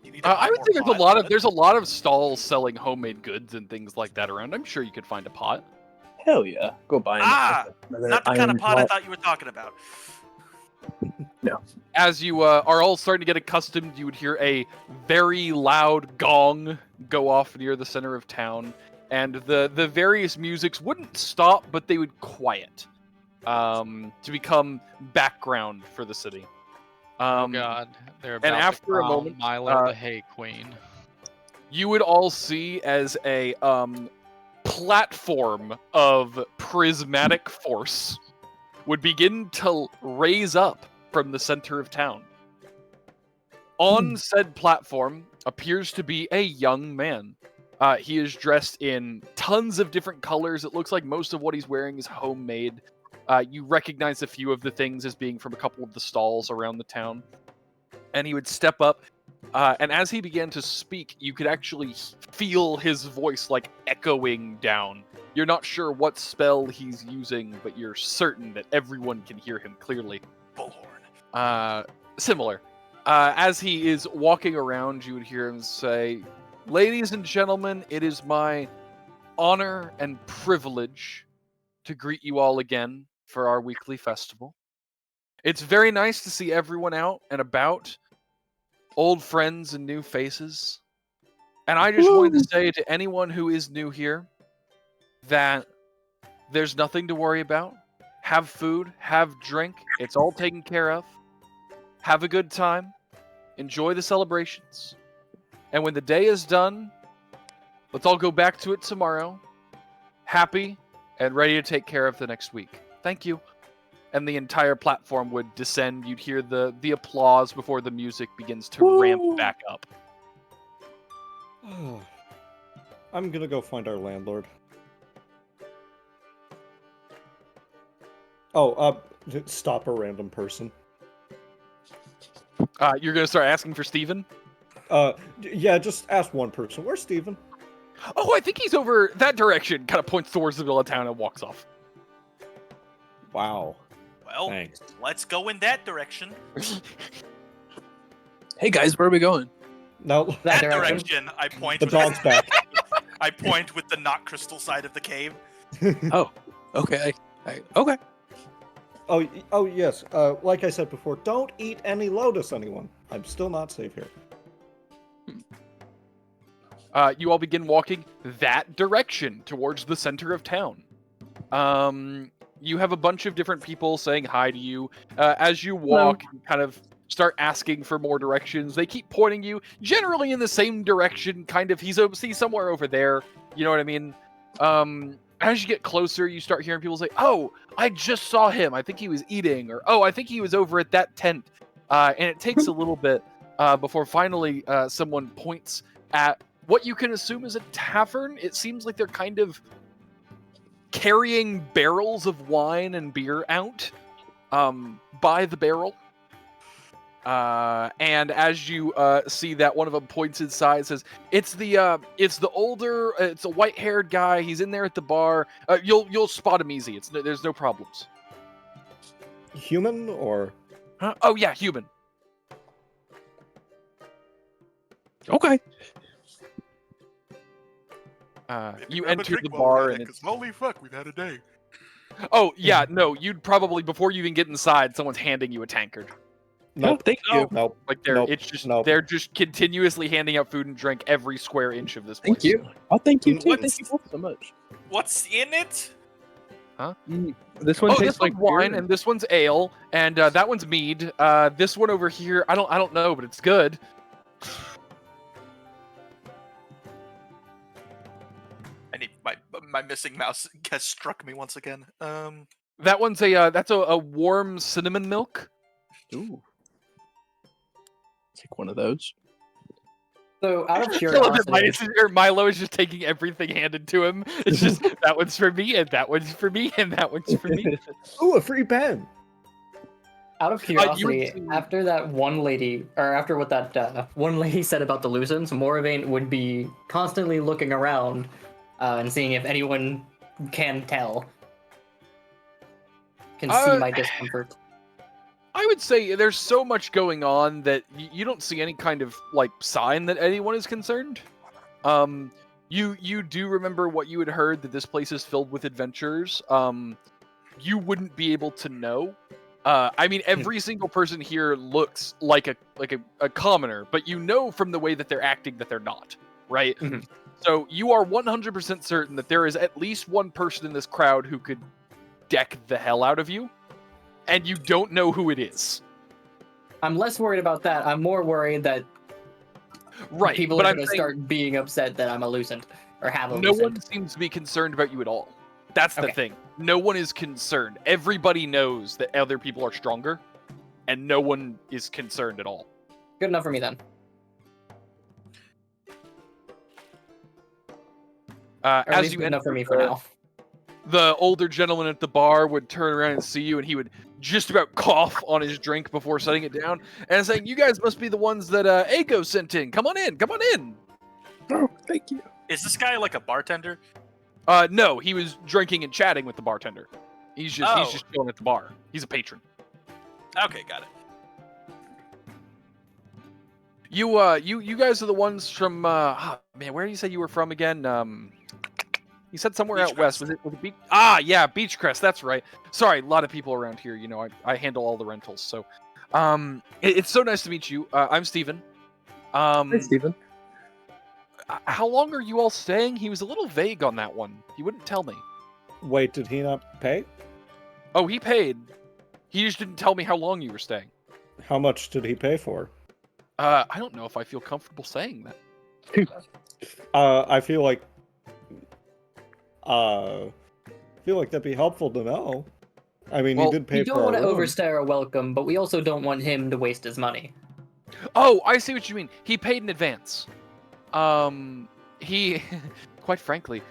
You need to I buy would more think pot. there's a lot of stalls selling homemade goods and things like that around. I'm sure you could find a pot. Hell yeah. Go buy another Not the kind of iron pot I thought you were talking about. As you are all starting to get accustomed, you would hear a very loud gong go off near the center of town, and the various musics wouldn't stop, but they would quiet to become background for the city. Oh god, they're about after to a crown moment, Milo the Hay Queen. You would all see as a platform of prismatic force would begin to raise up from the center of town. On said platform appears to be a young man. He is dressed in tons of different colors. It looks like most of what he's wearing is homemade. You recognize a few of the things as being from a couple of the stalls around the town. And he would step up, and as he began to speak, you could actually feel his voice like echoing down. You're not sure what spell he's using, but you're certain that everyone can hear him clearly. Bullhorn. Similar. As he is walking around, you would hear him say, "Ladies and gentlemen, it is my honor and privilege to greet you all again for our weekly festival. It's very nice to see everyone out and about, old friends and new faces. And I just wanted to say to anyone who is new here that there's nothing to worry about. Have food, have drink, it's all taken care of. Have a good time. Enjoy the celebrations. And when the day is done, let's all go back to it tomorrow, happy and ready to take care of the next week. Thank you." And the entire platform would descend. You'd hear the applause before the music begins to ramp back up. I'm gonna go find our landlord. Oh, stop a random person. You're going to start asking for Steven? Yeah, just ask one person. Where's Steven? Oh, I think he's over that direction. Kind of points towards the middle of town and walks off. Wow. Well, Thanks. let's go in that direction. Hey guys, where are we going? No, That direction. I point. the with dog's back. I point with the not crystal side of the cave. Oh, okay. Okay. Oh yes. Like I said before, don't eat any lotus, anyone. I'm still not safe here. You all begin walking that direction towards the center of town. You have a bunch of different people saying hi to you. As you walk, you kind of start asking for more directions. They keep pointing you generally in the same direction, kind of. He's somewhere over there. You know what I mean? As you get closer, you start hearing people say, "Oh, I just saw him. I think he was eating," or "Oh, I think he was over at that tent." And it takes a little bit before finally someone points at what you can assume is a tavern. It seems like they're kind of carrying barrels of wine and beer out by the barrel. And as you see that, one of them points inside and says, it's the older, it's a white-haired guy. He's in there at the bar. You'll spot him easy. There's no problems. Human or? Huh? Oh yeah, human. Okay. You enter the bar and it's... Holy fuck, we've had a day. Oh yeah, no, you'd probably, before you even get inside, someone's handing you a tankard. Nope. Thank you. Nope. Like they're just continuously handing out food and drink every square inch of this place. Thank you. Oh, thank you too. What's- Thank you both so much. What's in it? This one Oh, tastes this like one's wine, beer. and this one's ale, and that one's mead. This one over here, I don't know, but it's good. I need My missing mouse has struck me once again. That one's that's a warm cinnamon milk. Ooh. Take one of those. So, out of I love that curiosity, Milo is just taking everything handed to him. It's just that one's for me, and that one's for me, and that one's for me. Ooh, a free pen. out of would curiosity, see- after that one lady, or after what that one lady said about the Lucents, Moravaint would be constantly looking around and seeing if anyone can tell, can see my discomfort. I would say there's so much going on that you don't see any kind of like sign that anyone is concerned. You do remember what you had heard, that this place is filled with adventurers. You wouldn't be able to know. I mean, every single person here looks like a commoner, but you know from the way that they're acting that they're not, right? Mhm. So you are 100% certain that there is at least one person in this crowd who could deck the hell out of you, and you don't know who it is. I'm less worried about that. I'm more worried that Right, people but are I'm going to saying start being upset that I'm a Lucent, or have a no Lucent. one seems to be concerned about you at all. That's the Okay. thing. No one is concerned. Everybody knows that other people are stronger, and no one is concerned at all. Good enough for me then. Or at As least you good enough for me enter, for now. the older gentleman at the bar would turn around and see you, and he would just about cough on his drink before setting it down, and saying, "You guys must be the ones that Ago sent in. Come on in, come on in." Oh, thank you. Is this guy like a bartender? No, he was drinking and chatting with the bartender. He's just chilling at the bar. He's a patron. Okay, got it. You guys are the ones from man, where did you say you were from again? You said somewhere out west. Was it Beach? Ah, yeah, Beachcrest. That's right. Sorry, a lot of people around here. You know, I handle all the rentals. So, it's so nice to meet you. I'm Steven. Hey, Steven. How long are you all staying? He was a little vague on that one. He wouldn't tell me. Wait, did he not pay? Oh, he paid. He just didn't tell me how long you were staying. How much did he pay for? I don't know if I feel comfortable saying that. I feel like that'd be helpful to know. I mean, Well, he did pay We for don't want our to room. overstay our welcome, but we also don't want him to waste his money. Oh, I see what you mean. He paid in advance. He, quite frankly,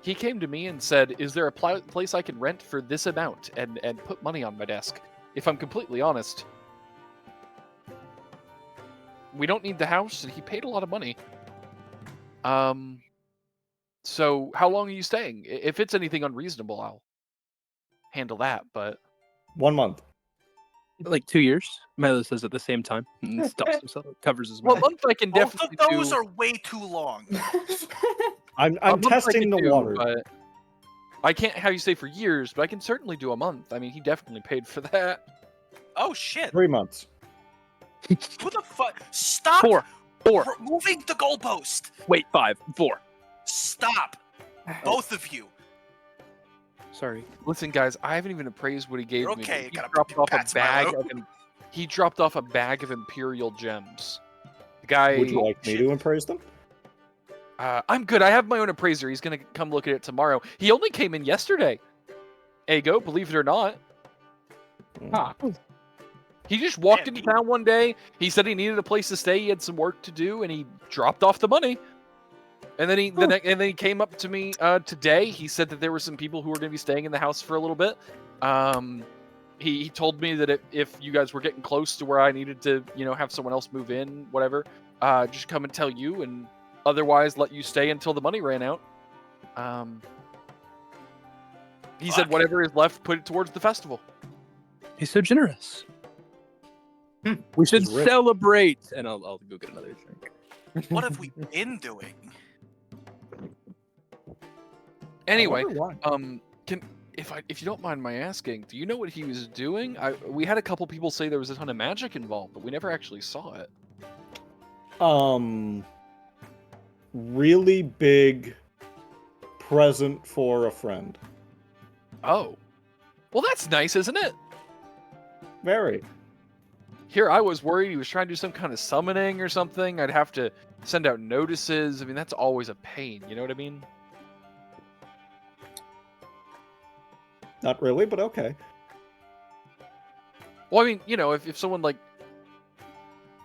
he came to me and said, "Is there a place I can rent for this amount?" and put money on my desk. If I'm completely honest, we don't need the house, and he paid a lot of money. So how long are you staying? If it's anything unreasonable, I'll handle that. But 1 month. Like 2 years. Milo says at the same time. And stops himself. Covers his well, mouth. month I can Both definitely of those do. are way too long. I'm A month I testing can the do, water. but I can't have you stay for years, but I can certainly do a month. I mean, he definitely paid for that. Oh shit! 3 months. Who the fuck? Stop 4. moving the goalpost. Wait, 5. 4. Stop, both of you. Sorry. Listen, guys, I haven't even appraised what he gave You're me. okay, He gotta dropped put off a pats, bag Milo. he dropped off a bag of Imperial gems. The guy. Would you like me shit. to appraise them? I'm good. I have my own appraiser. He's gonna come look at it tomorrow. He only came in yesterday. Ego, believe it or not. Huh. He just walked Man, into town one day. He said he needed a place to stay. He had some work to do, and he dropped off the money. And then he came up to me today. He said that there were some people who were going to be staying in the house for a little bit. He told me that if you guys were getting close to where I needed to, have someone else move in, whatever, just come and tell you, and otherwise let you stay until the money ran out. He said Fuck. whatever is left, put it towards the festival. He's so generous. We should He's rich. celebrate. And I'll go get another drink. What have we been doing? Anyway, I wonder why. if you don't mind my asking, do you know what he was doing? We had a couple people say there was a ton of magic involved, but we never actually saw it. Really big present for a friend. Oh, well, that's nice, isn't it? Very. Here I was worried he was trying to do some kind of summoning or something. I'd have to send out notices. I mean, that's always a pain. You know what I mean? Not really, but okay. Well, I mean, you know, if someone like,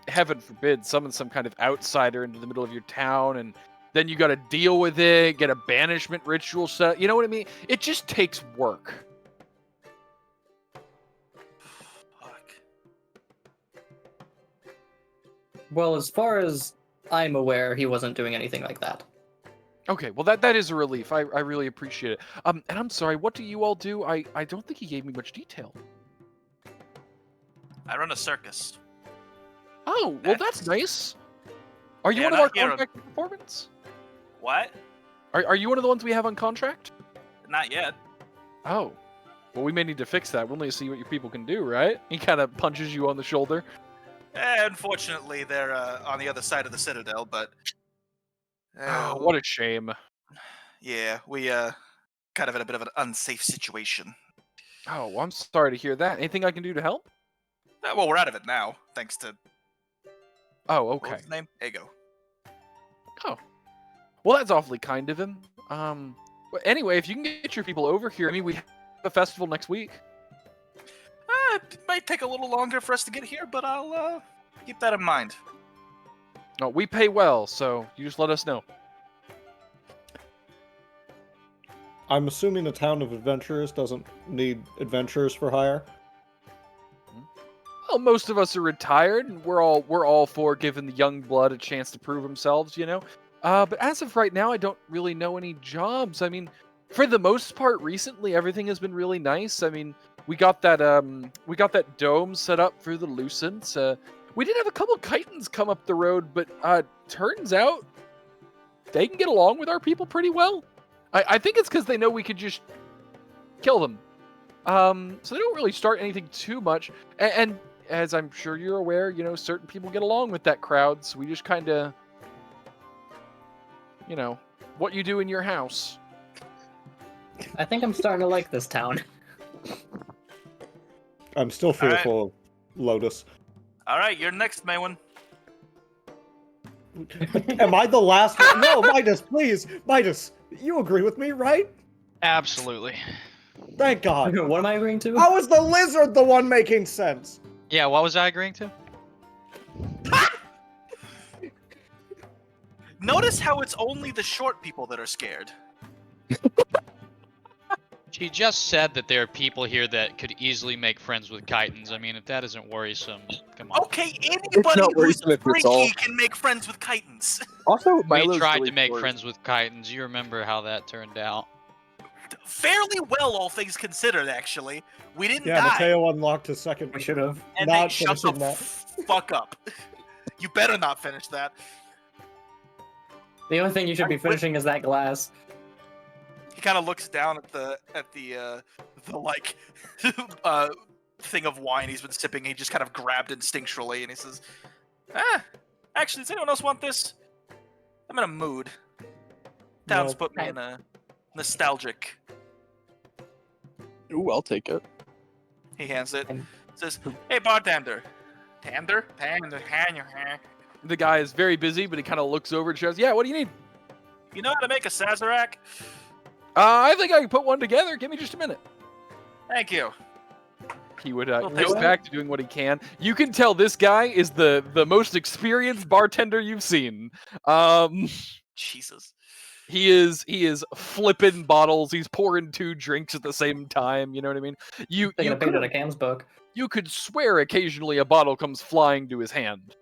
heaven forbid, summons some kind of outsider into the middle of your town, and then you got to deal with it, get a banishment ritual set. You know what I mean? It just takes work. Fuck. Well, as far as I'm aware, he wasn't doing anything like that. Okay, well that is a relief. I really appreciate it. And I'm sorry, what do you all do? I don't think he gave me much detail. I run a circus. Oh, well that's nice. Are you Yeah, one of our not here. contract performance? What? Are you one of the ones we have on contract? Not yet. Oh. Well, we may need to fix that. We'll need to see what your people can do, right? He kind of punches you on the shoulder. Unfortunately, they're on the other side of the citadel, but... Oh, what a shame. Yeah, we kind of in a bit of an unsafe situation. Oh, well, I'm sorry to hear that. Anything I can do to help? Well, we're out of it now, thanks to... Oh, What okay. was his name? Ego. Oh. Well, that's awfully kind of him. Well, anyway, if you can get your people over here, I mean, we have a festival next week. It might take a little longer for us to get here, but I'll keep that in mind. No, we pay well, so you just let us know. I'm assuming a town of adventurers doesn't need adventurers for hire. Well, most of us are retired, and we're all for giving the young blood a chance to prove themselves, you know. But as of right now, I don't really know any jobs. I mean, for the most part, recently everything has been really nice. I mean, we got that dome set up for the Lucents. We did have a couple chitons come up the road, but turns out they can get along with our people pretty well. I think it's because they know we could just kill them. So they don't really start anything too much. And as I'm sure you're aware, you know, certain people get along with that crowd, so we just kind of, you know, what you do in your house. I think I'm starting to like this town. I'm still fearful of Lotus. All right, you're next, Mawym. Am I the last one? No, Midas, please. Midas, you agree with me, right? Absolutely. Thank God. What am I agreeing to? How is the lizard the one making sense? Yeah, what was I agreeing to? Notice how it's only the short people that are scared. She just said that there are people here that could easily make friends with chitons. I mean, if that isn't worrisome, come on. Okay, anybody not who's worrisome if you're tall. freaky can make friends with chitons. Also, We Milo's tried really to make short. friends with chitons. You remember how that turned out. Fairly well, all things considered, actually. We didn't Yeah, die, Matteo unlocked his second. We should have. and not they shut the finishing that. fuck up. You better not finish that. The only thing you should be finishing is that glass. He kind of looks down at the like thing of wine he's been sipping. He just kind of grabbed instinctually, and he says, actually, does anyone else want this? I'm in a mood. Town's No. put me in a nostalgic. Ooh, I'll take it. He hands it. Says, "Hey, bartender, tander." The guy is very busy, but he kind of looks over and says, "Yeah, what do you need?" You know how to make a Sazerac? I think I can put one together. Give me just a minute. Thank you. He would Well, go thanks, back to doing what he can. You can tell this guy is the most experienced bartender you've seen. Jesus. He is flipping bottles. He's pouring 2 drinks at the same time. You know what I mean? Taking a page out of Cam's book. You could swear occasionally a bottle comes flying to his hand.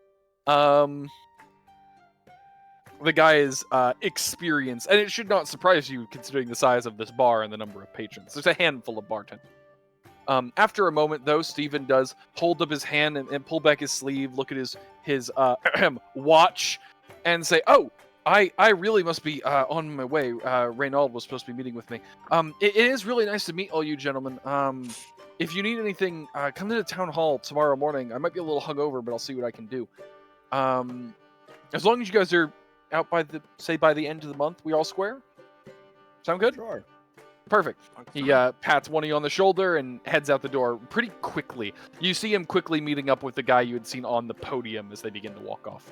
The guy is experienced, and it should not surprise you considering the size of this bar and the number of patrons. There's a handful of bartenders. After a moment, though, Steven does hold up his hand and pull back his sleeve, look at his watch, and say, "Oh, I really must be on my way. Reynald was supposed to be meeting with me. It is really nice to meet all you gentlemen. If you need anything, come to the town hall tomorrow morning. I might be a little hungover, but I'll see what I can do. As long as you guys are out by the end of the month, we all square? Sound good? Sure. Perfect." He pats one of you on the shoulder and heads out the door pretty quickly. You see him quickly meeting up with the guy you had seen on the podium as they begin to walk off.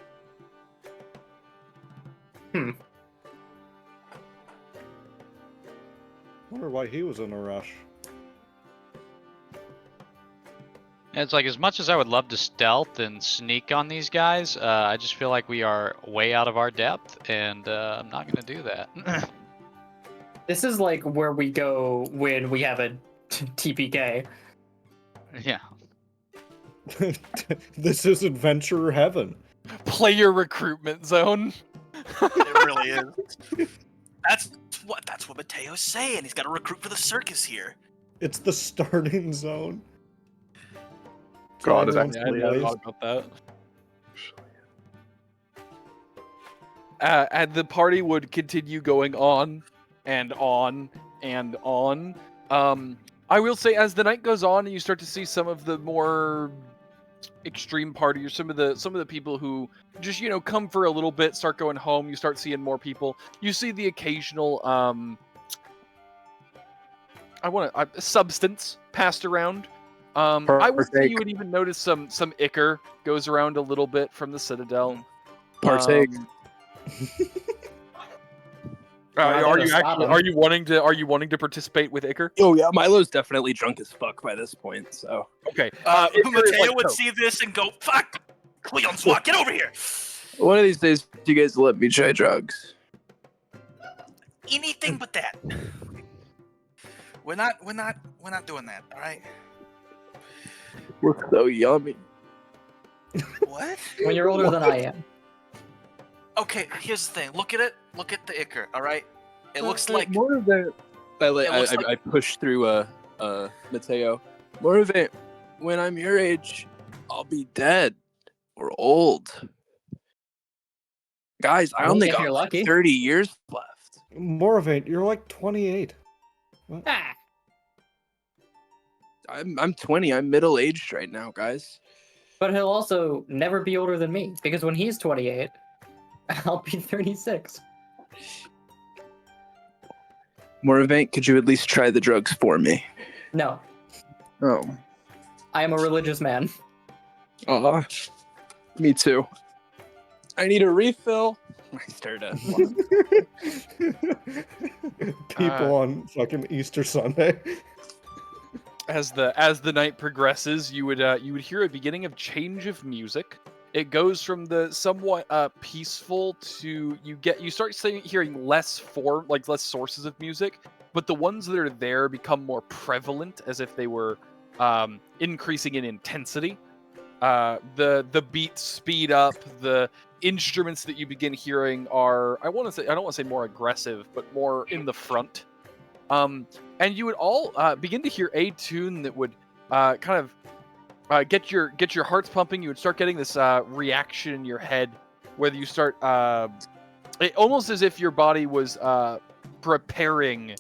Wonder why he was in a rush. It's like, as much as I would love to stealth and sneak on these guys, I just feel like we are way out of our depth, and I'm not going to do that. This is like where we go when we have a TPK. Yeah. This is adventure heaven. Player recruitment zone. It really is. That's what Mateo's saying. He's got to recruit for the circus here. It's the starting zone. God, So it's everyone's actually I noise. thought about that. And the party would continue going on and on and on. I will say, as the night goes on, and you start to see some of the more extreme partiers, some of the people who just come for a little bit, start going home. You start seeing more people. You see the occasional substance passed around. I would say you would even notice some ichor goes around a little bit from the Citadel. Partake. Are you wanting to participate with ichor? Oh yeah, Milo's definitely drunk as fuck by this point. So Okay. Mateo would see this and go, "Fuck, Cleon SWAT, get over here!" one of these days, you guys let me try drugs. Anything but that. We're not doing that. All right. We're so yummy. What? When you're older than I am. Okay, here's the thing. Look at it. Look at the ichor. All right. It looks like more of it. I push through Matteo. Moravaint, when I'm your age, I'll be dead or old. Guys, I only if got you're lucky. 30 years left. Moravaint, you're like 28. What? Ah, I'm 20. I'm middle aged right now, guys. but he'll also never be older than me, because when he's 28, I'll be 36. Moravaint, could you at least try the drugs for me? No, Oh. I am a religious man. Aw. Me too. I need a refill. I started People on fucking Easter Sunday. As the night progresses, you would hear a beginning of change of music. It goes from the somewhat peaceful to you start hearing less sources of music, but the ones that are there become more prevalent, as if they were increasing in intensity. The beats speed up. The instruments that you begin hearing are I don't want to say more aggressive, but more in the front. And you would all begin to hear a tune that would kind of get your hearts pumping. You would start getting this reaction in your head, whether you start almost as if your body was preparing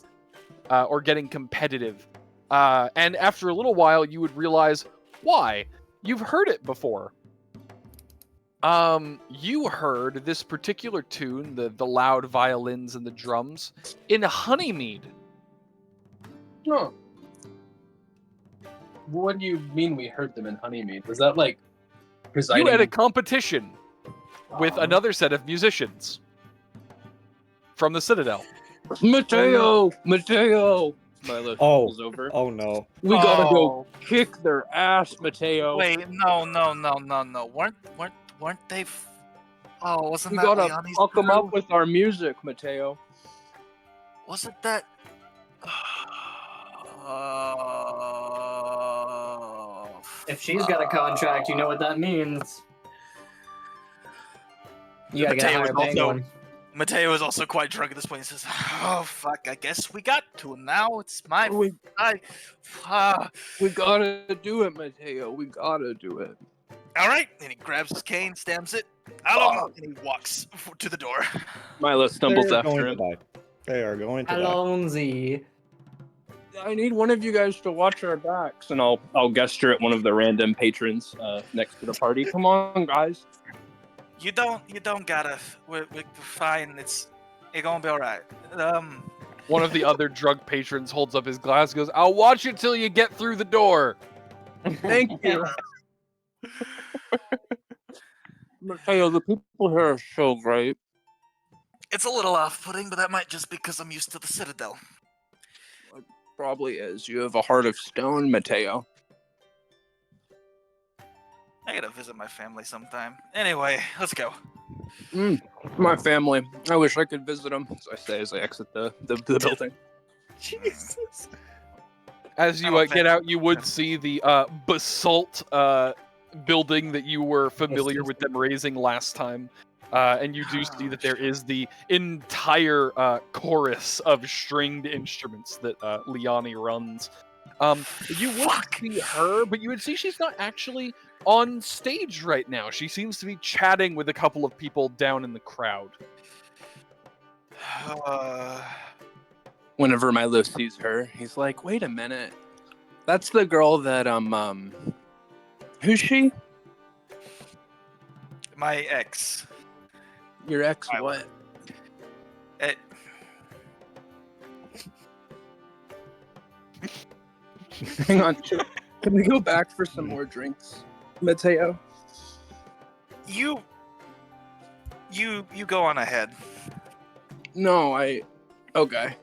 or getting competitive. And after a little while, you would realize why. You've heard it before. You heard this particular tune, the loud violins and the drums, in Honeymead. Oh. What do you mean we heard them in Honeymead? Was that like presiding? You had a competition with another set of musicians from the Citadel. Mateo! Milo falls over. Oh no. We gotta go kick their ass, Mateo. Wait, no. Weren't they? Wasn't We that gotta Leone's fuck them crew? up with our music, Mateo. Wasn't that? If she's got a contract, you know what that means. You gotta get a Mateo higher is paying also- one. Mateo is also quite drunk at this point. He says, "Oh fuck! I guess we got to him now. It's my We all gotta do it, Mateo. We gotta do it. right." And he grabs his cane, stamps it, and he walks to the door. Milo stumbles They're after going him. to die. They are going to die. Alonzi. I need one of you guys to watch our backs, and I'll gesture at one of the random patrons next to the party. Come on, guys. You don't gotta. We're fine. You're gonna be all right. One of the other drug patrons holds up his glass, goes, "I'll watch it till you get through the door." Thank you. Mateo, the people here are so great. It's a little off-putting, but that might just be because I'm used to the Citadel. Probably is. You have a heart of stone, Mateo. I gotta visit my family sometime. Anyway, let's go. My family. I wish I could visit them. As I say as I exit the building. Jesus. As you get out, you would see the basalt building that you were familiar with them raising last time. And you do see that there is the entire chorus of stringed instruments that Liani runs. You would see her, but you would see she's not actually on stage right now. She seems to be chatting with a couple of people down in the crowd. Whenever Milo sees her, he's like, "Wait a minute, that's the girl that who's she? My ex. Your ex? Milo. What? Hang on, can we go back for some more drinks, Matteo? You go on ahead. No, okay.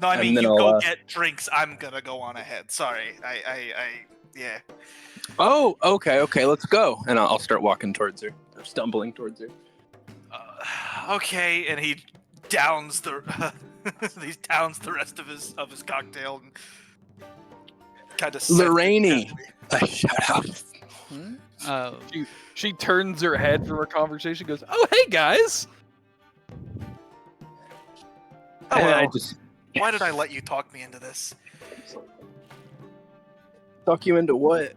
No, I And mean then you I'll, go get drinks. I'm gonna go on ahead. Sorry, yeah. Oh, okay, let's go. And I'll start walking towards her, or stumbling towards her. Okay, and he downs the rest of his cocktail and kind of Lorraine, I shout out. She turns her head from her conversation, goes, "Oh, hey guys!" And Hello. I just Why did I let you talk me into this? talk you into what?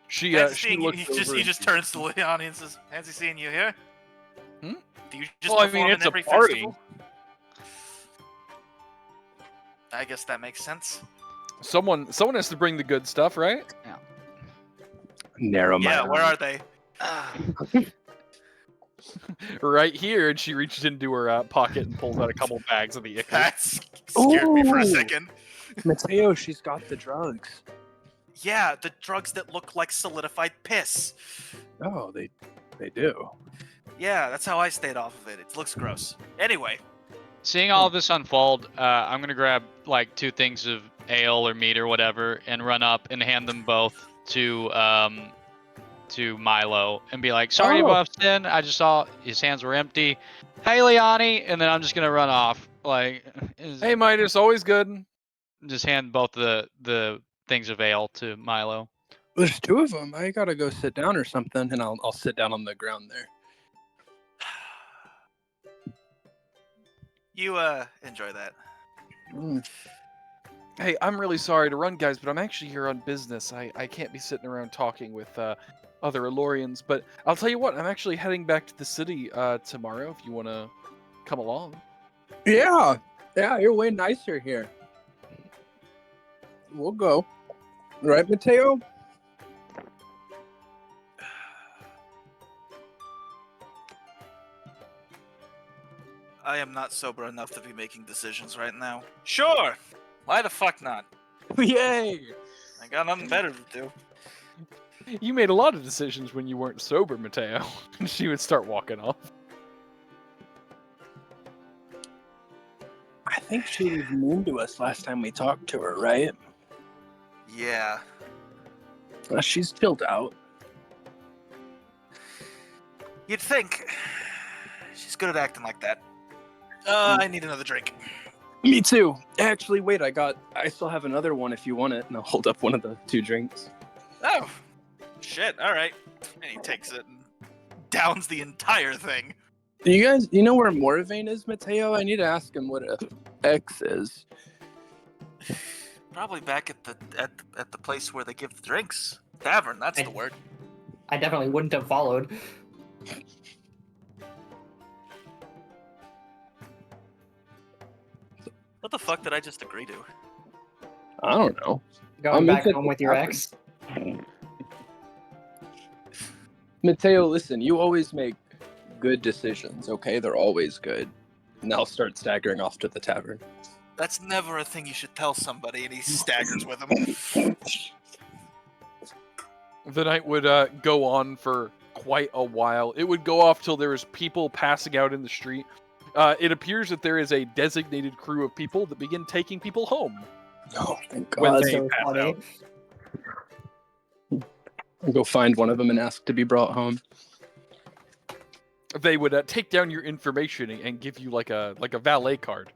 She Fancy looks he over. just turns to Leonie and says, "Fancy seeing you here." Hmm? Do you just Well, I perform mean, in it's a every party. festival? I guess that makes sense. Someone has to bring the good stuff, right? Narrow my Yeah, where eyes. are they? Right here, and she reaches into her pocket and pulls out a couple bags of the ichor. That scared me for a Ooh. second. Matteo, she's got the drugs. Yeah, the drugs that look like solidified piss. Oh, they do. Yeah, that's how I stayed off of it. It looks gross. Anyway, Seeing all of this unfold, I'm gonna grab like 2 things of ale or meat or whatever, and run up and hand them both to Milo and be like, "Sorry to bust in. I just saw his hands were empty. Hey, Liani," and then I'm just gonna run off. Like, Hey, Midas, always good. just hand both the things of ale to Milo. There's 2 of them. I gotta go sit down or something, and I'll sit down on the ground there. you enjoy that. Hey, I'm really sorry to run, guys, but I'm actually here on business. I can't be sitting around talking with other Elorians, but I'll tell you what, I'm actually heading back to the city tomorrow if you want to come along. Yeah, you're way nicer here. We'll go. Right, Matteo? I am not sober enough to be making decisions right now. Sure! Why the fuck not? Yay! I got nothing better to do. You made a lot of decisions when you weren't sober, Matteo. And she would start walking off. I think she was mean to us last time we talked to her, right? Yeah. She's chilled out. You'd think. She's good at acting like that. I need another drink. Me too. Actually, wait, I still have another one if you want it, and I'll hold up one of the 2 drinks. Oh. Shit, alright. And he takes it and downs the entire thing. You know where Moravaint is, Matteo? I need to ask him what a X is. Probably back at the place where they give the drinks. Tavern, that's the word. I definitely wouldn't have followed. What the fuck did I just agree to? I don't know. Going back home with your ex. Matteo, listen, you always make good decisions, okay? They're always good. And I'll start staggering off to the tavern. That's never a thing you should tell somebody, and he staggers with him. The night would go on for quite a while. It would go off till there was people passing out in the street. It appears that there is a designated crew of people that begin taking people home. Oh, thank When God. they So pass funny. out. I'll go find one of them and ask to be brought home. They would take down your information and give you like a valet card.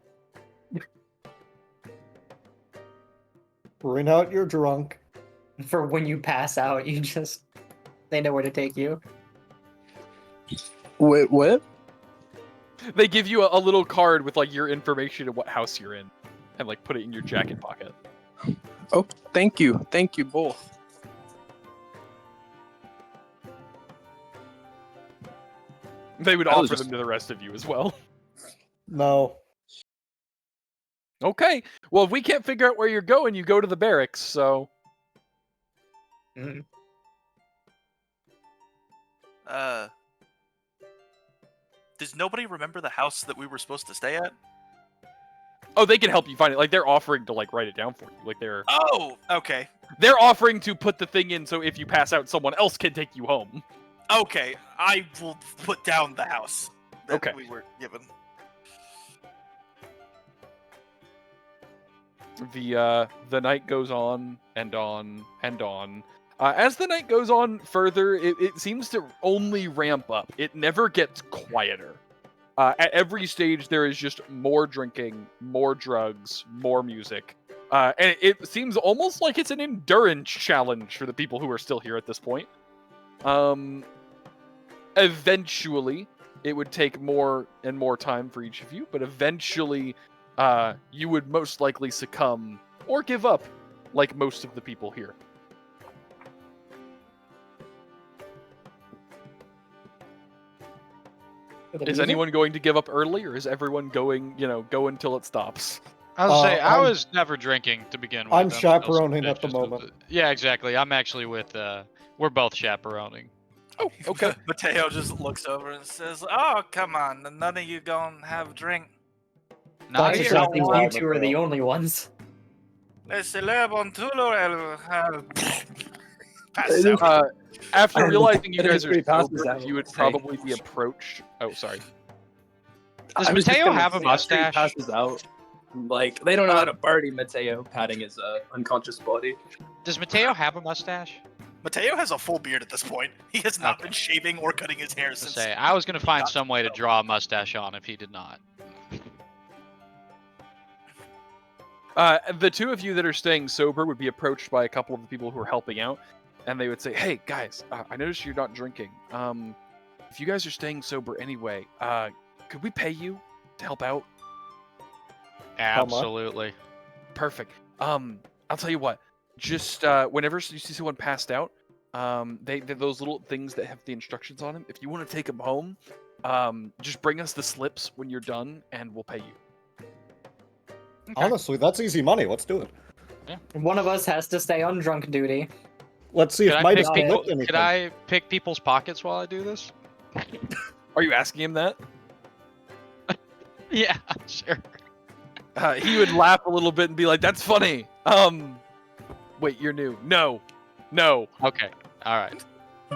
Bring out your drunk. For when you pass out, they know where to take you. Wait, what? They give you a little card with like your information and what house you're in, and like put it in your jacket pocket. Oh, thank you both. They would I was offer just- them to the rest of you as well. No. Okay. Well, if we can't figure out where you're going, you go to the barracks. So Mhm. Does nobody remember the house that we were supposed to stay at? oh, they can help you find it. Like they're offering to like write it down for you. Like they're Okay. offering to put the thing in so if you pass out, someone else can take you home. Okay, I will put down the house that Okay. we were given. The night goes on and on and on. As the night goes on further, it seems to only ramp up. It never gets quieter. At every stage, there is just more drinking, more drugs, more music. And it seems almost like it's an endurance challenge for the people who are still here at this point. Eventually, it would take more and more time for each of you, but eventually, you would most likely succumb or give up, like most of the people here. For the Is music? anyone going to give up early, or is everyone going, go until it stops? I was say I I'm- was never drinking to begin with. I'm still chaperoning at the suspicious of moment. Yeah, exactly. I'm actually with. We're both chaperoning. Oh, okay. Matteo just looks over and says, "Oh, come on, none of you gonna have drink. Not That's here. just here. I think Why, you two are the Matteo? only ones. Pass out. After Um, realizing you guys are he passes sober, out, you would say. probably be approached. Oh, sorry. Does I was just Matteo gonna have a say, after he mustache? passes out, like they don't know how to party. Mateo patting his unconscious body. Does Matteo have a mustache? Mateo has a full beard at this point. He has not Okay. been shaving or cutting his hair To since. say I was gonna find some way to draw a mustache on if he did not. The two of you that are staying sober would be approached by a couple of the people who are helping out, and they would say, "Hey, guys, I noticed you're not drinking. If you guys are staying sober anyway, could we pay you to help out?" much? Absolutely. Perfect. I'll tell you what. Just whenever you see someone passed out, they're those little things that have the instructions on them. If you want to take them home, just bring us the slips when you're done, and we'll pay you. Okay. Honestly, that's easy money. Let's do it. One of us has to stay on drunk duty. Let's see Could if I, Midas pick can people, lift anything. could I pick people's pockets while I do this? Are you asking him that? Yeah, sure. He would laugh a little bit and be like, "That's funny." Wait, you're new. No. Okay. All right.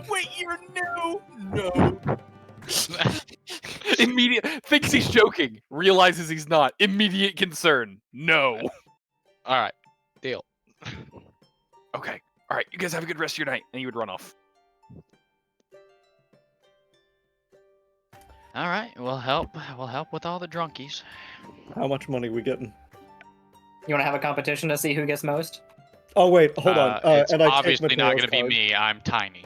Wait, you're new? No. Immediate thinks he's joking, realizes he's not. Immediate concern. No. All right. Deal. Okay. All right. You guys have a good rest of your night, and he would run off. All right. We'll help. We'll help with all the drunkies. How much money we getting? You want to have a competition to see who gets most? Oh wait, hold on. It's And I take obviously not Mateo's going to be card. me. I'm tiny.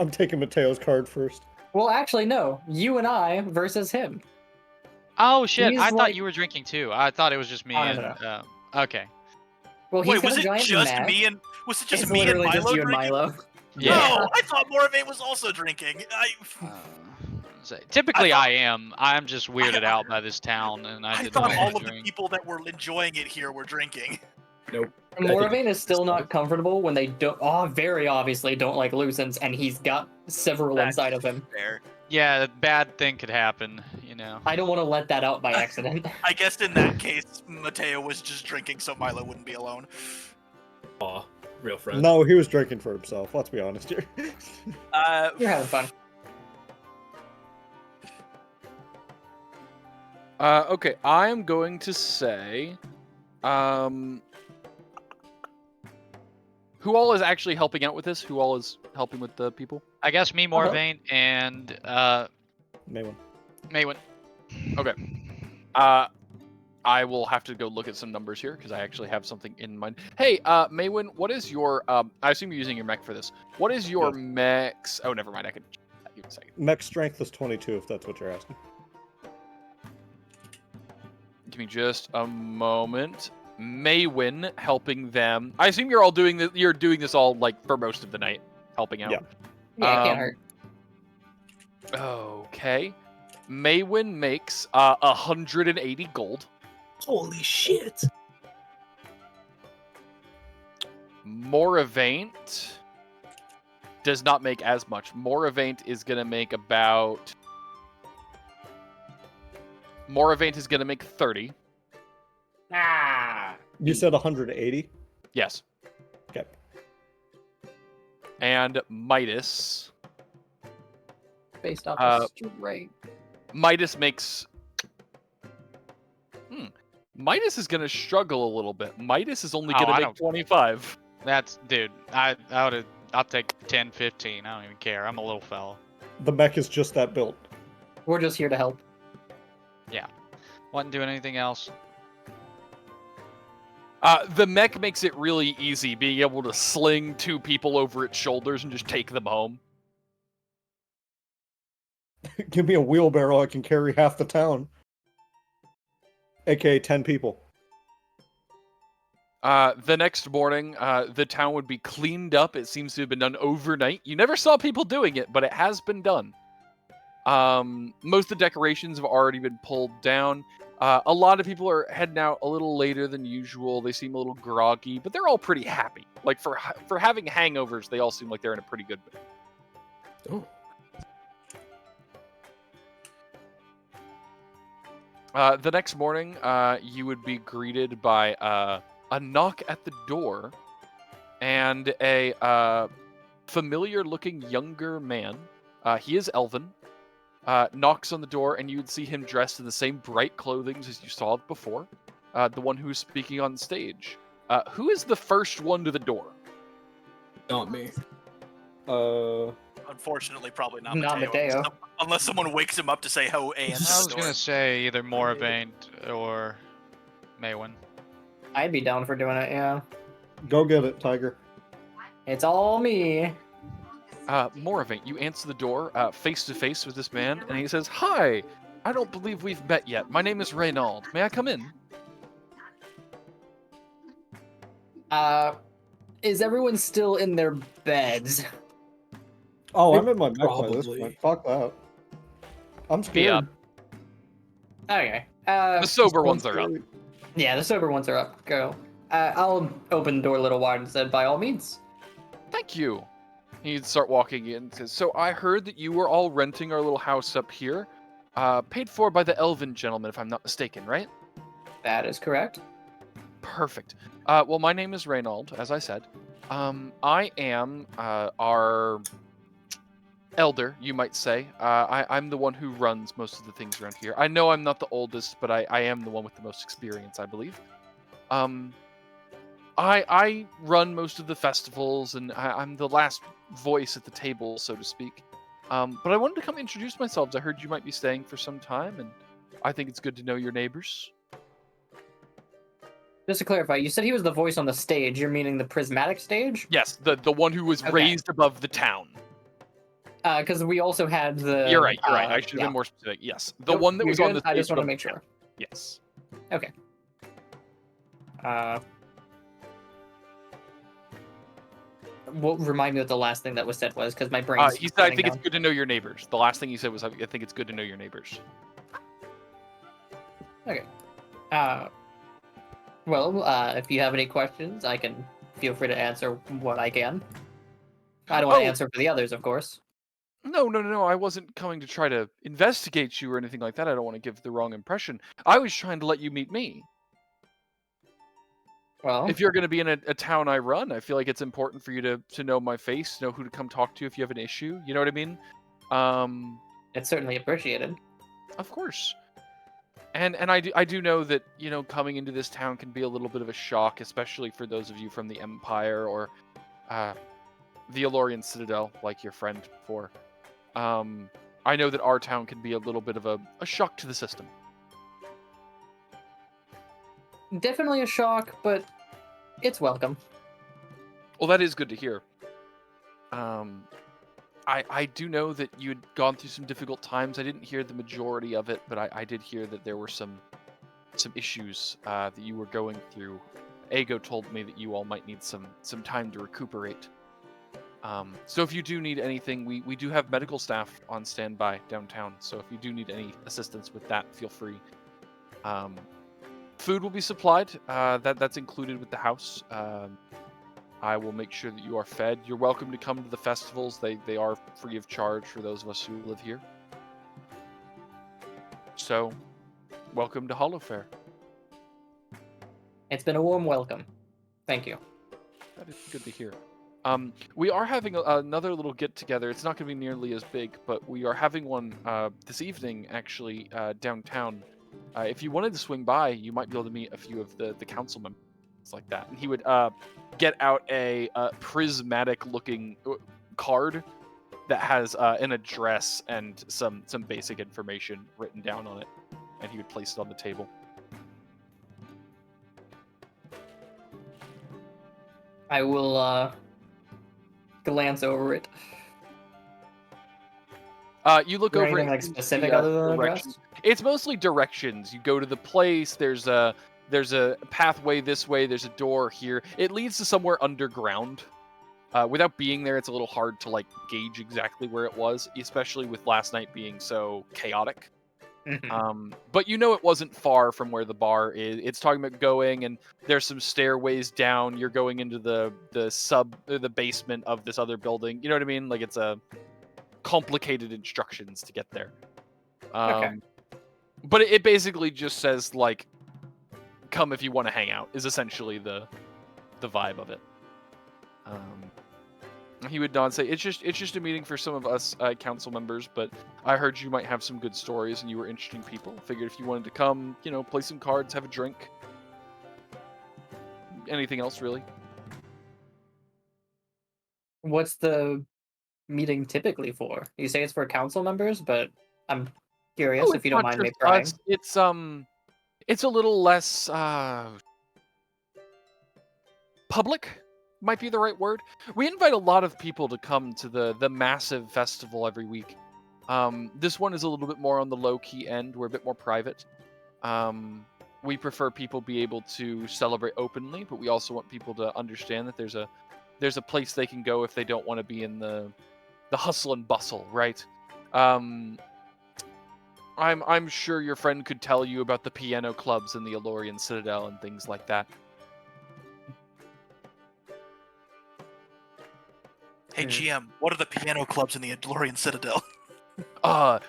I'm taking Mateo's card first. Well, actually, no. You and I versus him. Oh shit! He's I thought like- you were drinking too. I thought it was just me Oh, and. no, Okay. Well, he's Wait, got was a it giant just Mac. me and was it just It's me and literally Milo just you and drinking? Milo. Yeah. No, I thought Moravaint was also drinking. Typically, I I am. I'm just weirded out by this town, and I I didn't thought want all to of the drink. people that were enjoying it here were drinking. Nope. Moravaint is still not comfortable when they very obviously don't like Lucens, and he's got several That's inside of him. Fair. Yeah, a bad thing could happen. You know. I don't want to let that out by accident. I guess in that case, Matteo was just drinking so Milo wouldn't be alone. Aw, real friend. No, he was drinking for himself. Let's be honest here. You're having fun. Okay, I am going to say Who all is actually helping out with this? Who all is helping with the people? I guess me, Moravaint, and Maywin. Maywin. Okay. I will have to go look at some numbers here because I actually have something in mind. Hey, Maywin, what is your? I assume you're using your mech for this. What is your mech's? Oh, never mind. I can. Give me a second. Mech strength is 22, if that's what you're asking. Give me just a moment. Maywin helping them. I assume you're all doing this. You're doing this all like for most of the night, helping out. Yeah. Yeah, it can't hurt. Okay. Maywin makes 180 gold. Holy shit! Moravaint does not make as much. Moravaint is gonna make about. Moravaint is gonna make 30. You said 180? Yes. Okay. And Midas. Based off of strength. Midas makes. Midas is gonna struggle a little bit. Midas is only gonna make 25. That's dude. I'll take 10, 15. I don't even care. I'm a little fella. The mech is just that built. We're just here to help. Yeah. Wasn't doing anything else. The mech makes it really easy, being able to sling 2 people over its shoulders and just take them home. Give me a wheelbarrow, I can carry half the town. AKA 10 people. The next morning, the town would be cleaned up. It seems to have been done overnight. You never saw people doing it, but it has been done. Most of the decorations have already been pulled down. A lot of people are heading out a little later than usual. They seem a little groggy, but they're all pretty happy. Like for having hangovers, they all seem like they're in a pretty good mood. Oh. The next morning, you would be greeted by a knock at the door and a familiar-looking younger man. He is elven. Knocks on the door, and you would see him dressed in the same bright clothing as you saw before. The one who's speaking on stage. Who is the first one to the door? Not me. Unfortunately, probably not Not Matteo. Matteo. Unless someone wakes him up to say, "Oh, and I was gonna say either Moravaint or Maywin. I'd be down for doing it, yeah. Go get it, Tiger. It's all me. Moravaint, you answer the door face to face with this man, and he says, "Hi, I don't believe we've met yet. My name is Reynold. May I come in?" Is everyone still in their beds? Oh, I'm in my mech by this Probably. point. Fuck that. I'm scared. Be up. Okay. The sober ones are up. Yeah, the sober ones are up. Go. I'll open the door a little wide and said, by all means. Thank you. He'd start walking in and says, "So I heard that you were all renting our little house up here, paid for by the elven gentleman, if I'm not mistaken, right?" That is correct. Perfect. Well, my name is Reynold, as I said. I am our elder, you might say. I'm the one who runs most of the things around here. I know I'm not the oldest, but I am the one with the most experience, I believe. I run most of the festivals, and I'm the last voice at the table, so to speak. But I wanted to come introduce myself. I heard you might be staying for some time, and I think it's good to know your neighbors. Just to clarify, you said he was the voice on the stage. You're meaning the prismatic stage? Yes, the one who was Okay. raised above the town. Because we also had the... You're right. I should have been more specific. Yes, the Nope, one that you're was on good. the I stage just want to above make the sure. town. Yes. Okay. Well, remind me what the last thing that was said was, because my brain's He said, "I shutting think it's down. good to know your neighbors." The last thing he said was, "I think it's good to know your neighbors." Okay. If you have any questions, I can feel free to answer what I can. I don't want to answer for the others, of course. No. I wasn't coming to try to investigate you or anything like that. I don't want to give the wrong impression. I was trying to let you meet me. Well, If you're going to be in a town I run, I feel like it's important for you to know my face, know who to come talk to if you have an issue. You know what I mean? it's certainly appreciated. Of course. And I do know that, coming into this town can be a little bit of a shock, especially for those of you from the Empire or the Elorian Citadel, like your friend before. I know that our town can be a little bit of a shock to the system. Definitely a shock, but it's welcome. Well, that is good to hear. I do know that you had gone through some difficult times. I didn't hear the majority of it, but I did hear that there were some issues that you were going through. Ago told me that you all might need some time to recuperate. So if you do need anything, we do have medical staff on standby downtown. So if you do need any assistance with that, feel free. Food will be supplied. That's included with the house. I will make sure that you are fed. You're welcome to come to the festivals. They are free of charge for those of us who live here. So, welcome to Hollow Fair. It's been a warm welcome. Thank you. That is good to hear. We are having another little get-together. It's not going to be nearly as big, but we are having one this evening, actually, downtown. If you wanted to swing by, you might be able to meet a few of the council members like that. And he would get out a prismatic-looking card that has an address and some basic information written down on it, and he would place it on the table. I will glance over it. You look Is there over anything, it, like, you specific see, other than directions. address? It's mostly directions. You go to the place. There's a pathway this way. There's a door here. It leads to somewhere underground. Without being there, it's a little hard to gauge exactly where it was, especially with last night being so chaotic. Mhm. But it wasn't far from where the bar is. It's talking about going, and there's some stairways down. You're going into the basement of this other building. You know what I mean? Like, it's a complicated instructions to get there. Okay. But it basically just says come if you want to hang out is essentially the vibe of it. He would nod and say, it's just a meeting for some of us council members, but I heard you might have some good stories and you were interesting people. Figured if you wanted to come, play some cards, have a drink. Anything else, really? What's the meeting typically for? You say it's for council members, but I'm curious if you don't mind me prying. It's a little less public. Might be the right word. We invite a lot of people to come to the massive festival every week. This one is a little bit more on the low-key end. We're a bit more private. We prefer people be able to celebrate openly, but we also want people to understand that there's a place they can go if they don't want to be in the hustle and bustle, right? I'm sure your friend could tell you about the piano clubs in the Elorian Citadel and things like that. Hey, GM, what are the piano clubs in the Elorian Citadel?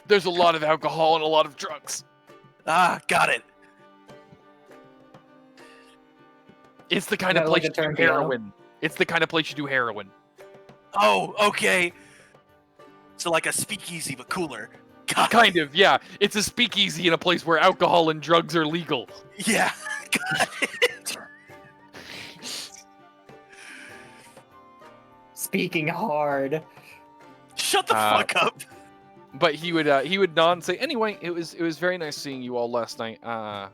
There's a lot of alcohol and a lot of drugs. Got it. It's the kind of place you do piano? heroin. It's the kind of place you do heroin. Oh, okay. So like a speakeasy, but cooler. Got Kind of, yeah. It's a speakeasy in a place where alcohol and drugs are legal. Yeah, got it. Speaking hard. Shut the fuck up. But he would nod and say, anyway, it was very nice seeing you all last night. I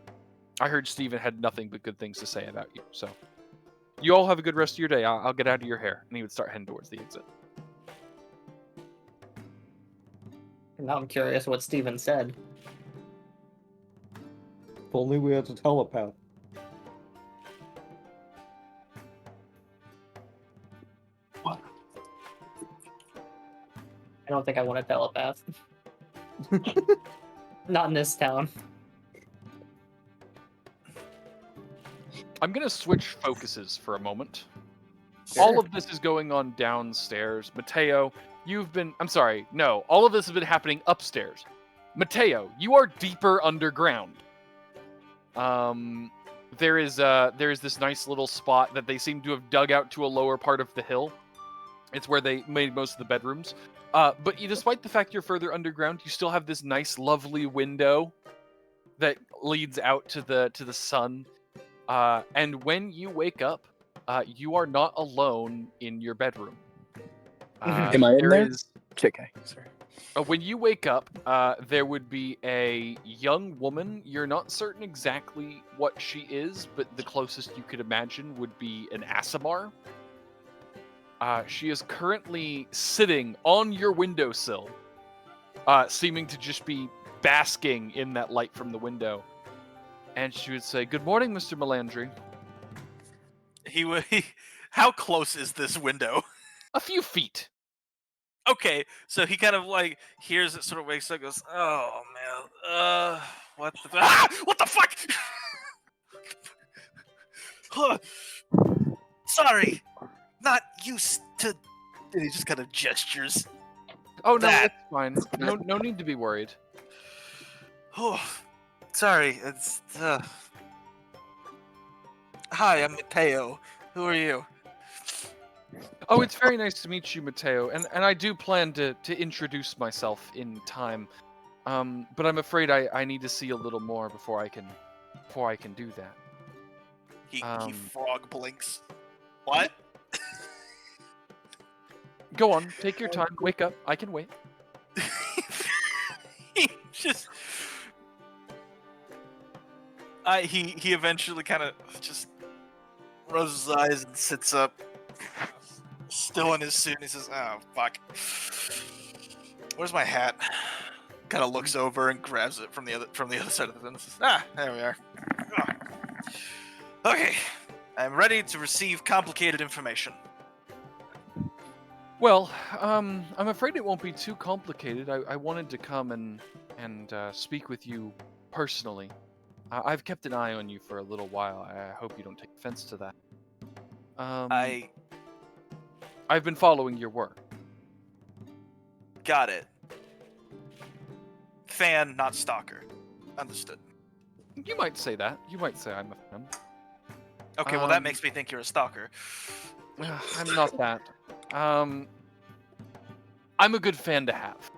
heard Steven had nothing but good things to say about you, so you all have a good rest of your day. I'll get out of your hair. And he would start heading towards the exit. Now I'm curious what Steven said. If only we had a telepath. I don't think I want a telepath. Not in this town. I'm going to switch focuses for a moment. Sure. All of this is going on downstairs. Matteo, I'm sorry, no. All of this has been happening upstairs. Matteo, you are deeper underground. There is this nice little spot that they seem to have dug out to a lower part of the hill. It's where they made most of the bedrooms. But despite the fact you're further underground, you still have this nice, lovely window that leads out to the sun. And when you wake up, you are not alone in your bedroom. Am I in there? Okay, sorry. When you wake up, there would be a young woman. You're not certain exactly what she is, but the closest you could imagine would be an Aasimar. She is currently sitting on your windowsill, seeming to just be basking in that light from the window. And she would say, "Good morning, Mr. Malandri." How close is this window? A few feet. Okay, so he kind of like hears it, sort of wakes up, goes, "Oh man, what the what the fuck?" Huh. Sorry, not used to. And he just kind of gestures. Oh no, That. that's fine. No need to be worried. Oh, sorry. It's. Hi, I'm Matteo. Who are you? Oh, it's very nice to meet you, Matteo, and I do plan to introduce myself in time. But I'm afraid I need to see a little more before I can do that. He frog blinks. What? Go on, take your time. Wake up. I can wait. He just. He eventually kind of just roses his eyes and sits up, still in his suit. And he says, "Oh fuck, where's my hat?" Kind of looks over and grabs it from the other side of the fence. Says, there we are. Okay, I'm ready to receive complicated information. Well, I'm afraid it won't be too complicated. I wanted to come and speak with you personally. I've kept an eye on you for a little while. I hope you don't take offense to that. I've been following your work. Got it. Fan, not stalker. Understood. You might say that. You might say I'm a fan. Okay, well that makes me think you're a stalker. I'm not that. I'm a good fan to have.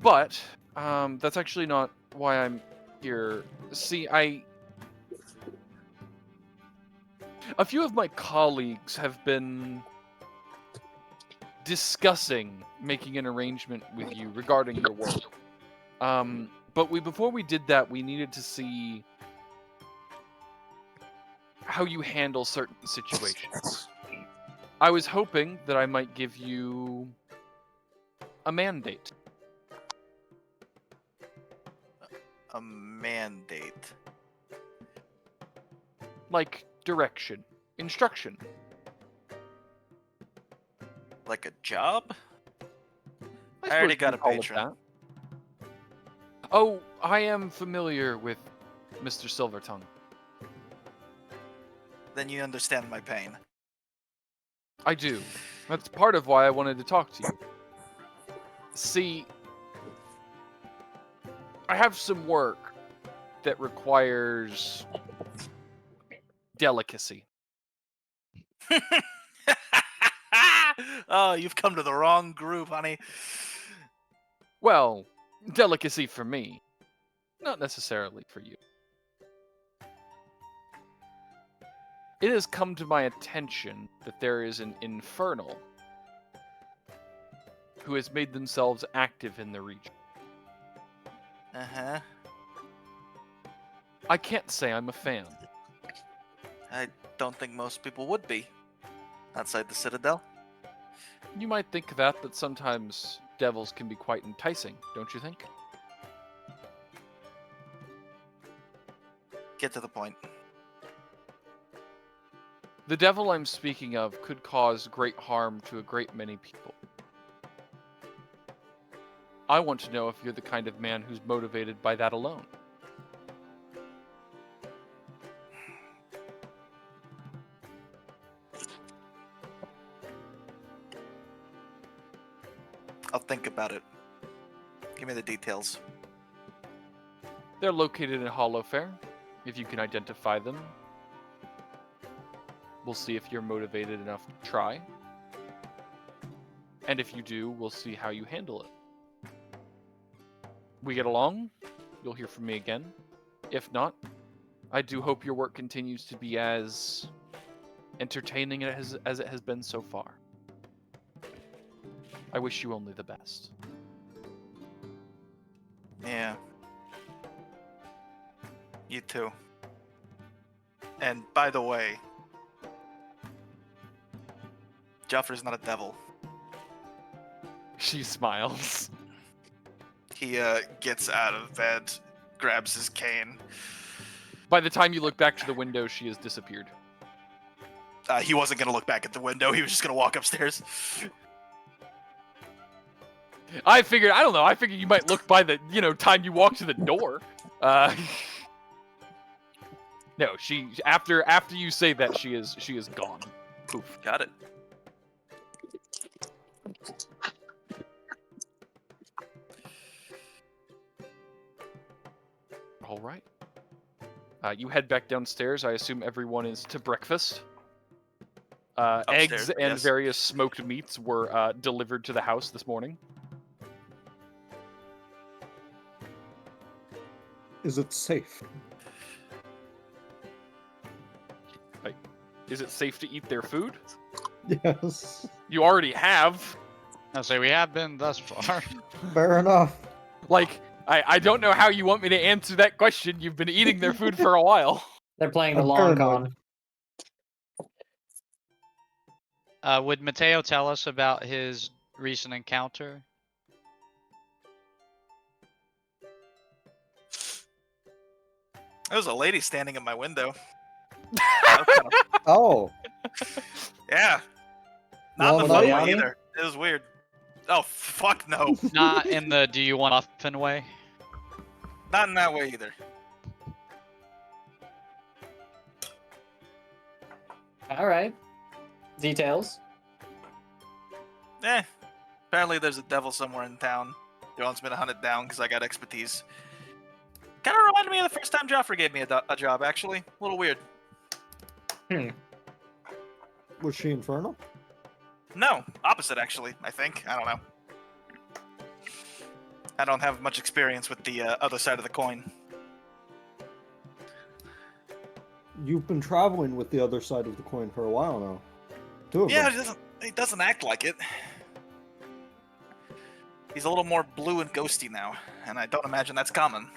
But that's actually not why I'm here. See, a few of my colleagues have been discussing making an arrangement with you regarding your work. But before we did that, we needed to see how you handle certain situations. I was hoping that I might give you a mandate. A mandate. Like direction, instruction. Like a job? I suppose already you got a could call it patron. that. Oh, I am familiar with Mr. Silvertongue. Then you understand my pain. I do. That's part of why I wanted to talk to you. See, I have some work that requires delicacy. Oh, you've come to the wrong group, honey. Well, delicacy for me, not necessarily for you. It has come to my attention that there is an infernal who has made themselves active in the region. Uh-huh. I can't say I'm a fan. I don't think most people would be. Outside the Citadel. You might think that, but sometimes devils can be quite enticing, don't you think? Get to the point. The devil I'm speaking of could cause great harm to a great many people. I want to know if you're the kind of man who's motivated by that alone. I'll think about it. Give me the details. They're located in Hollowfair. If you can identify them, we'll see if you're motivated enough to try. And if you do, we'll see how you handle it. We get along? you'll hear from me again. If not, I do hope your work continues to be as entertaining as it has been so far. I wish you only the best. Yeah. You too. And by the way, Joffrey's not a devil. She smiles. He gets out of bed, grabs his cane. By the time you look back to the window, she has disappeared. He wasn't gonna look back at the window. He was just gonna walk upstairs. I figured you might look by the, time you walk to the door. No, after you say that, she is gone. Poof. Got it. All right. You head back downstairs. I assume everyone is to breakfast. Eggs and yes. various smoked meats were delivered to the house this morning. Is it safe? Is it safe to eat their food? Yes. You already have. I'll say we have been thus far. Fair enough. Like, I don't know how you want me to answer that question. You've been eating their food for a while. They're playing the I'm long paranoid. con. Would Matteo tell us about his recent encounter? There was a lady standing at my window. Oh. Yeah. Well, Not the when fun I- way either. It was weird. Oh, fuck no. Not in the do you want muffin way? Not in that way either. All right. Details. Apparently there's a devil somewhere in town. He wants me to hunt it down because I got expertise. Kind of reminded me of the first time Joffrey gave me a job, actually. A little weird. Was she infernal? No, opposite, actually, I think. I don't know. I don't have much experience with the other side of the coin. You've been traveling with the other side of the coin for a while now. Two of Yeah, them. he doesn't act like it. He's a little more blue and ghosty now, and I don't imagine that's common.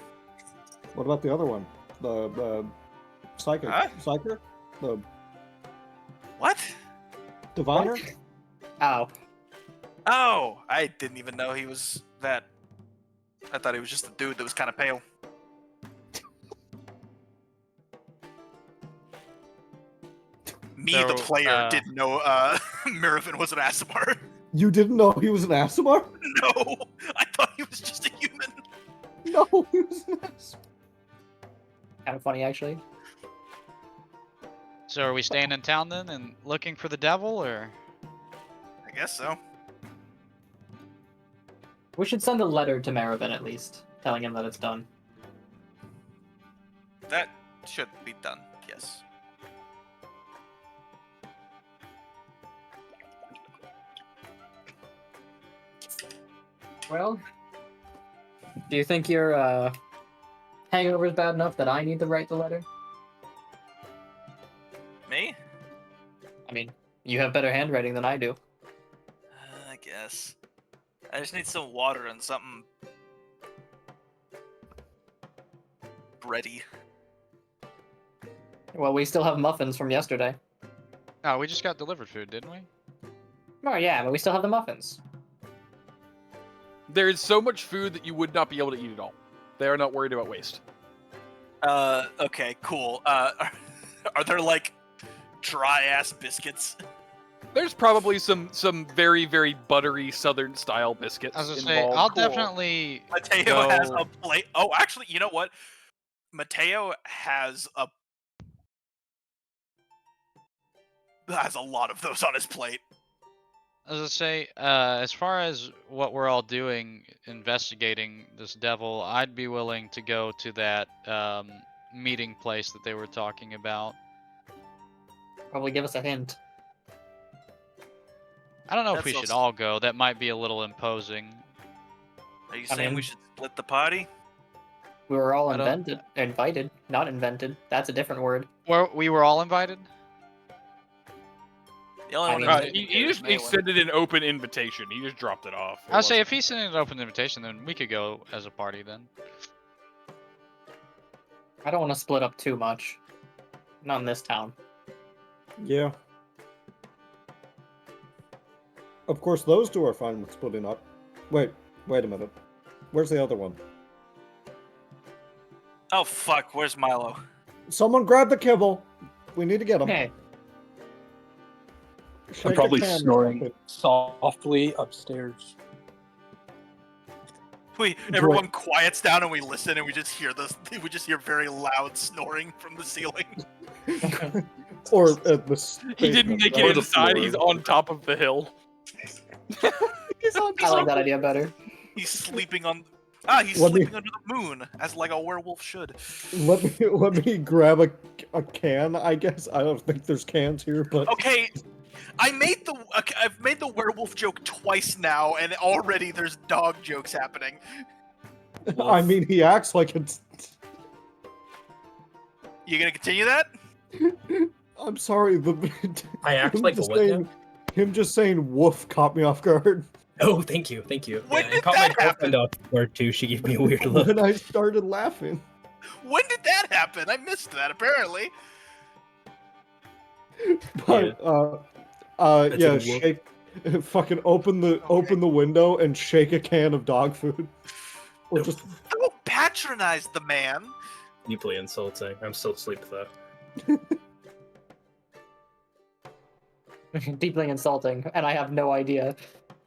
What about the other one? The psychic? Huh? Psyker? The What? diviner? Ow. Oh, I didn't even know he was that. I thought he was just a dude that was kind of pale. Me, the So, player, didn't know Marivin was an Aasimar. You didn't know he was an Aasimar? No, I thought he was just a human. No, he was an Aasimar. Kind of funny, actually. So are we staying in town then and looking for the devil, or? I guess so. We should send a letter to Marivin at least, telling him that it's done. That should be done, yes. Well, do you think your hangover is bad enough that I need to write the letter? Me? I mean, you have better handwriting than I do. I guess. I just need some water and something bready. Well, we still have muffins from yesterday. Oh, we just got delivered food, didn't we? Oh yeah, but we still have the muffins. There is so much food that you would not be able to eat it all. They are not worried about waste. Okay, cool. Are there like dry ass biscuits? There's probably some very, very buttery southern style biscuits. I was gonna say, involved. I'll Cool. definitely Matteo go... has a plate. Oh, actually, you know what? Mateo has a lot of those on his plate. I was gonna say, as far as what we're all doing, investigating this devil, I'd be willing to go to that meeting place that they were talking about. Probably give us a hint. I don't know if That's we should also- all go. That might be a little imposing. Are you I saying mean- we should split the party? We were all I don't- invited, not invented. That's a different word. We were all invited? The only I one mean, who He didn't he get it was just Maywin. extended an open invitation. He just dropped it off. It I'll say wasn't- if he's sending an open invitation, then we could go as a party then. I don't want to split up too much. Not in this town. Yeah. Of course, those two are fine with splitting up. Wait a minute. Where's the other one? Oh fuck, where's Milo? Someone grab the kibble. We need to get him. Hey, Shake I'm a probably can or snoring something. softly upstairs. Everyone quiets down and we listen and we just hear this. We just hear very loud snoring from the ceiling. Or at the He didn't make Or it the inside. floor. He's on top of the hill. I like that idea better. He's sleeping on. He's Let me- sleeping under the moon, as like a werewolf should. Let me grab a can. I guess I don't think there's cans here, but Okay, I've made the werewolf joke twice now, and already there's dog jokes happening. I mean he acts like it's. You gonna continue that? I'm sorry. I act him like a just what saying- Him just saying "woof" caught me off guard. Oh, thank you. When I did caught that my girlfriend off guard too. She gave me a weird look. When I started laughing. When did that happen? I missed that. Apparently. But That's yeah, a woof. shake. Fucking open the window and shake a can of dog food, or No. just Don't patronize the man. Deeply insulting. I'm still asleep though. Deeply insulting, and I have no idea.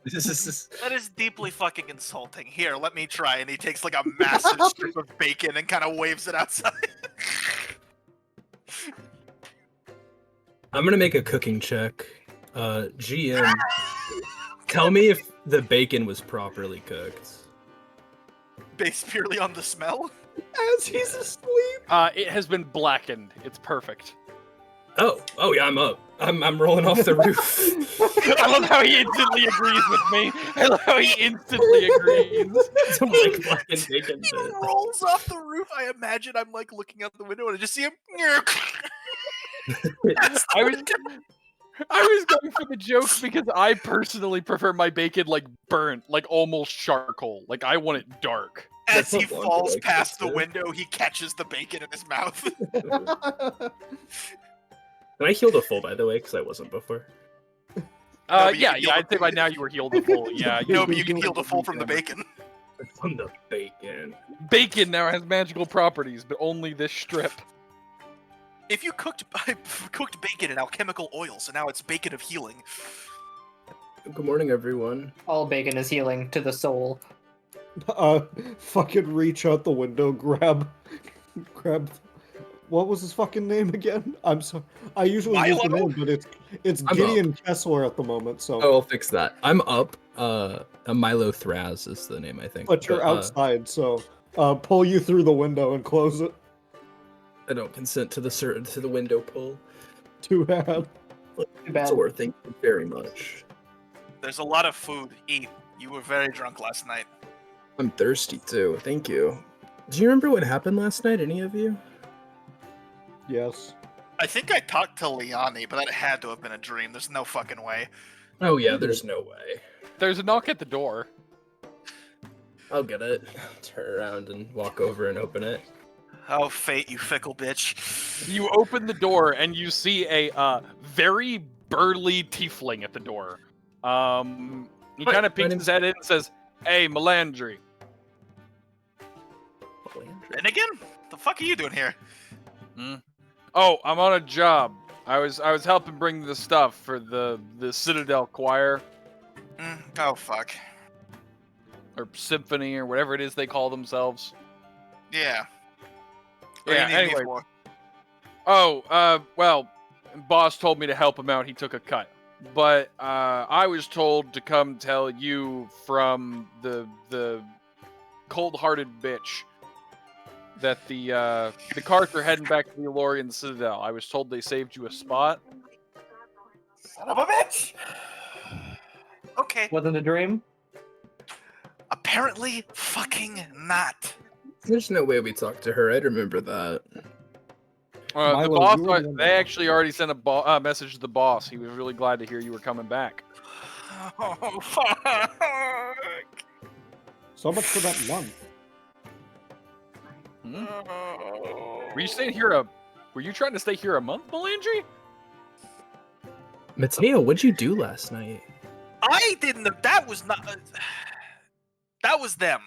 This is That is deeply fucking insulting. Here, let me try. And he takes like a massive strip of bacon and kind of waves it outside. I'm gonna make a cooking check. GM, tell me if the bacon was properly cooked. Based purely on the smell. as he's Yeah. asleep. It has been blackened. It's perfect. Oh yeah, I'm up. I'm rolling off the roof. I love how he instantly agrees with me. I love how he instantly agrees. Some like fucking bacon He bit. rolls off the roof. I imagine I'm like looking out the window and I just see him. I was going for the joke because I personally prefer my bacon like burnt, like almost charcoal. Like I want it dark. As he That's not falls like past the this. window, he catches the bacon in his mouth. Can I heal the full, by the way, because I wasn't before? but you Yeah, can heal I'd say by now you were healed to full. Yeah, No, but you can heal the full from the bacon. From the bacon. bacon now has magical properties, but only this strip. If you cooked bacon in alchemical oil, so now it's bacon of healing. Good morning, everyone. All bacon is healing to the soul. Fucking reach out the window, grab. What was his fucking name again? I'm sorry. I usually use the Milo? name, but it's I'm Gideon Kessler at the moment. So, Oh, I'll fix that. I'm up. Milo Thraz is the name, I think. but you're outside, so pull you through the window and close it. I don't consent to the window pull. Too bad. Too bad. Zor, thank you very much. There's a lot of food. Eat. You were very drunk last night. I'm thirsty too. Thank you. Do you remember what happened last night? Any of you? Yes. I think I talked to Liani, but that had to have been a dream. There's no fucking way. Oh yeah, there's no way. There's a knock at the door. I'll get it. Turn around and walk over and open it. Oh, fate, you fickle bitch. You open the door and you see a very burly tiefling at the door. He Hi, kind of my peeks name's- his head in and says, "Hey, Malandri." And again, the fuck are you doing here? Oh, I'm on a job. I was helping bring the stuff for the Citadel Choir Oh, fuck. or Symphony or whatever it is they call themselves. Yeah. What do you Yeah. need me Anyway. for? Oh, well, boss told me to help him out. He took a cut, but I was told to come tell you from the cold-hearted bitch that the Karter heading back to the Elorian Citadel. I was told they saved you a spot. Son of a bitch! Okay. Wasn't a dream? Apparently fucking not. There's no way we talked to her. I'd remember that. The Milo, boss, you were the one they that- actually already sent a message to the boss. He was really glad to hear you were coming back. Oh, fuck. So much for that month. Were you staying here Were you trying to stay here a month, Malandri? Matteo, what'd you do last night? I didn't. That was not. That was them.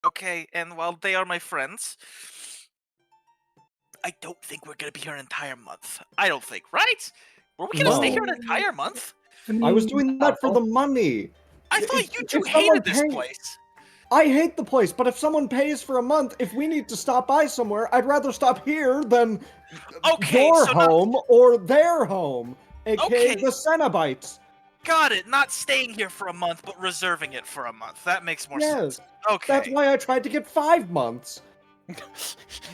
Okay, and while they are my friends, I don't think we're gonna be here an entire month. I don't think, right? Were we gonna stay here an entire month? I was doing that for the money. I thought If- you if two someone hated this pays- place. I hate the place, but if someone pays for a month, if we need to stop by somewhere, I'd rather stop here than Okay, your so not- home or their home, aka Okay. the Cenobites. Got it. Not staying here for a month, but reserving it for a month. That makes more Yes, sense. Okay. that's why I tried to get 5 months.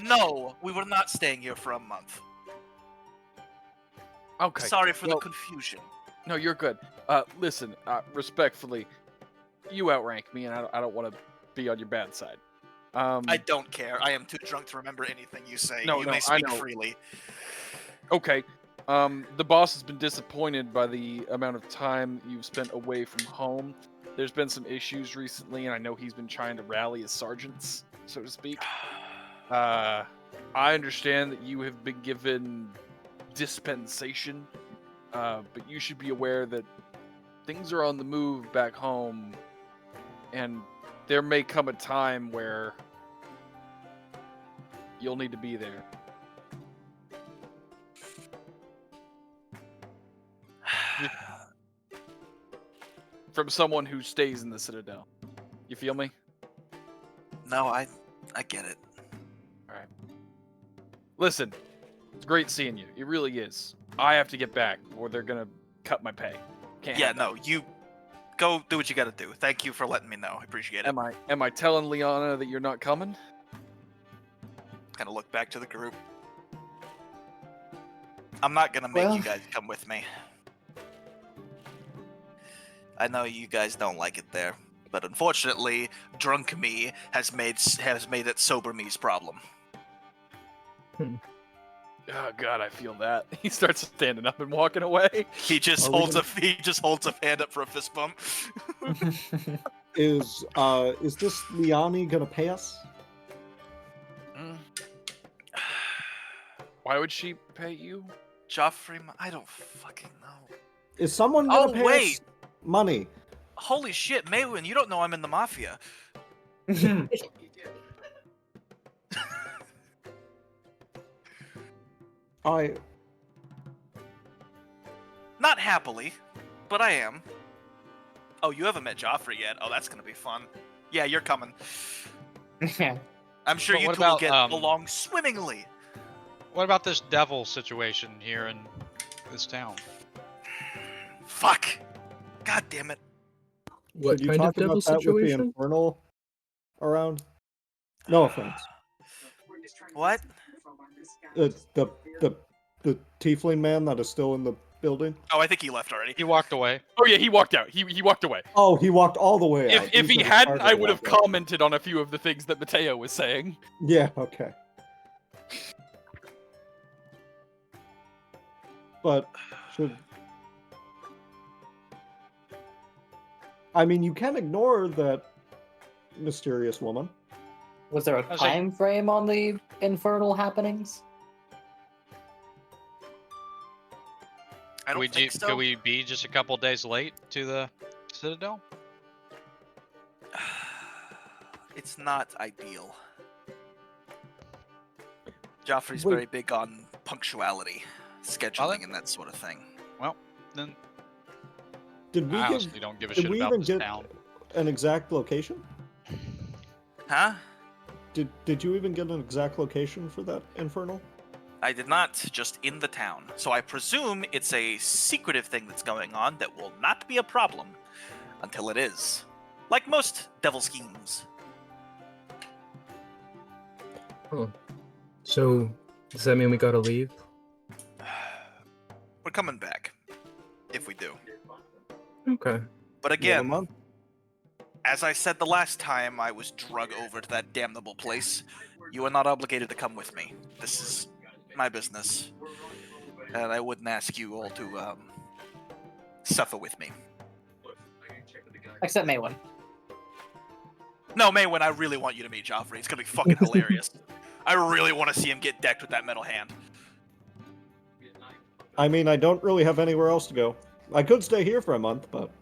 No, we were not staying here for a month. Okay. Sorry for well, the confusion. No, you're good. Listen, respectfully, you outrank me, and I don't want to be on your bad side. I don't care. I am too drunk to remember anything you say. No, you no, may I speak know. freely. Okay. The boss has been disappointed by the amount of time you've spent away from home. There's been some issues recently, and I know he's been trying to rally his sergeants, so to speak. I understand that you have been given dispensation, but you should be aware that things are on the move back home, and there may come a time where you'll need to be there. From someone who stays in the Citadel. You feel me? No, I get it. Alright. Listen, it's great seeing you. It really is. I have to get back, or they're gonna cut my pay. Can't Yeah, have that. no, you go do what you gotta do. Thank you for letting me know. I appreciate it. Am I telling Liana that you're not coming? Kind of look back to the group. I'm not gonna make you guys come with me. I know you guys don't like it there, but unfortunately, drunk me has made it sober me's problem. Oh god, I feel that. He starts standing up and walking away. He just Are we holds gonna- a hand up for a fist bump. Is this Liani gonna pay us? Why would she pay you? Joffrey, I don't fucking know. Is someone gonna Oh, pay wait. us money? Holy shit, Mawym, you don't know I'm in the mafia. I Not happily, but I am. Oh, you haven't met Joffrey yet. Oh, that's gonna be fun. Yeah, you're coming. I'm sure But you what two will about, get along swimmingly. What about this devil situation here in this town? Fuck. God damn it. What Could you kind of talk devil about that with the situation? Infernal around? No offense. What? The tiefling man that is still in the building. Oh, I think he left already. He walked away. Oh yeah, he walked out. He walked away. Oh, he walked all the way out. If he Usually hadn't, Carter I would have walked out. commented on a few of the things that Matteo was saying. Yeah. Okay. But should I mean you can ignore that mysterious woman. Was there a was like- time frame on the infernal happenings? I don't think so. Could we be just a couple days late to the Citadel? It's not ideal. Joffrey's Wait. very big on punctuality, scheduling, and that sort of thing. Well, then Did we I give honestly don't give a did shit we about even this get town. an exact location? Huh? Did you even get an exact location for that infernal? I did not, just in the town. So I presume it's a secretive thing that's going on that will not be a problem until it is. Like most devil schemes. So, does that mean we gotta leave? We're coming back. If we do. Okay. But You have a again, month? As I said the last time I was drug over to that damnable place, you are not obligated to come with me. This is my business, and I wouldn't ask you all to suffer with me. Except Maywin. No, Maywin, I really want you to meet Joffrey. It's gonna be fucking hilarious. I really want to see him get decked with that metal hand. I mean, I don't really have anywhere else to go. I could stay here for a month, but...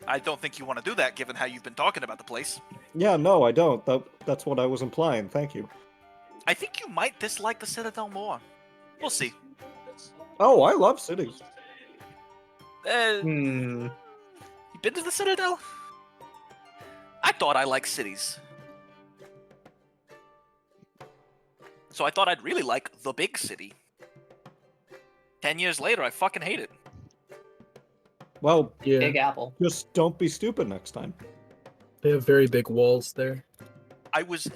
I don't think you want to do that, given how you've been talking about the place. Yeah, no, I don't. That's what I was implying. Thank you. I think you might dislike the Citadel more. We'll see. Oh, I love cities. Hmm. You been to the Citadel? I thought I liked cities. So I thought I'd really like the big city. 10 years later, I fucking hate it. Well, Yeah, Big Apple. just don't be stupid next time. they have very big walls there. I was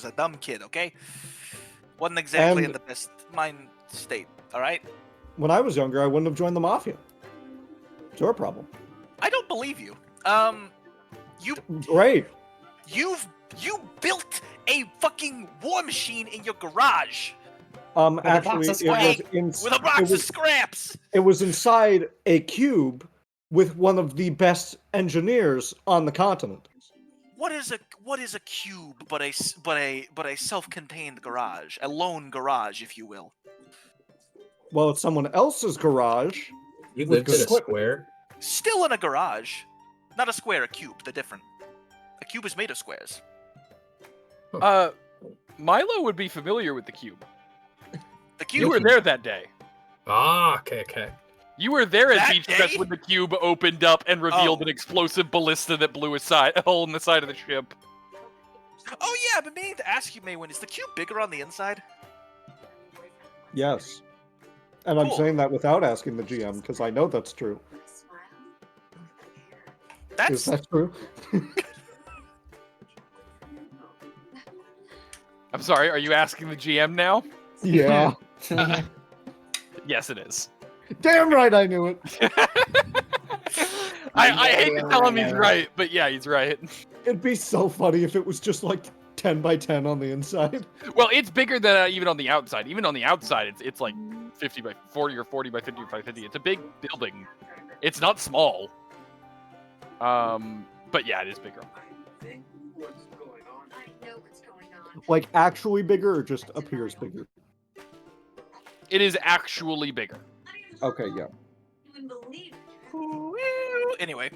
a dumb kid, okay? Wasn't exactly in And- the best mind state, alright? When I was younger, I wouldn't have joined the Mafia. It's your problem. I don't believe you. Right. You built a fucking war machine in your garage a box Actually, of with a box of scraps. it was inside a cube with one of the best engineers on the continent. What is a cube but a self-contained garage, a lone garage, if you will? Well, it's someone else's garage. You With lived in a good- square. Still in a garage, not a square, a cube. They're different. A cube is made of squares. Milo would be familiar with the cube. The cube. You were there that day. Ah, okay. You were there at That Beach Fest day? when the cube opened up and revealed Oh. an explosive ballista that blew a hole in the side of the ship. Oh yeah, I've been meaning to ask you, Maywin, is the cube bigger on the inside? Yes. And I'm Cool. saying that without asking the GM, because I know that's true. Is That's that true? I'm sorry, are you asking the GM now? Yeah. Yes, it is. Damn right I knew it. I hate to tell him he's right, but yeah, he's right. It'd be so funny if it was just like 10 by 10 on the inside. Well, it's bigger than even on the outside. Even on the outside, it's like 50 by 40 or 40 by 50 by 50. It's a big building. It's not small. But yeah, it is bigger. Like actually bigger or just appears bigger? It is actually bigger. Okay, yeah. anyway.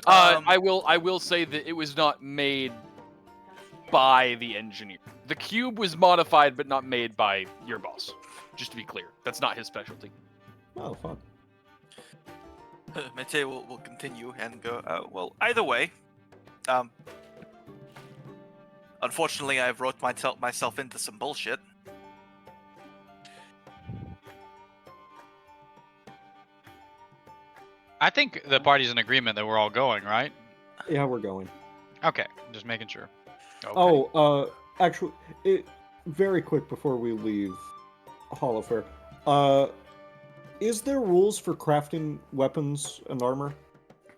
I will say that it was not made by the engineer. The cube was modified, but not made by your boss. Just to be clear, that's not his specialty. Oh, fun. Matteo will continue and go, well, either way, unfortunately, I've wrote myself into some bullshit. I think the party's in agreement that we're all going, right? Yeah, we're going. Okay, just making sure. Okay. Oh, actually, very quick before we leave Holofair. Is there rules for crafting weapons and armor?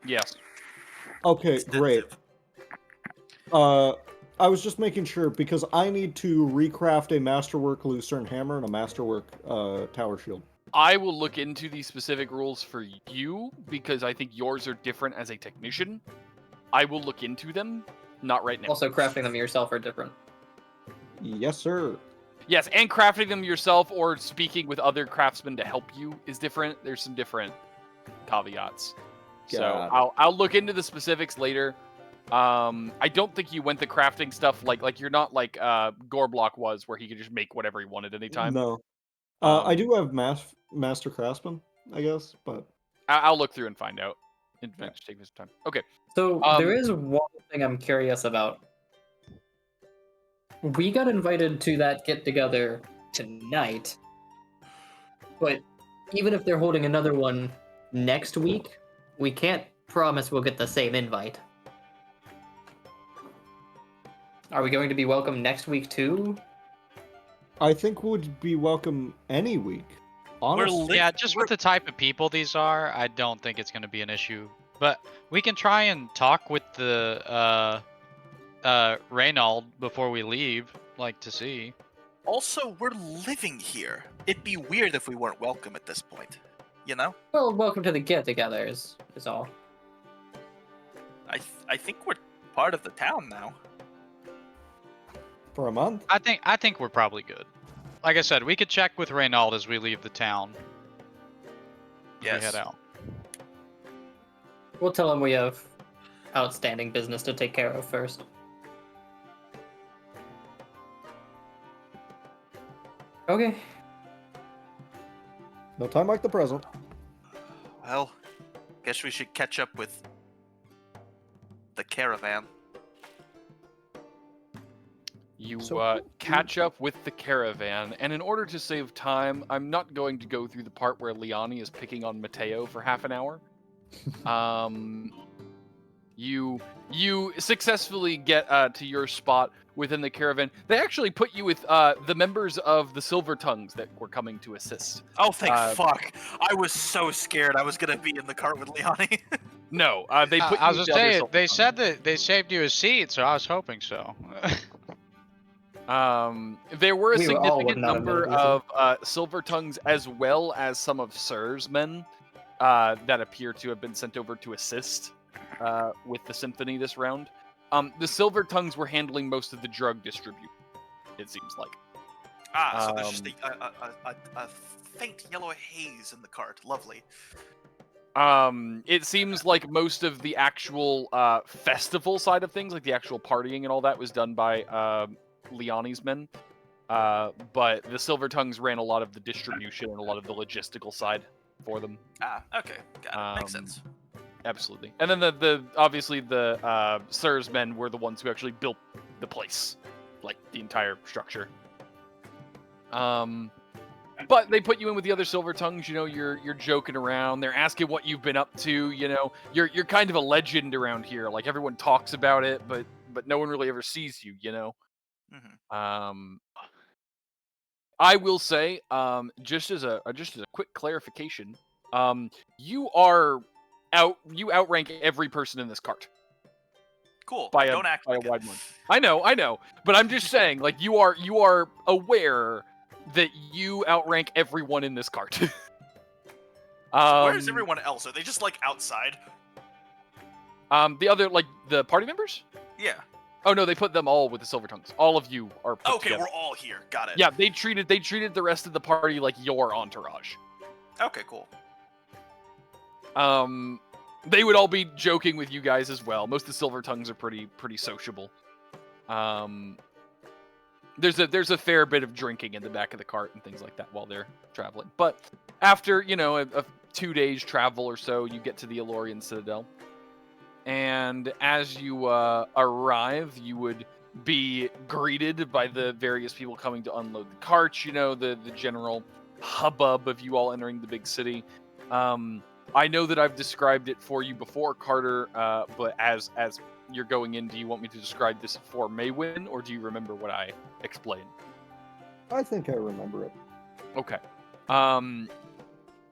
Yes. Okay, great. I was just making sure because I need to recraft a Masterwork Lucerne Hammer and a Masterwork Tower Shield. I will look into the specific rules for you because I think yours are different as a technician. I will look into them. Not right now. Also, crafting them yourself are different. Yes, sir. Yes, and crafting them yourself or speaking with other craftsmen to help you is different. There's some different caveats. So Got it. I'll look into the specifics later. I don't think you went the crafting stuff like you're not like Gorblock was, where he could just make whatever he wanted anytime. No. I do have Master Craftsman, I guess, but I'll look through and find out. Just take this time. Okay. So there is one thing I'm curious about. We got invited to that get-together tonight, but even if they're holding another one next week, we can't promise we'll get the same invite. Are we going to be welcome next week too? I think would be welcome any week. Honestly, Yeah, just with the type of people these are, I don't think it's going to be an issue. But we can try and talk with the Reynald before we leave, like to see. Also, we're living here. It'd be weird if we weren't welcome at this point. You know? Well, welcome to the get-together is all. I think we're part of the town now. for a month. I think we're probably good. Like I said, we could check with Reynald as we leave the town. as Yes. We head out. We'll tell him we have outstanding business to take care of first. Okay. No time like the present. Well, guess we should catch up with the caravan. You So- catch up with the caravan, and in order to save time, I'm not going to go through the part where Liani is picking on Matteo for half an hour. You successfully get to your spot within the caravan. They actually put you with the members of the Silver Tongues that were coming to assist. Oh, thank Uh, fuck. I was so scared I was gonna be in the cart with Liani. No, they put I you was with just the other saying, Silver they Tongues. said that they saved you a seat, so I was hoping so. There were a We were all significant working on a number medical of Silver Tongues as well as some of Sir's men that appear to have been sent over to assist with the symphony this round. The Silver Tongues were handling most of the drug distribution, it seems like. So there's just a faint yellow haze in the cart. Lovely. It seems like most of the actual festival side of things, like the actual partying and all that, was done by Liani's men. But the Silver Tongues ran a lot of the distribution and a lot of the logistical side for them. Okay. Got it. Makes sense. Absolutely. And then the obviously the Sir's men were the ones who actually built the place, like the entire structure. But they put you in with the other Silver Tongues. You know, you're joking around. They're asking what you've been up to. You know, you're kind of a legend around here. Like everyone talks about it, but no one really ever sees you. You know. Mm-hmm. I will say, just as a quick clarification, you outrank every person in this cart Cool. by Don't a act like wide it. margin. I know, but I'm just saying, like you are aware that you outrank everyone in this cart. Where's everyone else? Are they just like outside? The other, like the party members? Yeah. Oh no, they put them all with the Silver Tongues. All of you are put Okay, together. we're all here. Got it. Yeah, they treated the rest of the party like your entourage. Okay, cool. They would all be joking with you guys as well. Most of the Silver Tongues are pretty sociable. There's a fair bit of drinking in the back of the cart and things like that while they're traveling. But after, a 2 days travel or so, you get to the Elorian Citadel. And as you arrive, you would be greeted by the various people coming to unload the carts, the general hubbub of you all entering the big city. I know that I've described it for you before, Karter, but as you're going in, do you want me to describe this for Mawym, or do you remember what I explained? I think I remember it. Okay.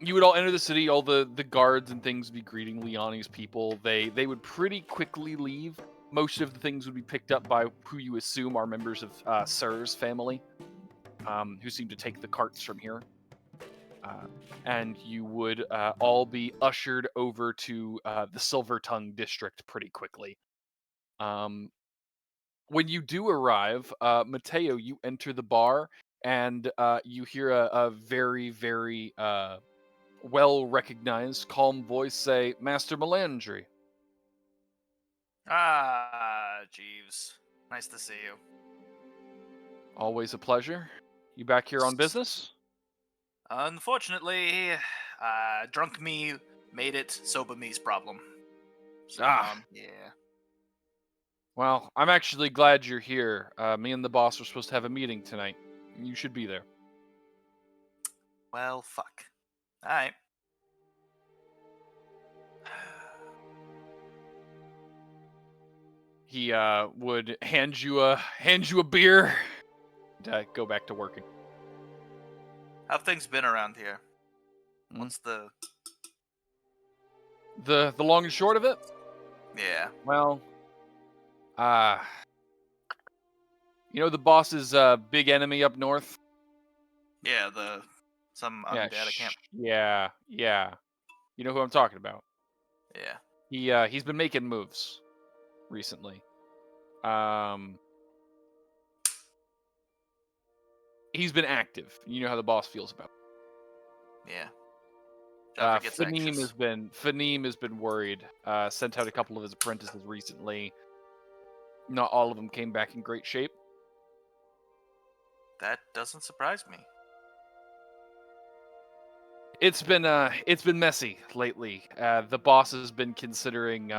You would all enter the city, all the guards and things would be greeting Liani's people. They would pretty quickly leave. Most of the things would be picked up by who you assume are members of Sir's family, who seem to take the carts from here. And you would all be ushered over to the Silver Tongue district pretty quickly. When you do arrive, Matteo, you enter the bar, and you hear a very, very well-recognized, calm voice say, "Master Malandri." Jeeves. Nice to see you. Always a pleasure. You back here on business? Unfortunately, drunk me made it sober me's problem. So, yeah. Well, I'm actually glad you're here. Me and the boss were supposed to have a meeting tonight. You should be there. Well, fuck. Alright. He would hand you a beer to go back to working. How've things been around here? What's the... The long and short of it? Yeah. Well, you know the boss's big enemy up north? Yeah, some undead, I can't... Yeah. You know who I'm talking about. Yeah. He's been making moves recently. He's been active. You know how the boss feels about it. Yeah. Joffrey gets Faneem anxious. has been worried. Sent out a couple of his apprentices recently. Not all of them came back in great shape. That doesn't surprise me. It's been messy lately. The boss has been considering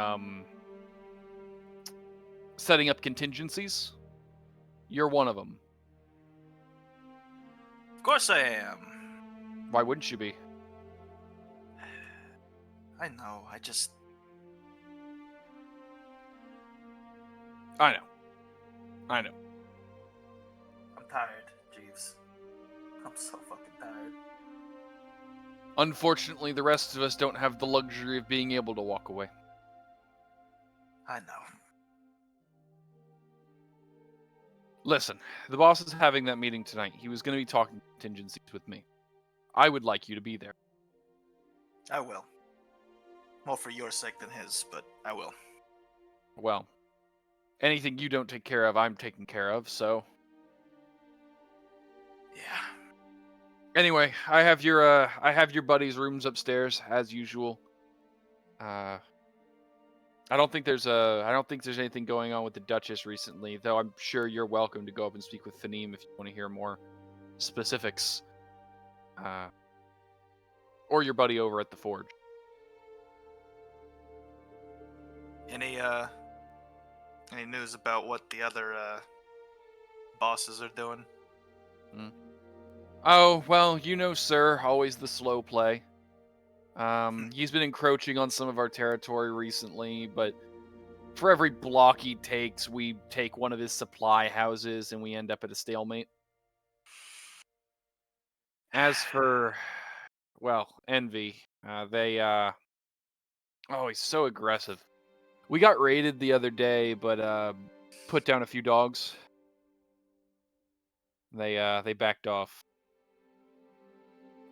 setting up contingencies. You're one of them. Of course I am. Why wouldn't you be? I know, I I know. I'm tired, Jeeves. I'm so fucking tired. Unfortunately, the rest of us don't have the luxury of being able to walk away. I know. Listen, the boss is having that meeting tonight. He was going to be talking contingencies with me. I would like you to be there. I will. More for your sake than his, but I will. Well, anything you don't take care of, I'm taking care of, so... Yeah. Anyway, I have your buddy's rooms upstairs, as usual. I don't think there's anything going on with the Duchess recently, though I'm sure you're welcome to go up and speak with Faneem if you want to hear more specifics. Or your buddy over at the Forge. Any news about what the other bosses are doing? Oh, well, you know, sir, always the slow play. He's been encroaching on some of our territory recently, but for every block he takes, we take one of his supply houses and we end up at a stalemate. As for, well, Envy, oh, he's so aggressive. We got raided the other day, but put down a few dogs. They backed off.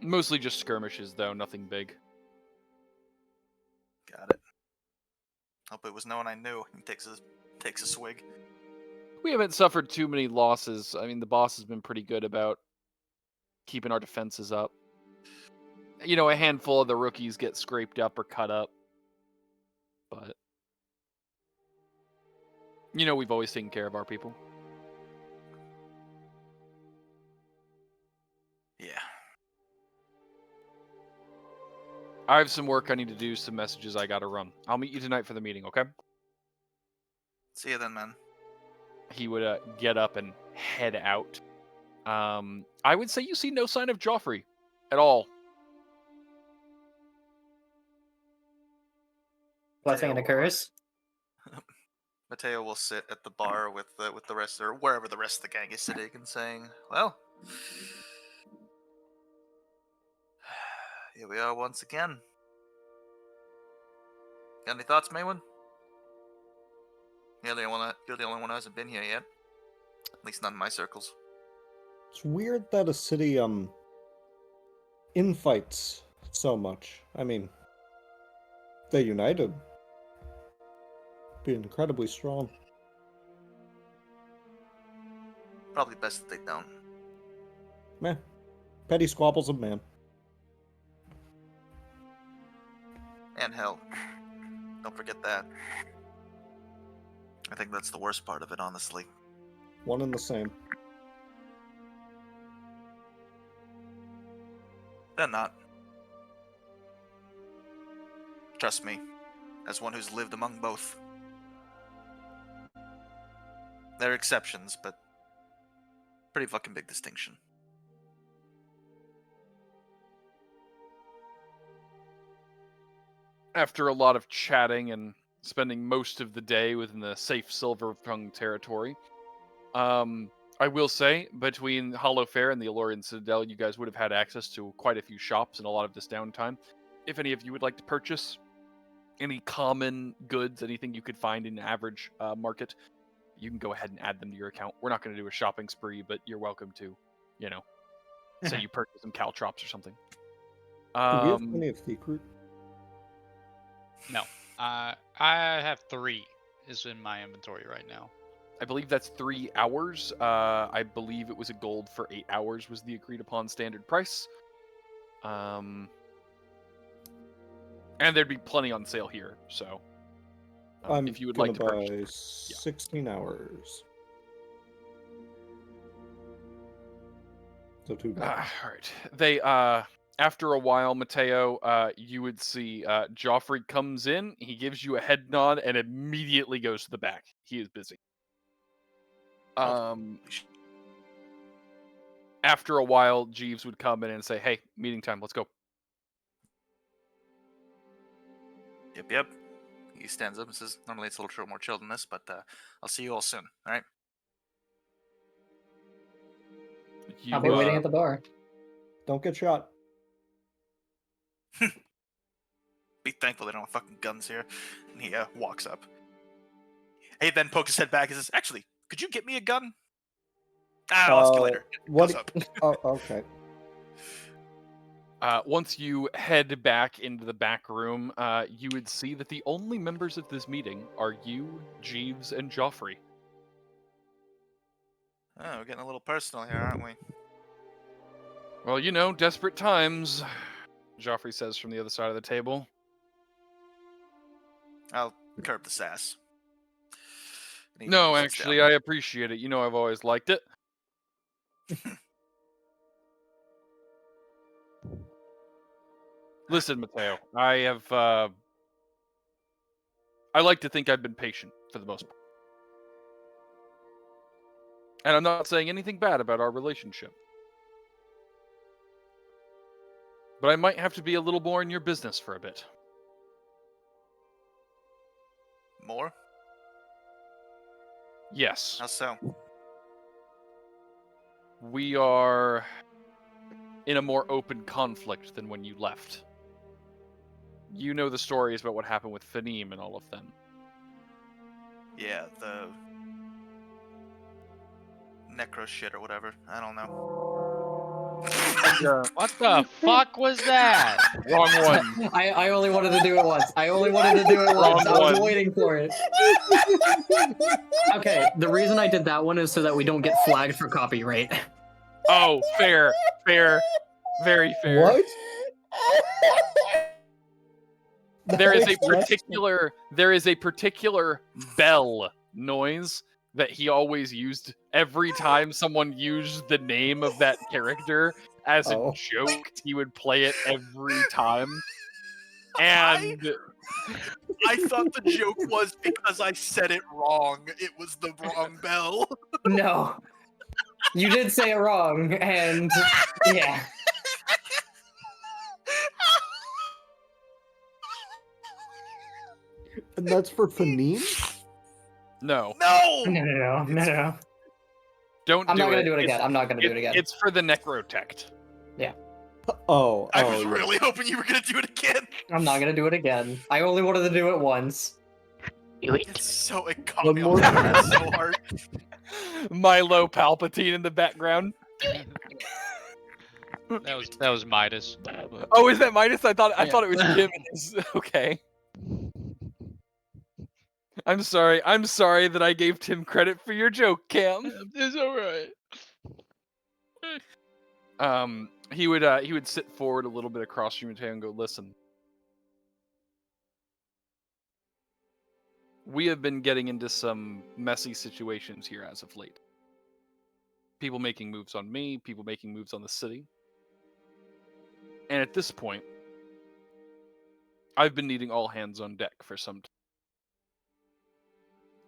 Mostly just skirmishes, though, nothing big. Got it. Hope it was no one I knew. He takes a swig. We haven't suffered too many losses. I mean, the boss has been pretty good about keeping our defenses up. You know, a handful of the rookies get scraped up or cut up. But, you know, we've always taken care of our people. Yeah. I have some work I need to do, some messages I gotta run. I'll meet you tonight for the meeting, okay? See you then, man. He would get up and head out. I would say you see no sign of Joffrey at all. Blessing and a curse. Matteo will sit at the bar with the rest, or wherever the rest of the gang is sitting, and saying, "Well, here we are once again. Got any thoughts, Mawym? You're the only one who hasn't been here yet. At least not in my circles." It's weird that a city infights so much. I mean, they united. Be incredibly strong. Probably best that they don't. Meh. Petty squabbles of man. And hell, don't forget that. I think that's the worst part of it, honestly. One and the same. They're not. Trust me, as one who's lived among both. There are exceptions, but pretty fucking big distinction. After a lot of chatting and spending most of the day within the safe Silvertongue territory, I will say, between Hollow Fair and the Alorian Citadel, you guys would have had access to quite a few shops and a lot of this downtime. If any of you would like to purchase any common goods, anything you could find in an average market, you can go ahead and add them to your account. We're not going to do a shopping spree, but you're welcome to, say you purchase some caltrops or something. Do we have plenty of thief root? No. I have 3 is in my inventory right now. I believe that's 3 hours. I believe it was a gold for 8 hours was the agreed upon standard price. And there'd be plenty on sale here, so if you would like to buy purchase, 16 hours. So too bad. all right. They after a while, Matteo, you would see Joffrey comes in. He gives you a head nod and immediately goes to the back. He is busy. After a while, Jeeves would come in and say, "Hey, meeting time. Let's go." Yep. He stands up and says, normally it's a little more chill than this, but I'll see you all soon, all right? I'll be waiting at the bar. Don't get shot. Be thankful they don't have fucking guns here. And he walks up. He then pokes his head back and says, actually, could you get me a gun? I'll ask you later. What? Goes up. Oh, okay. Once you head back into the back room, you would see that the only members of this meeting are you, Jeeves, and Joffrey. Oh, we're getting a little personal here, aren't we? Well, desperate times, Joffrey says from the other side of the table. I'll curb the sass. No, actually, I appreciate it. I've always liked it. Listen, Matteo, I like to think I've been patient for the most part. And I'm not saying anything bad about our relationship. But I might have to be a little more in your business for a bit. More? Yes. How so? We are in a more open conflict than when you left. You know the stories about what happened with Fanim and all of them. Yeah, the necro shit or whatever. I don't know. What the fuck was that? Wrong one. I only wanted to do it once. I was waiting for it. Okay, the reason I did that one is so that we don't get flagged for copyright. Oh, fair. Very fair. What? There is a particular bell noise that he always used every time someone used the name of that character as a joke. He would play it every time. And I thought the joke was because I said it wrong. It was the wrong bell. No. You did say it wrong, and yeah. And that's for Fanim? no. No. Don't I'm do not gonna it. do it again. I'm not gonna do it again. It's for the necrotect. I was yeah. really hoping you were gonna do it again. I'm not gonna do it again. I only wanted to do it once. It caught me off guard so hard. Milo Palpatine in the background. That was Midas. Oh, is that Midas? I thought it was him. Okay. I'm sorry that I gave Tim credit for your joke, Cam. It's alright. He would sit forward a little bit across from you and go, listen. We have been getting into some messy situations here as of late. People making moves on me, people making moves on the city. And at this point, I've been needing all hands on deck for some time.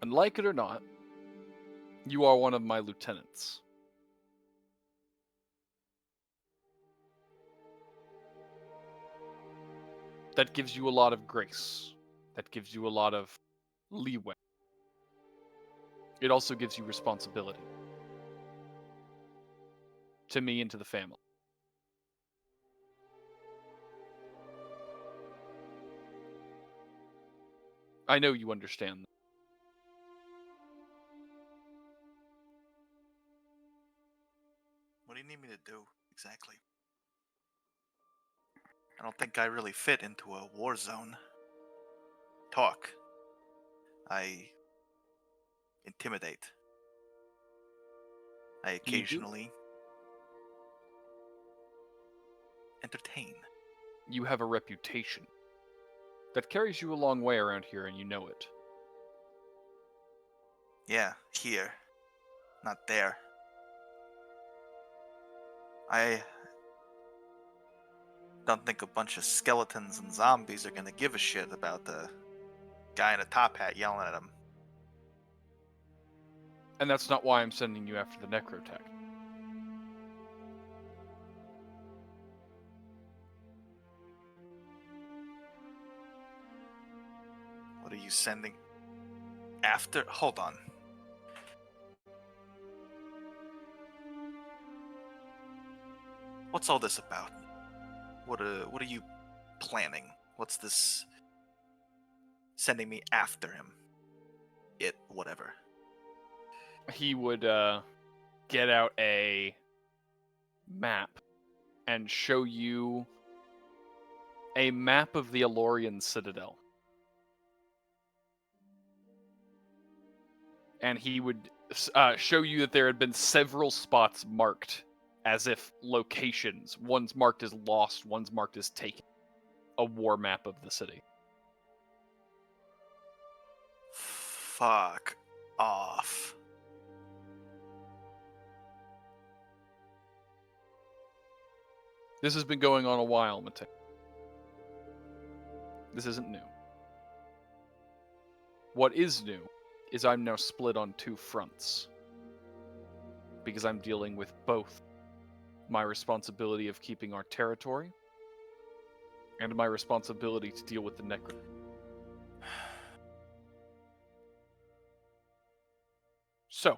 And like it or not, you are one of my lieutenants. That gives you a lot of grace. That gives you a lot of leeway. It also gives you responsibility. to me and to the family. I know you understand that. What do you need me to do, exactly? I don't think I really fit into a war zone. Talk. I intimidate. I occasionally entertain. You have a reputation that carries you a long way around here, and you know it. Yeah, here. Not there. I don't think a bunch of skeletons and zombies are gonna give a shit about the guy in a top hat yelling at them. And that's not why I'm sending you after the necrotech. What are you sending after? Hold on. What's all this about? What are you planning? What's this sending me after him? Whatever. He would get out a map and show you a map of the Elorian Citadel. And he would show you that there had been several spots marked as if locations. One's marked as lost, one's marked as taken. A war map of the city. Fuck off. This has been going on a while, Matteo. This isn't new. What is new is I'm now split on two fronts. Because I'm dealing with both my responsibility of keeping our territory and my responsibility to deal with the necro. So,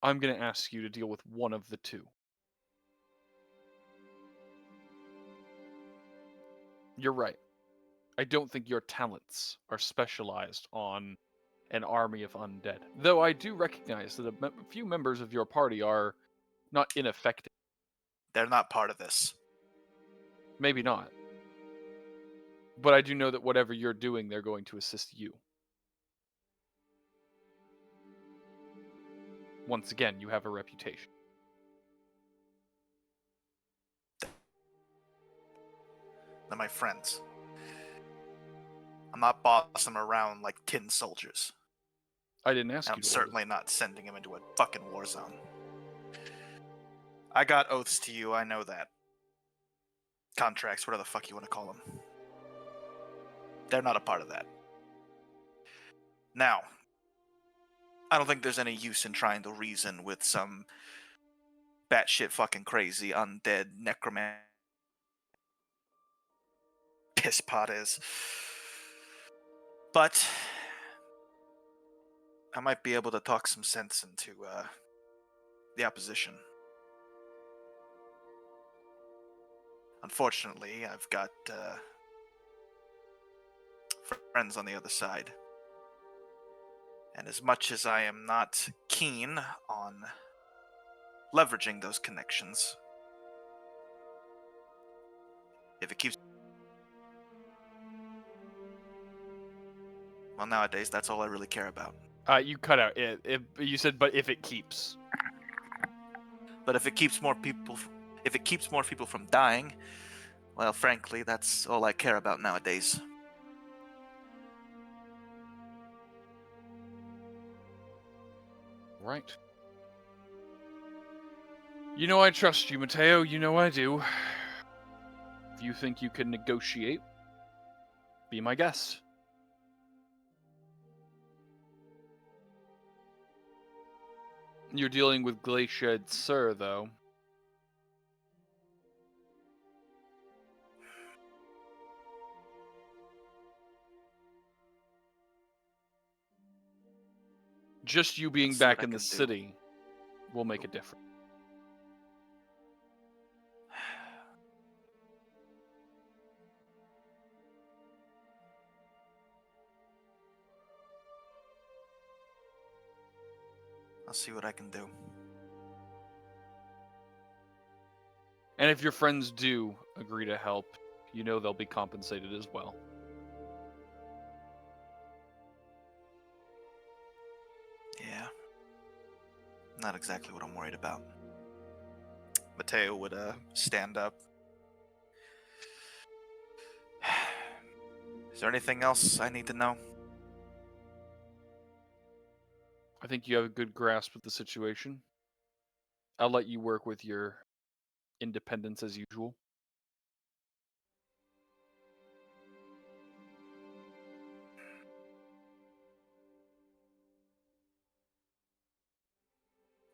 I'm going to ask you to deal with one of the two. You're right. I don't think your talents are specialized on an army of undead. Though I do recognize that a few members of your party are not ineffective. They're not part of this. Maybe not. But I do know that whatever you're doing, they're going to assist you. Once again, you have a reputation. They're my friends. I'm not bossing them around like tin soldiers. I didn't ask you. I'm certainly not sending him into a fucking war zone. I got oaths to you, I know that. Contracts, whatever the fuck you want to call them. They're not a part of that. Now, I don't think there's any use in trying to reason with some batshit fucking crazy undead necromancer pisspot is. But I might be able to talk some sense into the opposition. Unfortunately, I've got friends on the other side. And as much as I am not keen on leveraging those connections, if it keeps... Well, nowadays, that's all I really care about. You cut out. You said, but if it keeps. But if it keeps more people from dying, well, frankly, that's all I care about nowadays. Right. You know I trust you, Matteo. You know I do. If you think you can negotiate, be my guest. You're dealing with Glaciated Sir, though. Just you being Let's see what back I in the can do. city will make a difference. I'll see what I can do. And if your friends do agree to help, you know they'll be compensated as well. Yeah. Not exactly what I'm worried about. Matteo would stand up. Is there anything else I need to know? I think you have a good grasp of the situation. I'll let you work with your independence as usual.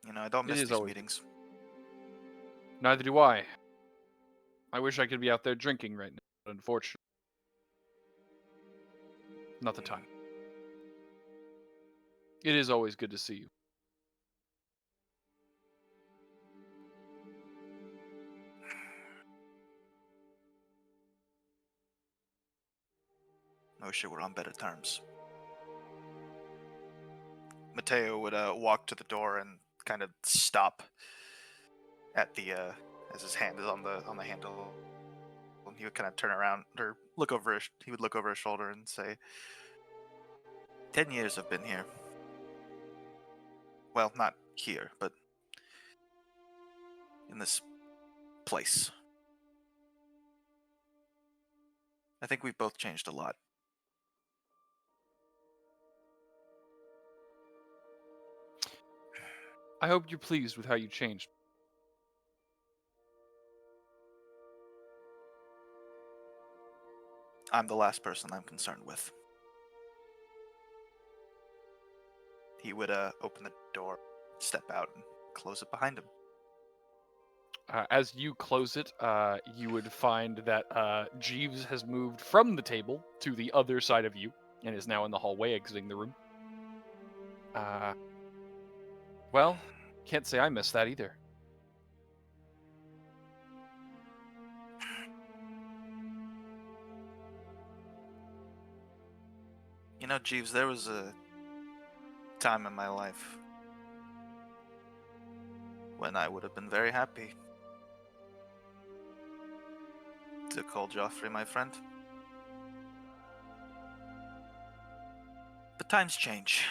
You know, I don't It miss is these always- meetings. Neither do I. I wish I could be out there drinking right now, but unfortunately, not the time. It is always good to see you. I wish it were on better terms. Matteo would walk to the door and kind of stop at the as his hand is on the handle. And he would kind of turn around or look over he would look over his shoulder and say, 10 years I've been here. Well, not here, but in this place. I think we've both changed a lot. I hope you're pleased with how you changed. I'm the last person I'm concerned with. He would open the door, step out, and close it behind him. As you close it, you would find that Jeeves has moved from the table to the other side of you and is now in the hallway exiting the room. Well, can't say I missed that either. You know, Jeeves, there was a time in my life when I would have been very happy to call Joffrey my friend. But times change.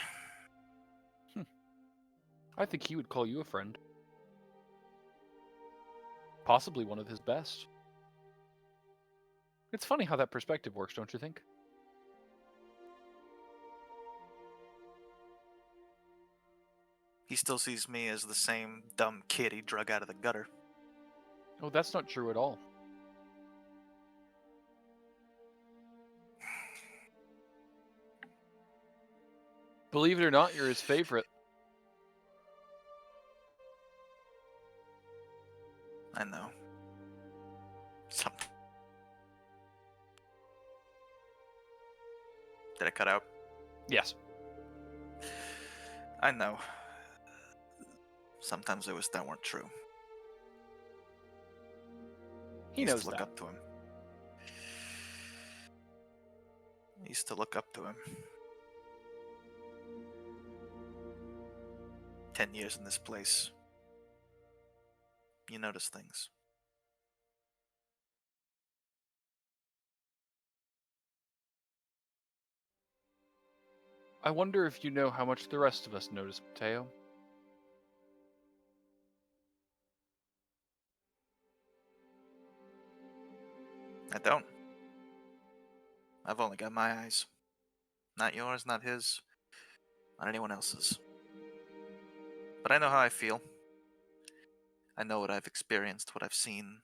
I think he would call you a friend. Possibly one of his best. It's funny how that perspective works, don't you think? He still sees me as the same dumb kid he drug out of the gutter. Oh, that's not true at all. Believe it or not, you're his favorite. I know. Did I cut out? Yes. I know. Sometimes I wish that weren't true. He Used knows to look that. up to him. I used to look up to him. 10 years in this place. You notice things. I wonder if you know how much the rest of us notice, Matteo. I don't. I've only got my eyes. Not yours, not his, not anyone else's. But I know how I feel. I know what I've experienced, what I've seen.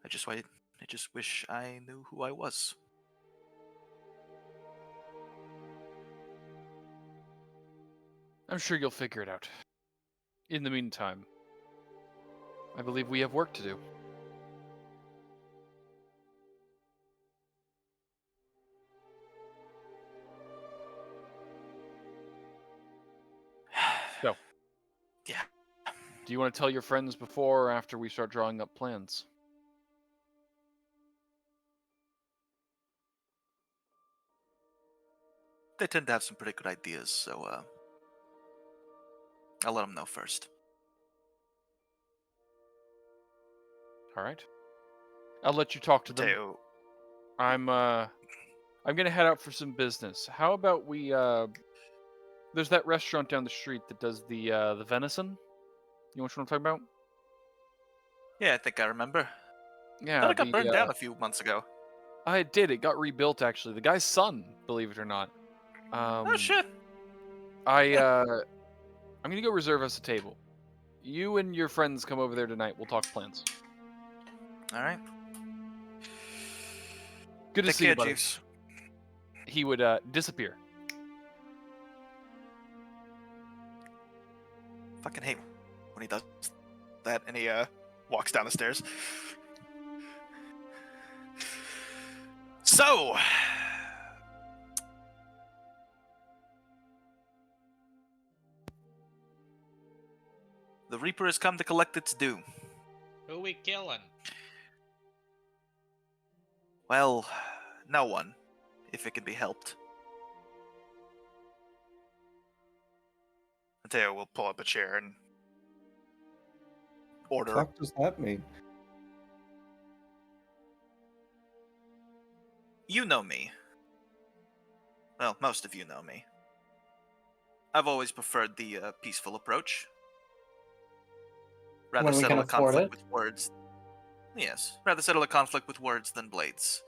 I just wish I knew who I was. I'm sure you'll figure it out. In the meantime, I believe we have work to do. Do you want to tell your friends before or after we start drawing up plans? They tend to have some pretty good ideas, so I'll let them know first. All right. I'll let you talk to them. Matteo, I'm gonna head out for some business. How about we there's that restaurant down the street that does the venison. You know what I'm talking about? yeah, I think I remember. Yeah, Thought it got burned down a few months ago. I did. It got rebuilt actually. The guy's son, believe it or not. Oh shit! I'm gonna go reserve us a table. You and your friends come over there tonight. We'll talk plans. All right. Good to Take see you, care, buddy. Jeeves. He would disappear. Fucking hate when he does that, and he walks down the stairs. So, the Reaper has come to collect its due. Who we killing? Well, no one, if it can be helped. Matteo will pull up a chair and What the order. fuck does that mean? You know me. Well, most of you know me. I've always preferred the peaceful approach. Rather When we settle can a afford conflict it. with words. Yes, rather settle a conflict with words than blades.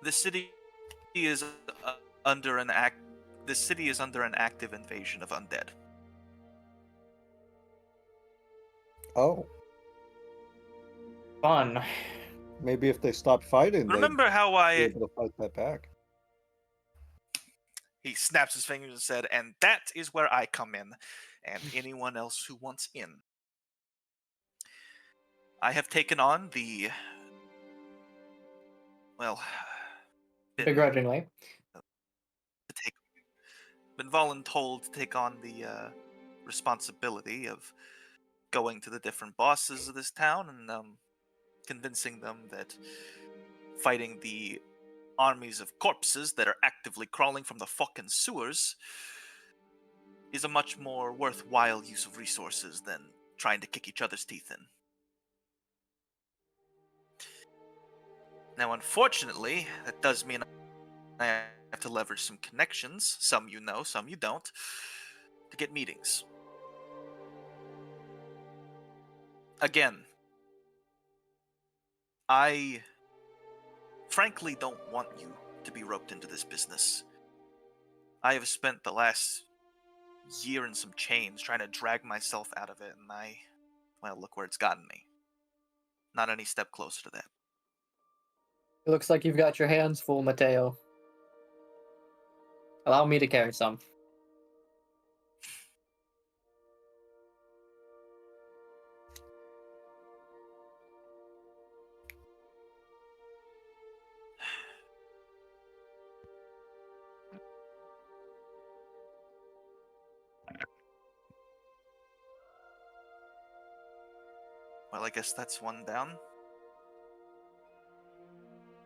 The city is under an active invasion of undead. Oh, Fun. maybe if they stopped fighting, Remember how they'd be I... able to fight that back. He snaps his fingers and said, and that is where I come in, and anyone else who wants in. I have taken on the... Well... Begrudgingly. Been voluntold to take on the responsibility of going to the different bosses of this town and convincing them that fighting the armies of corpses that are actively crawling from the fucking sewers is a much more worthwhile use of resources than trying to kick each other's teeth in. Now, unfortunately, that does mean I have to leverage some connections, some you know, some you don't, to get meetings. Again, I frankly don't want you to be roped into this business. I have spent the last year and some change trying to drag myself out of it, and well, look where it's gotten me. Not any step closer to that. It looks like you've got your hands full, Matteo. Allow me to carry some. Well, I guess that's one down.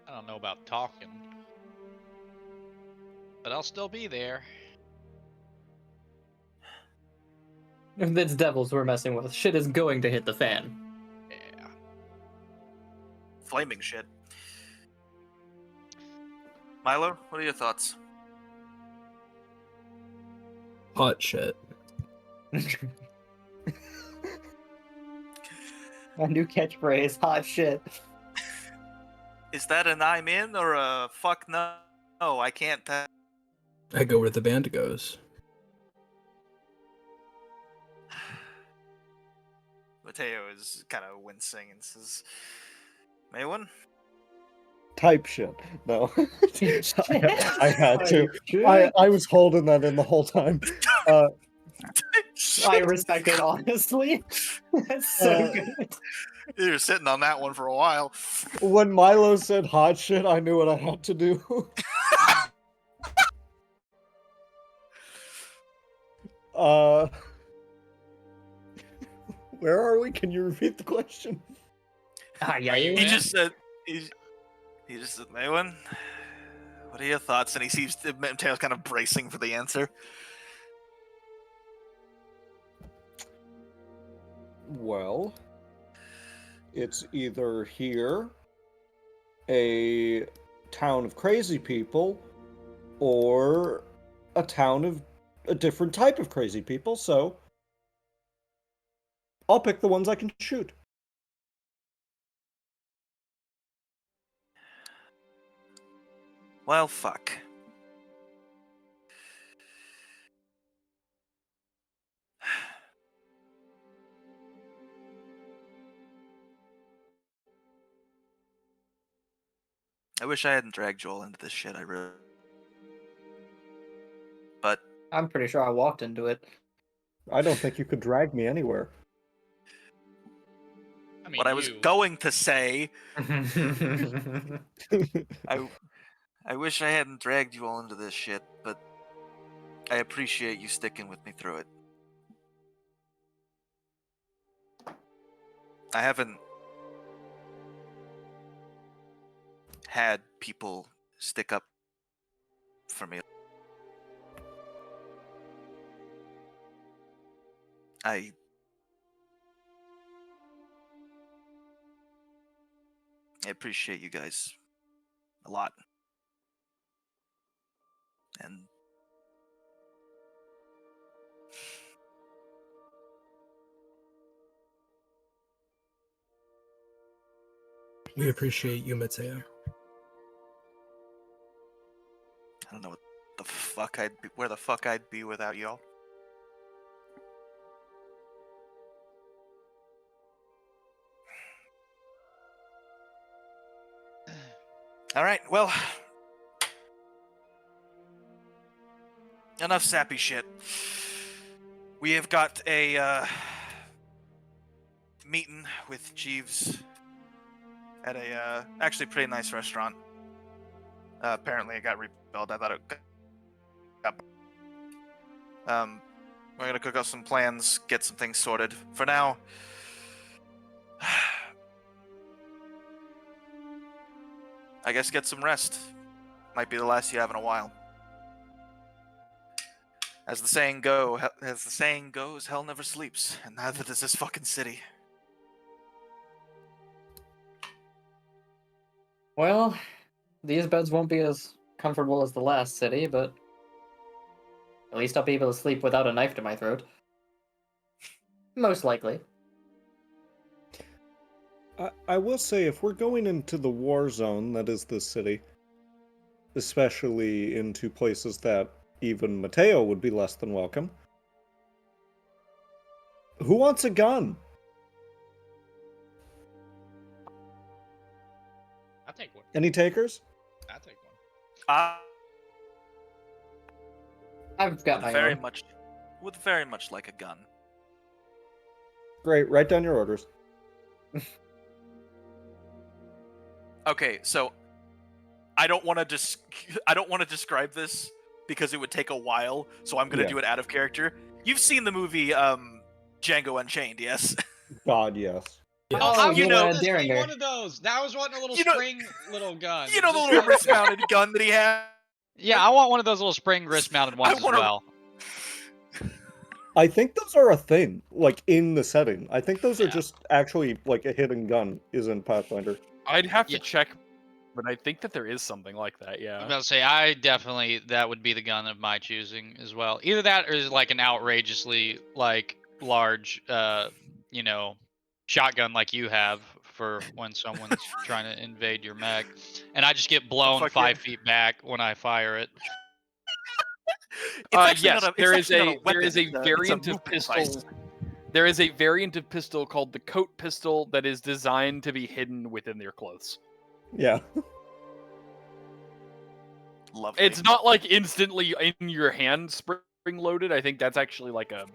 I don't know about talking, but I'll still be there. It's devils we're messing with. Shit is going to hit the fan. Yeah. Flaming shit. Milo, what are your thoughts? Hot shit. My new catchphrase, hot shit. Is that an I'm in or a fuck no? No, I can't. I go where the band goes. Matteo is kind of wincing and says, Mawym? Type shit. No. I had to. I was holding that in the whole time. I respect it, honestly. That's so good. You're sitting on that one for a while. When Milo said hot shit, I knew what I had to do. Where are we? Can you repeat the question? Yeah, He in? just said, he just said, Mawym, what are your thoughts? And he seems Mateo's kind of bracing for the answer. Well, it's either here, a town of crazy people, or a town of a different type of crazy people, so I'll pick the ones I can shoot. Well, fuck. I wish I hadn't dragged Joel into this shit, I really... But... I'm pretty sure I walked into it. I don't think you could drag me anywhere. I mean, what I was going to say... I wish I hadn't dragged you all into this shit, but I appreciate you sticking with me through it. I haven't had people stick up for me. I appreciate you guys a lot. And We appreciate you, Matteo. I don't know what the fuck where the fuck I'd be without y'all. All right, well, enough sappy shit. We have got a meeting with Jeeves at a actually pretty nice restaurant. Apparently it got rebuilt. I thought it got... we're gonna cook up some plans, get some things sorted. For now, I guess get some rest. Might be the last you have in a while. As the saying goes, hell never sleeps, and neither does this fucking city. Well, these beds won't be as comfortable as the last city, but at least I'll be able to sleep without a knife to my throat. Most likely. I will say, if we're going into the war zone that is this city, especially into places that even Matteo would be less than welcome, who wants a gun? I'll take one. Any takers? I'll take one. I've got my Very own. would very much like a gun. Great, write down your orders. Okay, so I don't want to describe this because it would take a while, so I'm gonna do it out of character. You've seen the movie Django Unchained, yes? God, yes. Oh, you you know, know, Derringer. One of those. Now I was wanting a little You know- spring little gun. You know the Just little like- wrist-mounted gun that he had? Yeah, I want one of those little spring wrist-mounted ones as wanna- well. I think those are a thing, like, in the setting. I think those are Yeah. just actually, like, a hidden gun is in Pathfinder. I'd have to Yeah. check, but I think that there is something like that. I was Yeah. about to say, that would be the gun of my choosing as well. Either that or like an outrageously like large, shotgun like you have for when someone's trying to invade your mech, and I just get blown fuck 5 feet back when I fire it. It's actually Yes, not a, there it's is actually not a there weapon, is a it's variant of movement pistol. device. There is a variant of pistol called the coat pistol that is designed to be hidden within your clothes. Yeah. Lovely. It's not like instantly in your hand spring loaded. I think that's actually like a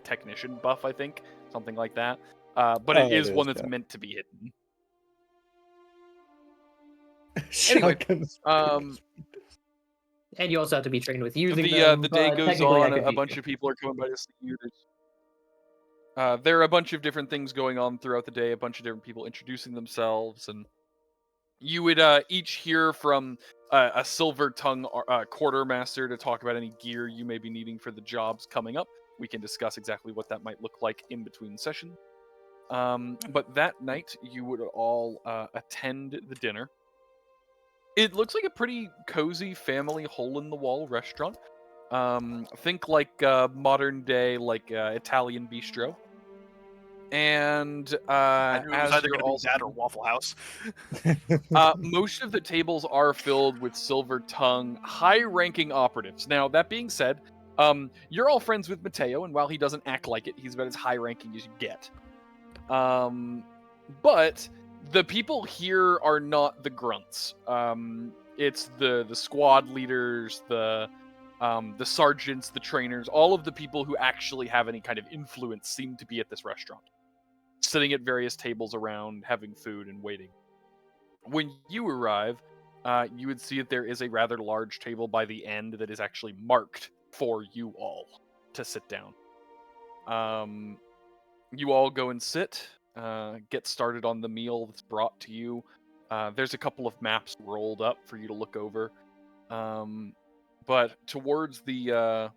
technician buff. I think something like that. but Oh, it is one that's yeah. meant to be hidden. Anyway, Shotguns. And you also have to be trained with using them. the day but goes technically I on. could A beat bunch you. of people are coming by to see you. There are a bunch of different things going on throughout the day. A bunch of different people introducing themselves, and you would each hear from a silver tongue quartermaster to talk about any gear you may be needing for the jobs coming up. We can discuss exactly what that might look like in between sessions. But that night, you would all attend the dinner. It looks like a pretty cozy family hole-in-the-wall restaurant. Think like modern day, like Italian bistro. And I knew it was as either you're going to be all that or Waffle House. most of the tables are filled with silver tongue, high-ranking operatives. Now, that being said, you're all friends with Matteo, and while he doesn't act like it, he's about as high-ranking as you get. But the people here are not the grunts. It's the squad leaders, the sergeants, the trainers, all of the people who actually have any kind of influence seem to be at this restaurant, sitting at various tables around, having food and waiting. When you arrive, you would see that there is a rather large table by the end that is actually marked for you all to sit down. You all go and sit, get started on the meal that's brought to you. There's a couple of maps rolled up for you to look over. But towards the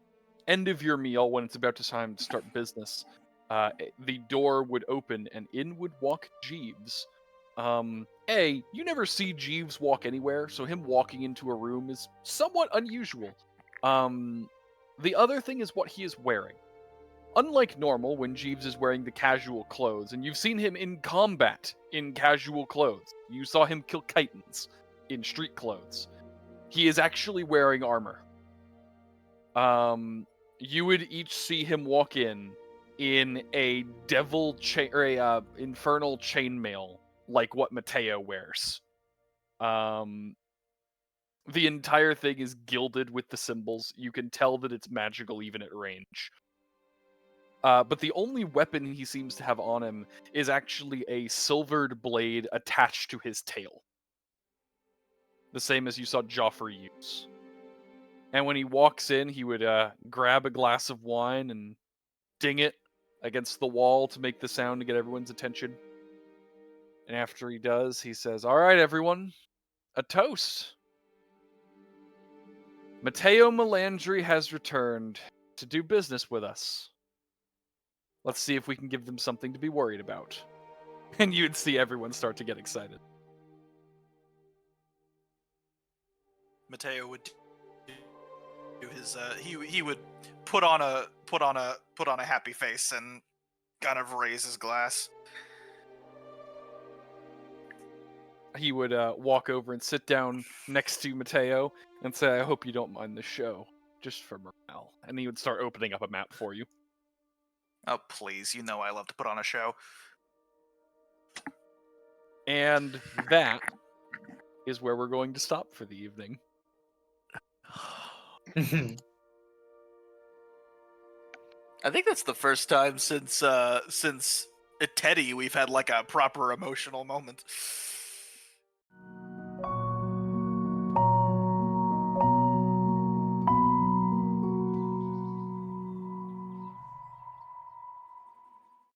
end of your meal, when it's about time to start business, the door would open and in would walk Jeeves. You never see Jeeves walk anywhere, so him walking into a room is somewhat unusual. The other thing is what he is wearing. Unlike normal, when Jeeves is wearing the casual clothes, and you've seen him in combat in casual clothes, you saw him kill Chitons in street clothes. He is actually wearing armor. You would each see him walk in a devil chain or a infernal chainmail, like what Matteo wears. The entire thing is gilded with the symbols. You can tell that it's magical even at range. But the only weapon he seems to have on him is actually a silvered blade attached to his tail. The same as you saw Joffrey use. And when he walks in, he would grab a glass of wine and ding it against the wall to make the sound to get everyone's attention. And after he does, he says, "All right, everyone, a toast. Matteo Malandri has returned to do business with us. Let's see if we can give them something to be worried about." And you'd see everyone start to get excited. Matteo would do his he would put on a happy face and kind of raise his glass. He would walk over and sit down next to Matteo and say, "I hope you don't mind the show, just for morale." And he would start opening up a map for you. Oh, please, you know I love to put on a show. And that is where we're going to stop for the evening. I think that's the first time since Teddy we've had like a proper emotional moment.